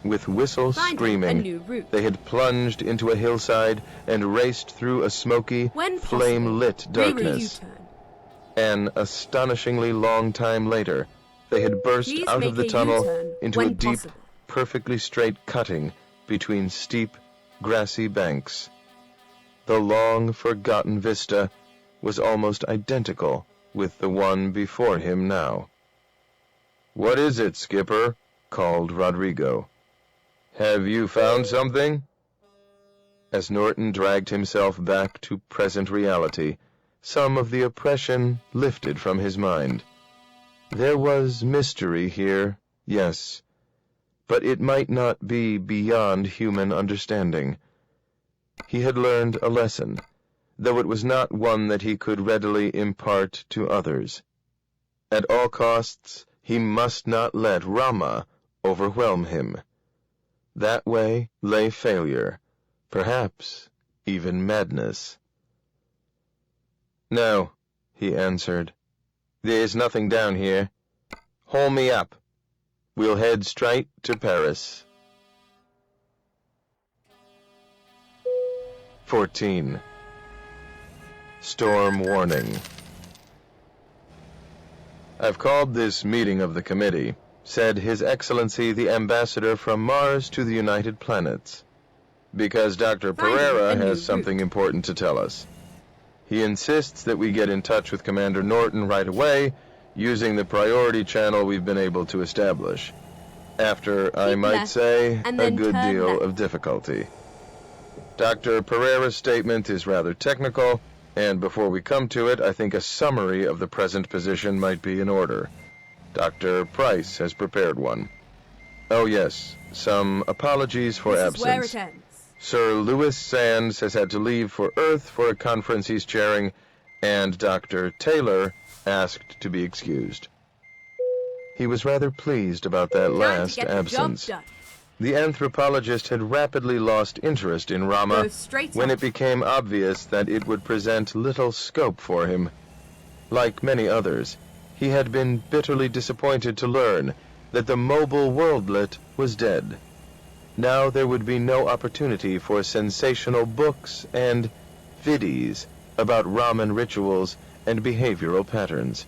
With whistles screaming, they had plunged into a hillside and raced through a smoky, flame-lit darkness. An astonishingly long time later, they had burst out of the tunnel into a deep, perfectly straight cutting between steep, grassy banks. The long-forgotten vista was almost identical with the one before him now. "What is it, Skipper?" called Rodrigo. "Have you found something?" As Norton dragged himself back to present reality, some of the oppression lifted from his mind. There was mystery here, yes, but it might not be beyond human understanding. He had learned a lesson, though it was not one that he could readily impart to others. At all costs, he must not let Rama overwhelm him. That way lay failure, perhaps even madness. "No," he answered. "There's nothing down here. Haul me up. We'll head straight to Paris." 14. Storm warning. "I've called this meeting of the committee," said His Excellency the Ambassador from Mars to the United Planets, "because Dr. Pereira has something important to tell us. He insists that we get in touch with Commander Norton right away, using the priority channel we've been able to establish, after, I might say, a good deal of difficulty. Dr. Pereira's statement is rather technical, and before we come to it, I think a summary of the present position might be in order. Dr. Price has prepared one. Oh yes, some apologies for absence. Sir Louis Sands has had to leave for Earth for a conference he's chairing, and Dr. Taylor asked to be excused." He was rather pleased about that last absence. The anthropologist had rapidly lost interest in Rama when it became obvious that it would present little scope for him. Like many others, he had been bitterly disappointed to learn that the mobile worldlet was dead. Now there would be no opportunity for sensational books and viddies about Raman rituals and behavioral patterns.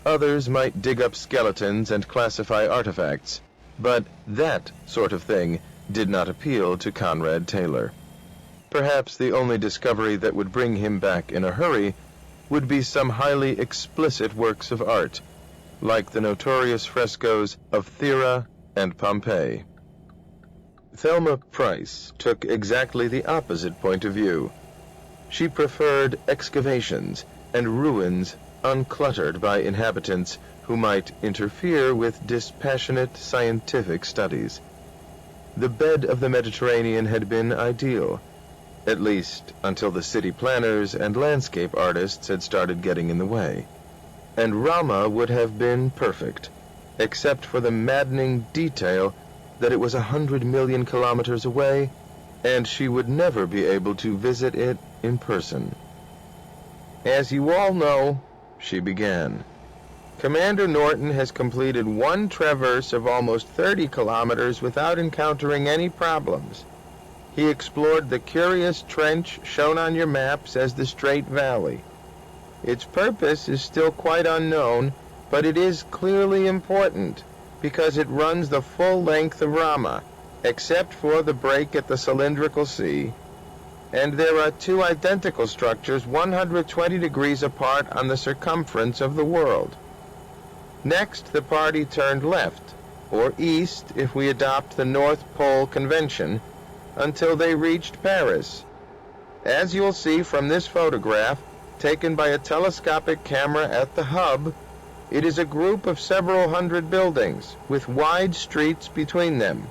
Others might dig up skeletons and classify artifacts, but that sort of thing did not appeal to Conrad Taylor. Perhaps the only discovery that would bring him back in a hurry would be some highly explicit works of art, like the notorious frescoes of Thera and Pompeii. Thelma Price took exactly the opposite point of view. She preferred excavations and ruins uncluttered by inhabitants who might interfere with dispassionate scientific studies. The bed of the Mediterranean had been ideal, at least until the city planners and landscape artists had started getting in the way. And Rama would have been perfect, except for the maddening detail that it was 100 million kilometers away, and she would never be able to visit it in person. "As you all know," she began, "Commander Norton has completed one traverse of almost 30 kilometers without encountering any problems. He explored the curious trench shown on your maps as the Strait Valley. Its purpose is still quite unknown, but it is clearly important, because it runs the full length of Rama, except for the break at the cylindrical sea, and there are two identical structures 120 degrees apart on the circumference of the world. Next, the party turned left, or east if we adopt the North Pole Convention, until they reached Paris. As you'll see from this photograph, taken by a telescopic camera at the hub, it is a group of several hundred buildings, with wide streets between them.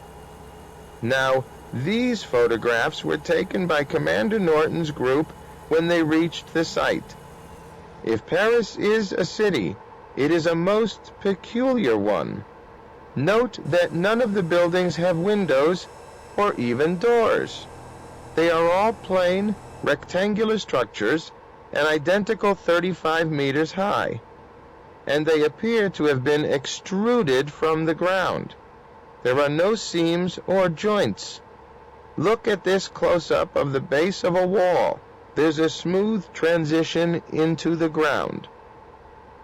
Now, these photographs were taken by Commander Norton's group when they reached the site. If Paris is a city, it is a most peculiar one. Note that none of the buildings have windows or even doors. They are all plain, rectangular structures, and identical 35 meters high, and they appear to have been extruded from the ground. There are no seams or joints. Look at this close-up of the base of a wall. There's a smooth transition into the ground.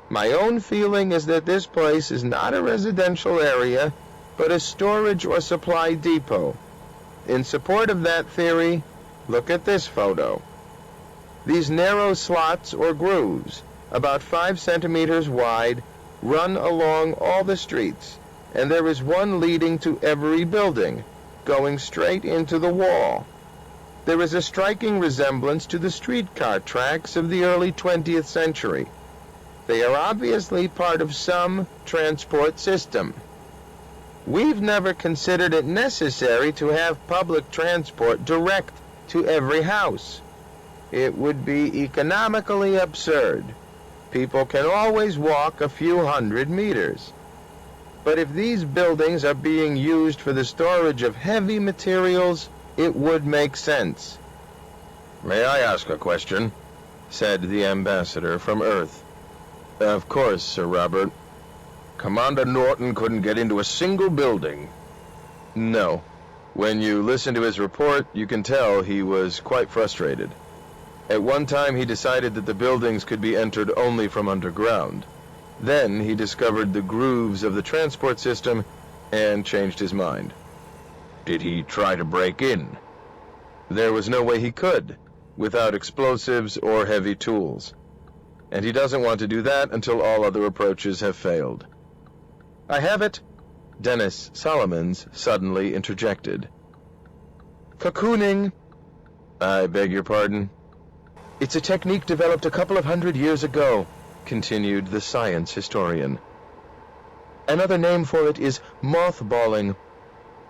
My own feeling is that this place is not a residential area, but a storage or supply depot. In support of that theory, look at this photo. These narrow slots or grooves, about 5 centimeters wide, run along all the streets, and there is one leading to every building, going straight into the wall. There is a striking resemblance to the streetcar tracks of the early 20th century. They are obviously part of some transport system. We've never considered it necessary to have public transport direct to every house. It would be economically absurd. People can always walk a few hundred meters. But if these buildings are being used for the storage of heavy materials, it would make sense. "May I ask a question?" said the ambassador from Earth. Of course, Sir Robert. Commander Norton couldn't get into a single building. No. When you listen to his report, you can tell he was quite frustrated. At one time, he decided that the buildings could be entered only from underground. Then he discovered the grooves of the transport system and changed his mind. Did he try to break in? There was no way he could, without explosives or heavy tools. And he doesn't want to do that until all other approaches have failed. I have it, Dennis Solomons suddenly interjected. Cocooning. I beg your pardon? It's a technique developed a couple of 100 years ago, continued the science historian. Another name for it is mothballing.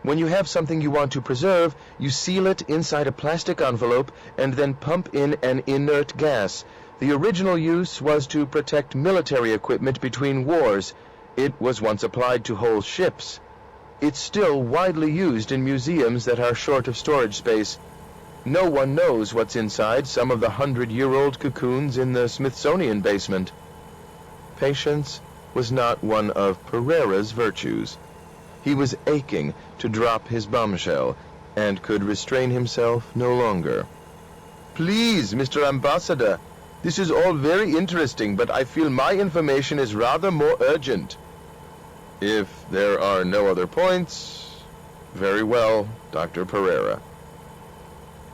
When you have something you want to preserve, you seal it inside a plastic envelope and then pump in an inert gas. The original use was to protect military equipment between wars. It was once applied to whole ships. It's still widely used in museums that are short of storage space. No one knows what's inside some of the 100-year-old cocoons in the Smithsonian basement. Patience was not one of Pereira's virtues. He was aching to drop his bombshell and could restrain himself no longer. Please, Mr. Ambassador, this is all very interesting, but I feel my information is rather more urgent. If there are no other points, very well, Dr. Pereira.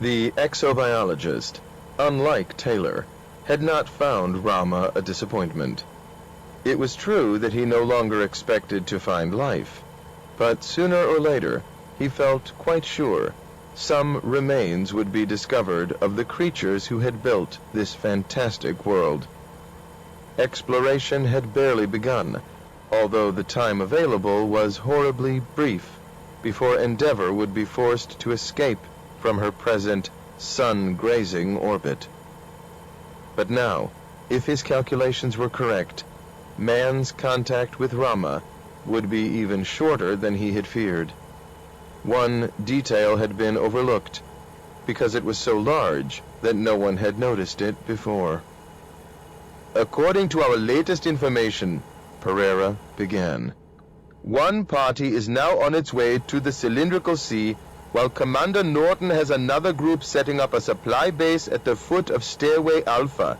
The exobiologist, unlike Taylor, had not found Rama a disappointment. It was true that he no longer expected to find life, but sooner or later he felt quite sure some remains would be discovered of the creatures who had built this fantastic world. Exploration had barely begun, although the time available was horribly brief before Endeavour would be forced to escape from her present sun-grazing orbit. But now, if his calculations were correct, man's contact with Rama would be even shorter than he had feared. One detail had been overlooked, because it was so large that no one had noticed it before. According to our latest information, Pereira began, one party is now on its way to the Cylindrical Sea, while Commander Norton has another group setting up a supply base at the foot of Stairway Alpha.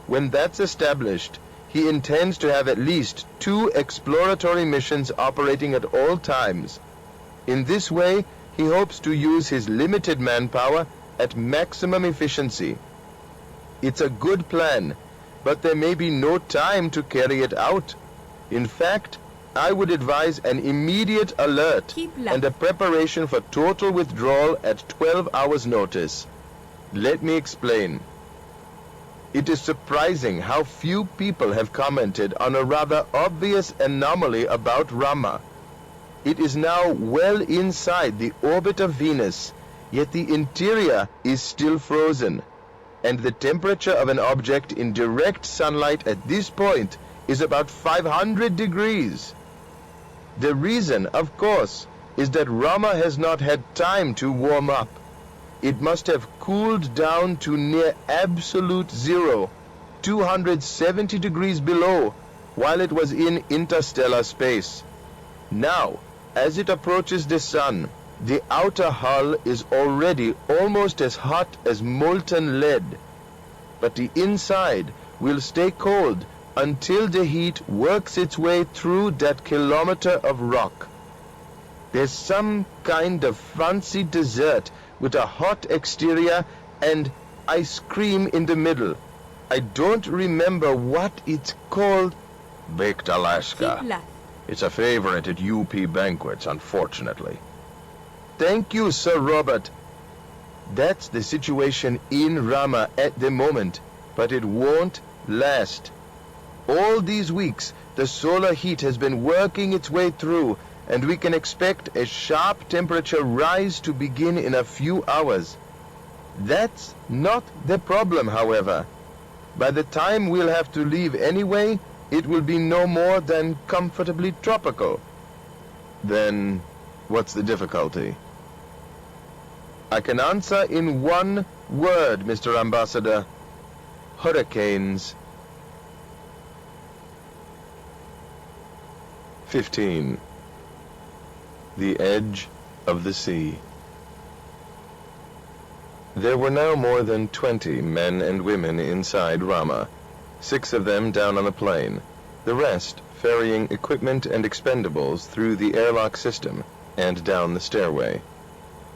When that's established, he intends to have at least 2 exploratory missions operating at all times. In this way, he hopes to use his limited manpower at maximum efficiency. It's a good plan, but there may be no time to carry it out. In fact, I would advise an immediate alert Keep left. and a preparation for total withdrawal at 12 hours' notice. Let me explain. It is surprising how few people have commented on a rather obvious anomaly about Rama. It is now well inside the orbit of Venus, yet the interior is still frozen, and the temperature of an object in direct sunlight at this point is about 500 degrees. The reason, of course, is that Rama has not had time to warm up. It must have cooled down to near absolute zero, 270 degrees below, while it was in interstellar space. Now, as it approaches the sun, the outer hull is already almost as hot as molten lead. But the inside will stay cold until the heat works its way through that kilometer of rock. There's some kind of fancy dessert with a hot exterior and ice cream in the middle. I don't remember what it's called. Baked Alaska. Keep left. It's a favorite at UP banquets, unfortunately. Thank you, Sir Robert. That's the situation in Rama at the moment, but it won't last. All these weeks, the solar heat has been working its way through, and we can expect a sharp temperature rise to begin in a few hours. That's not the problem, however. By the time we'll have to leave anyway, it will be no more than comfortably tropical. Then, what's the difficulty? I can answer in one word, Mr. Ambassador. Hurricanes. 15. The Edge of the Sea. There were now more than 20 men and women inside Rama, 6 of them down on the plane, the rest ferrying equipment and expendables through the airlock system and down the stairway.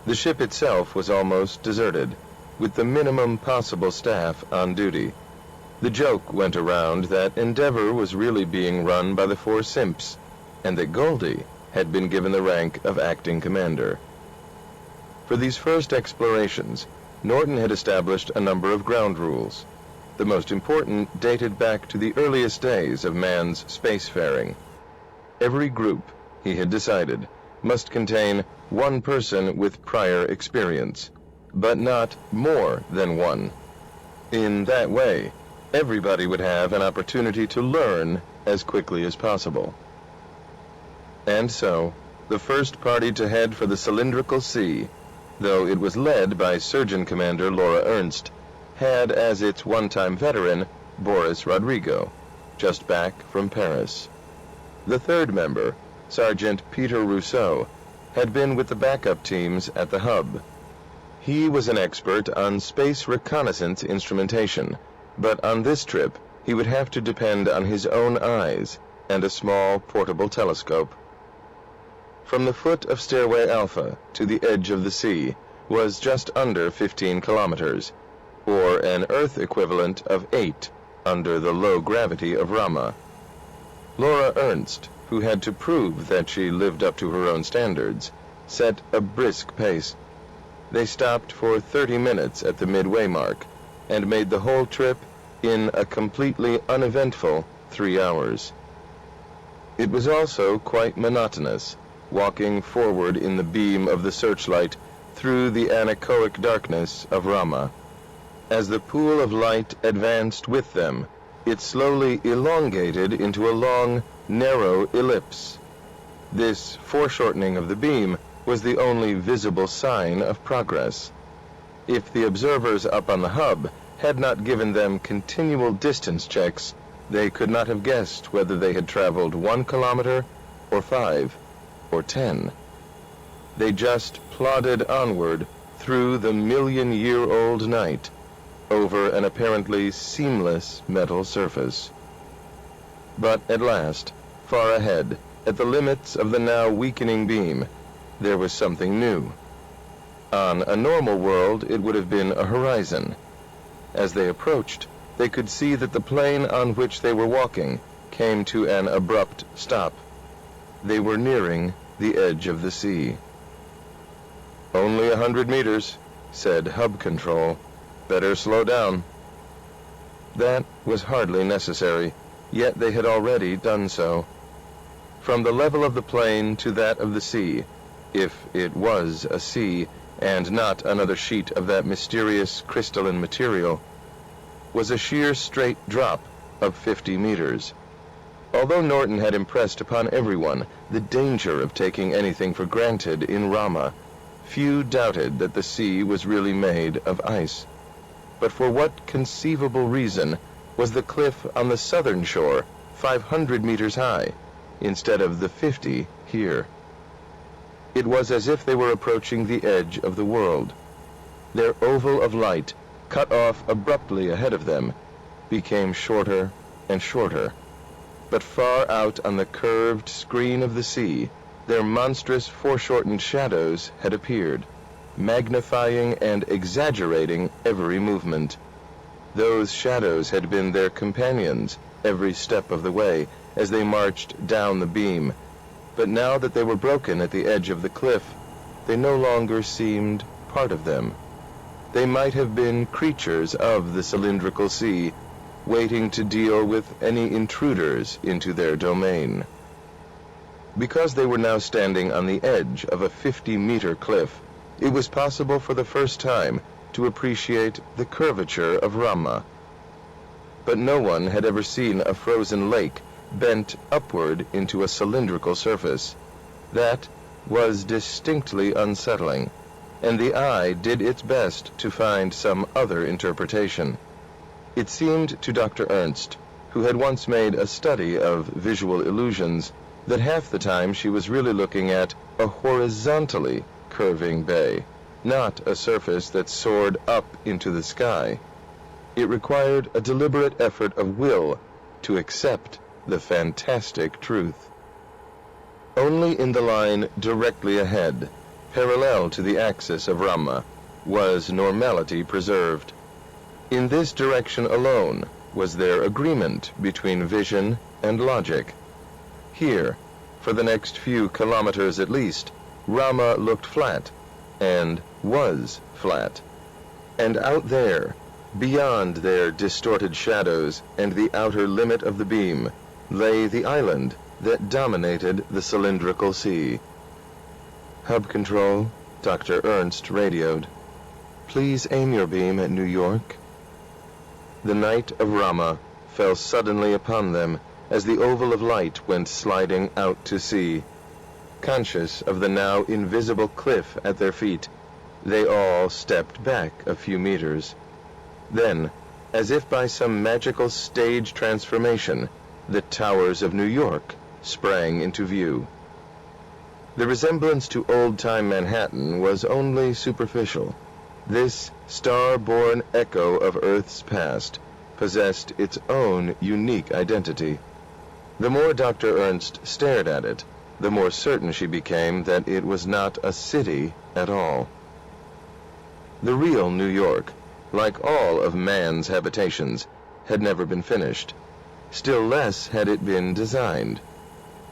The ship itself was almost deserted, with the minimum possible staff on duty. The joke went around that Endeavour was really being run by the 4 simps, and that Goldie had been given the rank of acting commander. For these first explorations, Norton had established a number of ground rules. The most important dated back to the earliest days of man's spacefaring. Every group, he had decided, must contain 1 person with prior experience, but not more than 1. In that way, everybody would have an opportunity to learn as quickly as possible. And so, the first party to head for the cylindrical sea, though it was led by Surgeon Commander Laura Ernst, had as its one-time veteran Boris Rodrigo, just back from Paris. The third member, Sergeant Peter Rousseau, had been with the backup teams at the hub. He was an expert on space reconnaissance instrumentation, but on this trip he would have to depend on his own eyes and a small portable telescope. From the foot of Stairway Alpha to the edge of the sea was just under 15 kilometers, or an Earth equivalent of 8 under the low gravity of Rama. Laura Ernst, who had to prove that she lived up to her own standards, set a brisk pace. They stopped for 30 minutes at the midway mark, and made the whole trip in a completely uneventful 3 hours. It was also quite monotonous, walking forward in the beam of the searchlight through the anechoic darkness of Rama. As the pool of light advanced with them, it slowly elongated into a long, narrow ellipse. This foreshortening of the beam was the only visible sign of progress. If the observers up on the hub had not given them continual distance checks, they could not have guessed whether they had traveled 1 kilometer or 5 or 10. They just plodded onward through the million-year-old night, over an apparently seamless metal surface. But at last, far ahead, at the limits of the now weakening beam, there was something new. On a normal world, it would have been a horizon. As they approached, they could see that the plane on which they were walking came to an abrupt stop. They were nearing the edge of the sea. "Only 100 meters," said hub control. "Better slow down." That was hardly necessary, yet they had already done so. From the level of the plane to that of the sea, if it was a sea and not another sheet of that mysterious crystalline material, was a sheer straight drop of 50 meters. Although Norton had impressed upon everyone the danger of taking anything for granted in Rama, few doubted that the sea was really made of ice. But for what conceivable reason was the cliff on the southern shore 500 meters high, instead of the 50 here? It was as if they were approaching the edge of the world. Their oval of light, cut off abruptly ahead of them, became shorter and shorter. But far out on the curved screen of the sea, their monstrous foreshortened shadows had appeared, magnifying and exaggerating every movement. Those shadows had been their companions every step of the way as they marched down the beam, but now that they were broken at the edge of the cliff, they no longer seemed part of them. They might have been creatures of the cylindrical sea, waiting to deal with any intruders into their domain. Because they were now standing on the edge of a 50-meter cliff, it was possible for the first time to appreciate the curvature of Rama. But no one had ever seen a frozen lake bent upward into a cylindrical surface. That was distinctly unsettling, and the eye did its best to find some other interpretation. It seemed to Dr. Ernst, who had once made a study of visual illusions, that half the time she was really looking at a horizontally curving bay, not a surface that soared up into the sky. It required a deliberate effort of will to accept the fantastic truth. Only in the line directly ahead, parallel to the axis of Rama, was normality preserved. In this direction alone was there agreement between vision and logic. Here, for the next few kilometers at least, Rama looked flat, and was flat. And out there, beyond their distorted shadows and the outer limit of the beam, lay the island that dominated the cylindrical sea. "Hub control," Dr. Ernst radioed. "Please aim your beam at New York." The night of Rama fell suddenly upon them as the oval of light went sliding out to sea. Conscious of the now invisible cliff at their feet, they all stepped back a few meters. Then, as if by some magical stage transformation, the towers of New York sprang into view. The resemblance to old-time Manhattan was only superficial. This star-born echo of Earth's past possessed its own unique identity. The more Dr. Ernst stared at it, the more certain she became that it was not a city at all. The real New York, like all of man's habitations, had never been finished. Still less had it been designed.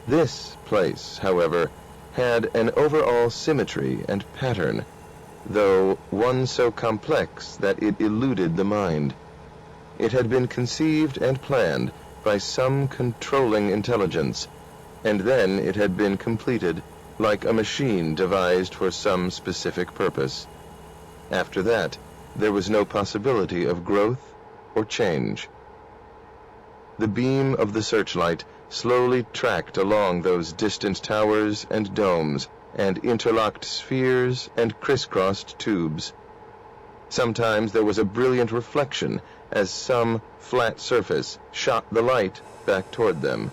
This place, however, had an overall symmetry and pattern, though one so complex that it eluded the mind. It had been conceived and planned by some controlling intelligence, and then it had been completed like a machine devised for some specific purpose. After that, there was no possibility of growth or change. The beam of the searchlight slowly tracked along those distant towers and domes and interlocked spheres and crisscrossed tubes. Sometimes there was a brilliant reflection as some flat surface shot the light back toward them.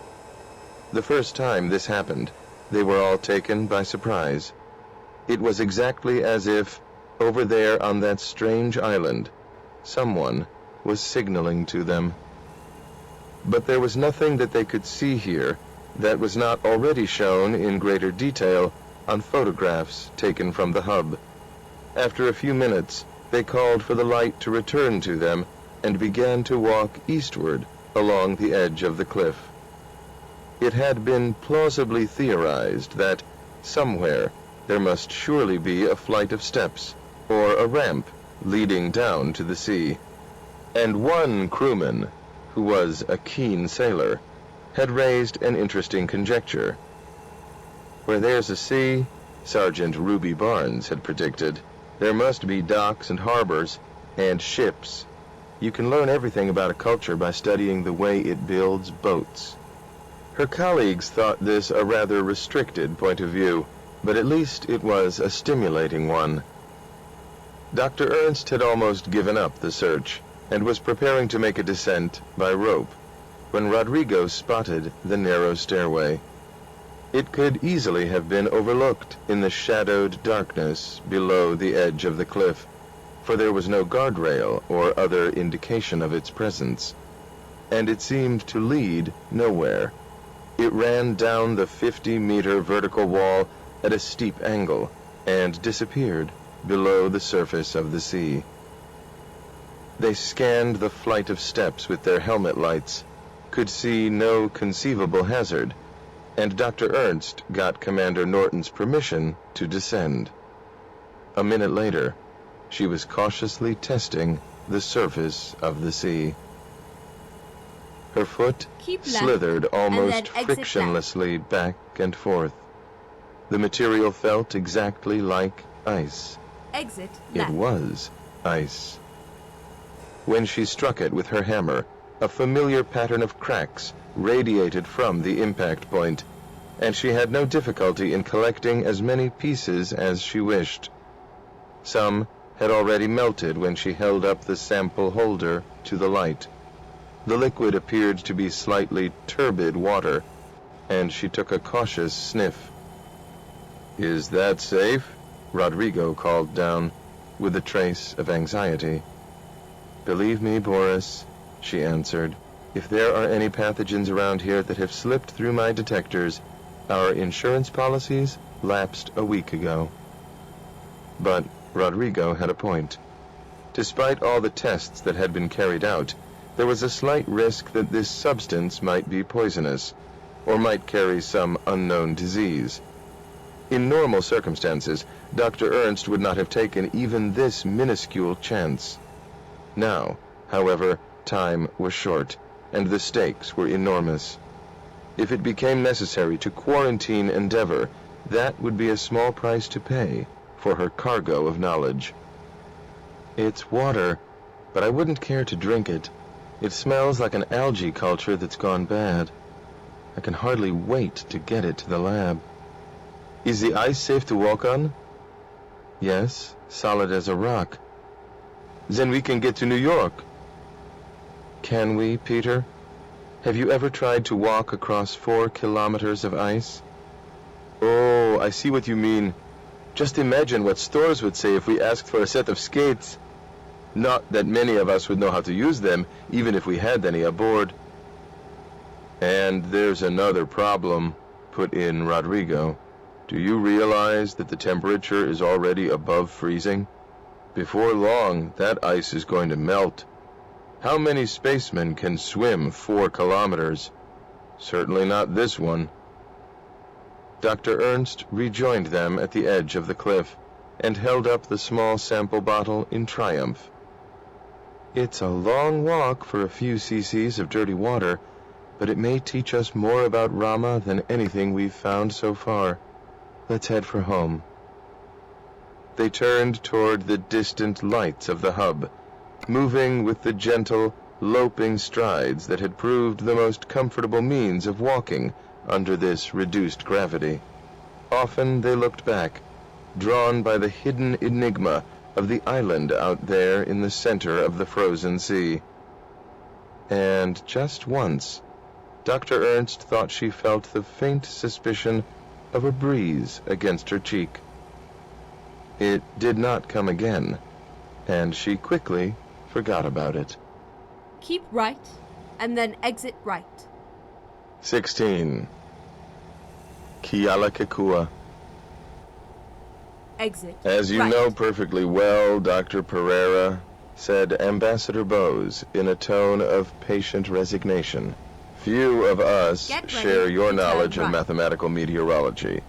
The first time this happened, they were all taken by surprise. It was exactly as if, over there on that strange island, someone was signaling to them. But there was nothing that they could see here that was not already shown in greater detail on photographs taken from the hub. After a few minutes, they called for the light to return to them and began to walk eastward along the edge of the cliff. It had been plausibly theorized that somewhere there must surely be a flight of steps or a ramp leading down to the sea. And one crewman, who was a keen sailor, had raised an interesting conjecture. Where there's a sea, Sergeant Ruby Barnes had predicted, there must be docks and harbors and ships. You can learn everything about a culture by studying the way it builds boats. Her colleagues thought this a rather restricted point of view, but at least it was a stimulating one. Dr. Ernst had almost given up the search and was preparing to make a descent by rope when Rodrigo spotted the narrow stairway. It could easily have been overlooked in the shadowed darkness below the edge of the cliff, for there was no guardrail or other indication of its presence, and it seemed to lead nowhere. It ran down the 50-meter vertical wall at a steep angle and disappeared below the surface of the sea. They scanned the flight of steps with their helmet lights, could see no conceivable hazard, and Dr. Ernst got Commander Norton's permission to descend. A minute later, she was cautiously testing the surface of the sea. Her foot slithered almost frictionlessly back and forth. The material felt exactly like ice. Exit It left. was ice. When she struck it with her hammer, a familiar pattern of cracks radiated from the impact point, and she had no difficulty in collecting as many pieces as she wished. Some had already melted when she held up the sample holder to the light. The liquid appeared to be slightly turbid water, and she took a cautious sniff. "Is that safe?" Rodrigo called down, with a trace of anxiety. "Believe me, Boris," she answered, "if there are any pathogens around here that have slipped through my detectors, our insurance policies lapsed a week ago." But Rodrigo had a point. Despite all the tests that had been carried out, there was a slight risk that this substance might be poisonous, or might carry some unknown disease. In normal circumstances, Dr. Ernst would not have taken even this minuscule chance. Now, however, time was short, and the stakes were enormous. If it became necessary to quarantine Endeavour, that would be a small price to pay for her cargo of knowledge. "It's water, but I wouldn't care to drink it. It smells like an algae culture that's gone bad. I can hardly wait to get it to the lab." "Is the ice safe to walk on?" "Yes, solid as a rock." "Then we can get to New York." "Can we, Peter? Have you ever tried to walk across 4 kilometers of ice?" "Oh, I see what you mean. Just imagine what stores would say if we asked for a set of skates. Not that many of us would know how to use them, even if we had any aboard." "And there's another problem," put in Rodrigo. "Do you realize that the temperature is already above freezing? Before long, that ice is going to melt. How many spacemen can swim 4 kilometers? Certainly not this one." Dr. Ernst rejoined them at the edge of the cliff and held up the small sample bottle in triumph. "It's a long walk for a few cc's of dirty water, but it may teach us more about Rama than anything we've found so far. Let's head for home." They turned toward the distant lights of the hub, moving with the gentle, loping strides that had proved the most comfortable means of walking under this reduced gravity. Often they looked back, drawn by the hidden enigma of the island out there in the center of the frozen sea. And just once, Dr. Ernst thought she felt the faint suspicion of a breeze against her cheek. It did not come again, and she quickly forgot about it. Keep right, and then exit right. 16. Kealakekua. Exit "As you right. know perfectly well, Dr. Pereira," said Ambassador Bowes in a tone of patient resignation, Few of us Get ready share your to turn knowledge of right. mathematical meteorology,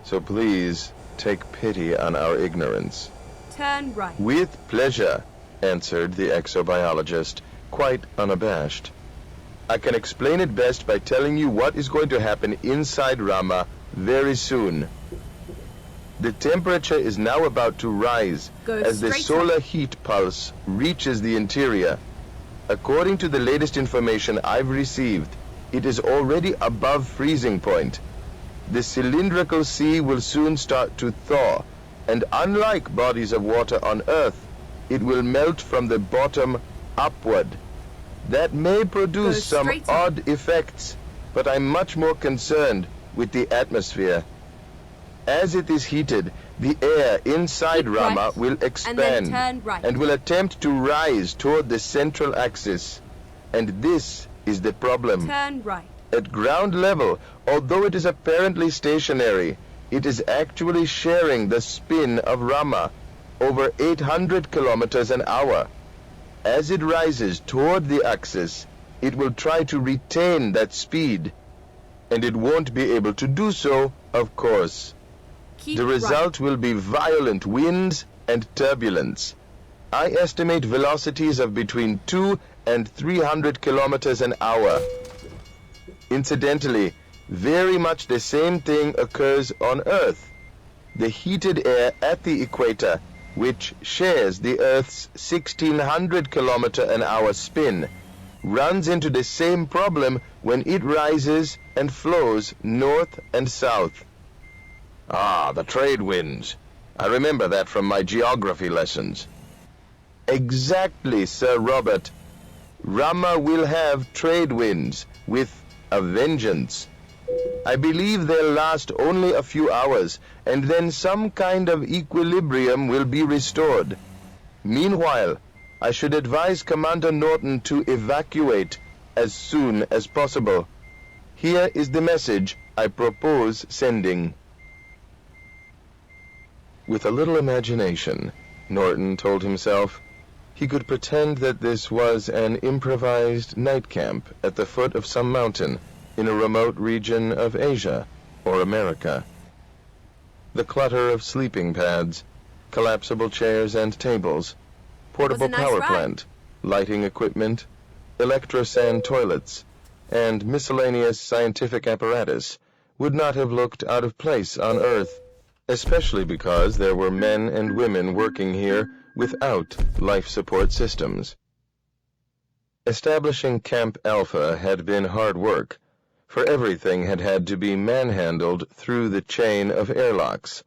so please take pity on our ignorance. Turn right. With pleasure, answered the exobiologist, quite unabashed. I can explain it best by telling you what is going to happen inside Rama very soon. The temperature is now about to rise Go as the straight solar up. heat pulse reaches the interior. According to the latest information I've received, it is already above freezing point. The cylindrical sea will soon start to thaw, and unlike bodies of water on Earth, it will melt from the bottom upward. That may produce Go some straight up. odd effects, but I'm much more concerned with the atmosphere. As it is heated, the air inside Keep Rama right, will and then expand turn right. and will attempt to rise toward the central axis. And this is the problem. Turn right. At ground level, although it is apparently stationary, it is actually sharing the spin of Rama, over 800 kilometers an hour. As it rises toward the axis, it will try to retain that speed, and it won't be able to do so, of course. Keep The result right. will be violent winds and turbulence. I estimate velocities of between 2 and 300 kilometers an hour. Incidentally, very much the same thing occurs on Earth. The heated air at the equator, which shares the Earth's 1600 kilometer an hour spin, runs into the same problem when it rises and flows north and south. Ah, the trade winds. I remember that from my geography lessons. Exactly, Sir Robert. Rama will have trade winds with a vengeance. I believe they'll last only a few hours, and then some kind of equilibrium will be restored. Meanwhile, I should advise Commander Norton to evacuate as soon as possible. Here is the message I propose sending. With a little imagination, Norton told himself, he could pretend that this was an improvised night camp at the foot of some mountain in a remote region of Asia or America. The clutter of sleeping pads, collapsible chairs and tables, portable nice power ride. plant, lighting equipment, electrosand toilets, and miscellaneous scientific apparatus would not have looked out of place on Earth, especially because there were men and women working here without life support systems. Establishing Camp Alpha had been hard work, for everything had had to be manhandled through the chain of airlocks,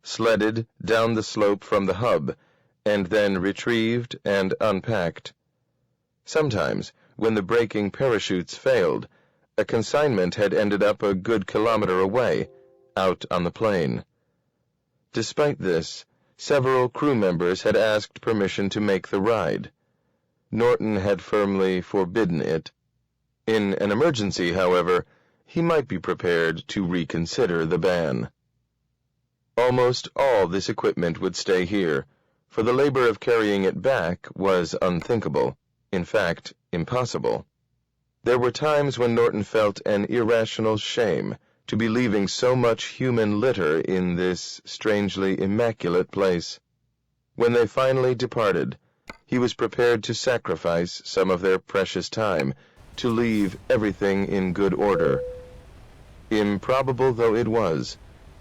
sledded down the slope from the hub, and then retrieved and unpacked. Sometimes, when the braking parachutes failed, a consignment had ended up a good kilometer away, out on the plain. Despite this, several crew members had asked permission to make the ride. Norton had firmly forbidden it. In an emergency, however, he might be prepared to reconsider the ban. Almost all this equipment would stay here, for the labor of carrying it back was unthinkable, in fact, impossible. There were times when Norton felt an irrational shame to be leaving so much human litter in this strangely immaculate place. When they finally departed, he was prepared to sacrifice some of their precious time to leave everything in good order. Improbable though it was,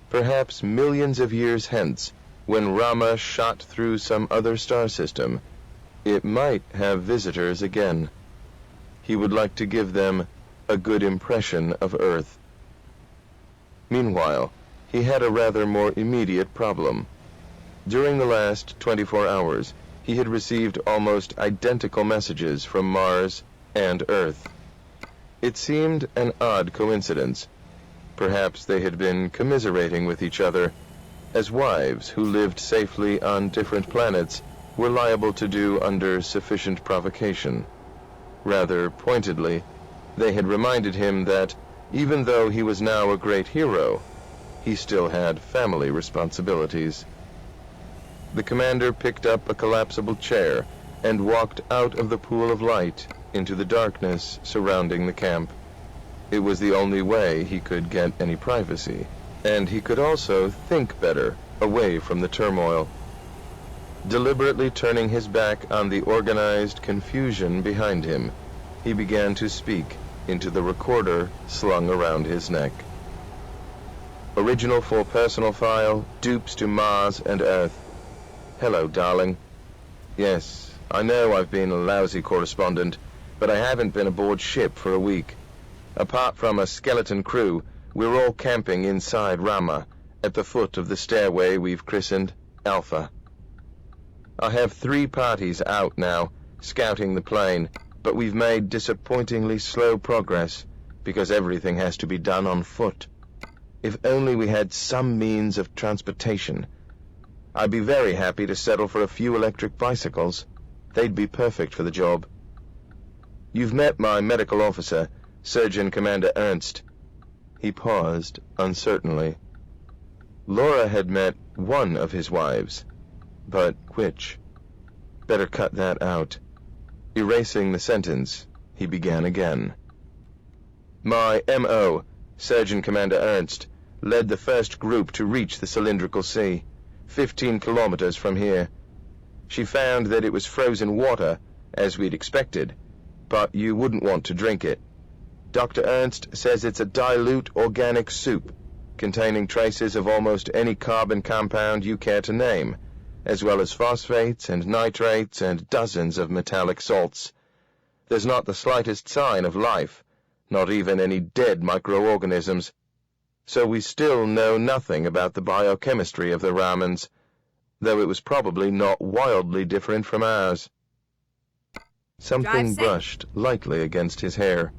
perhaps millions of years hence, when Rama shot through some other star system, it might have visitors again. He would like to give them a good impression of Earth. Meanwhile, he had a rather more immediate problem. During the last 24 hours, he had received almost identical messages from Mars and Earth. It seemed an odd coincidence. Perhaps they had been commiserating with each other, as wives who lived safely on different planets were liable to do under sufficient provocation. Rather pointedly, they had reminded him that, even though he was now a great hero, he still had family responsibilities. The commander picked up a collapsible chair and walked out of the pool of light into the darkness surrounding the camp. It was the only way he could get any privacy, and he could also think better, away from the turmoil. Deliberately turning his back on the organized confusion behind him, he began to speak into the recorder slung around his neck. Original for personal file, dupes to Mars and Earth. Hello, darling. Yes, I know I've been a lousy correspondent, but I haven't been aboard ship for a week. Apart from a skeleton crew, we're all camping inside Rama, at the foot of the stairway we've christened Alpha. I have 3 parties out now, scouting the plane, but we've made disappointingly slow progress, because everything has to be done on foot. If only we had some means of transportation. I'd be very happy to settle for a few electric bicycles. They'd be perfect for the job. You've met my medical officer, Surgeon Commander Ernst. He paused uncertainly. Laura had met one of his wives, but which? Better cut that out. Erasing the sentence, he began again. My M.O., Surgeon Commander Ernst, led the first group to reach the cylindrical sea, 15 kilometers from here. She found that it was frozen water, as we'd expected, but you wouldn't want to drink it. Dr. Ernst says it's a dilute organic soup, containing traces of almost any carbon compound you care to name, as well as phosphates and nitrates and dozens of metallic salts. There's not the slightest sign of life, not even any dead microorganisms. So we still know nothing about the biochemistry of the Ramans, though it was probably not wildly different from ours. Something brushed lightly against his hair.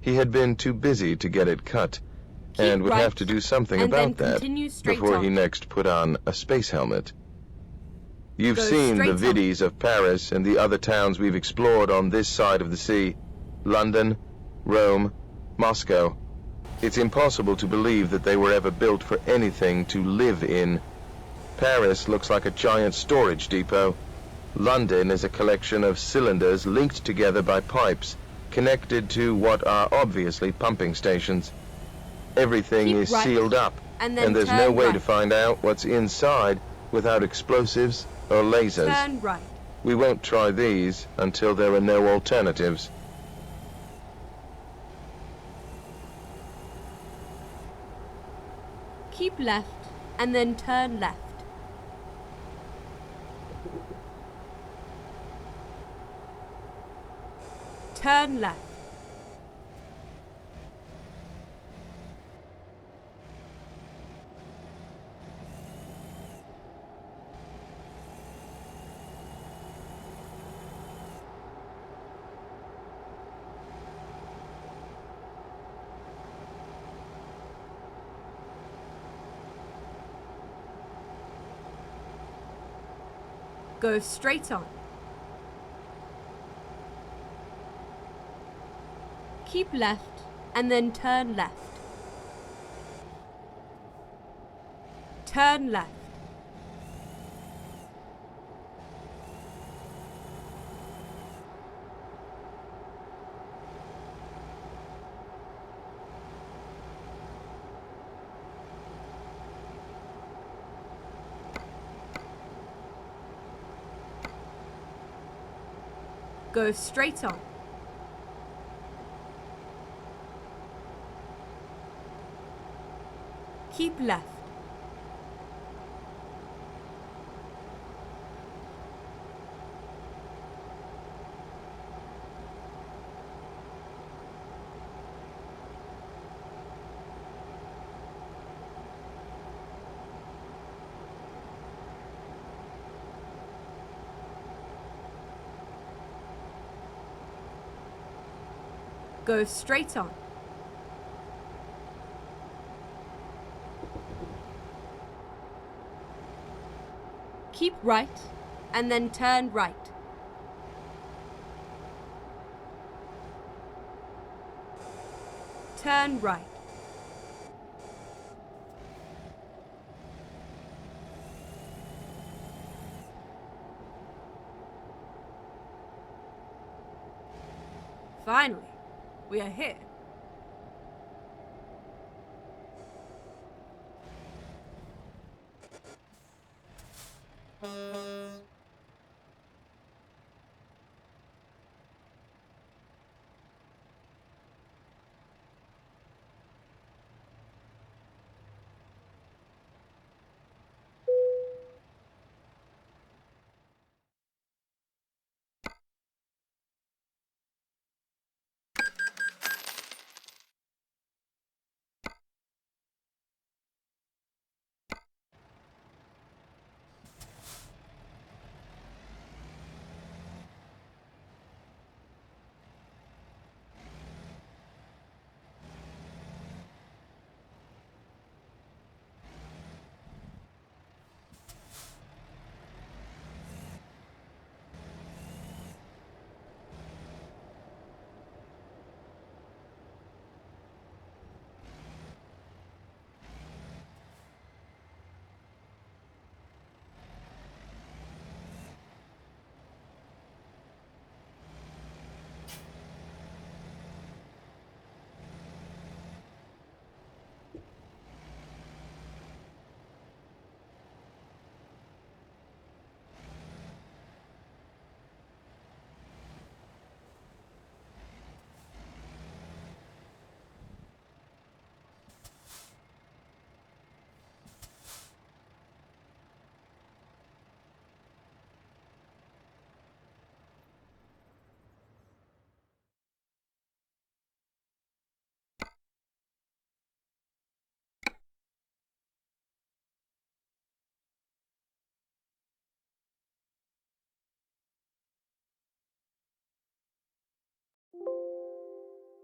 He had been too busy to get it cut, and would have to do something about that before he next put on a space helmet. You've seen the viddies of Paris and the other towns we've explored on this side of the sea. London, Rome, Moscow. It's impossible to believe that they were ever built for anything to live in. Paris looks like a giant storage depot. London is a collection of cylinders linked together by pipes, connected to what are obviously pumping stations. Everything is sealed up, and there's no way to find out what's inside without explosives or lasers. Turn right. We won't try these until there are no alternatives. Keep left, and then turn left. Turn left. Go straight on. Keep left, and then turn left. Turn left. Go straight on. Keep left. Go straight on. Keep right, and then turn right. Turn right. Finally, we are here.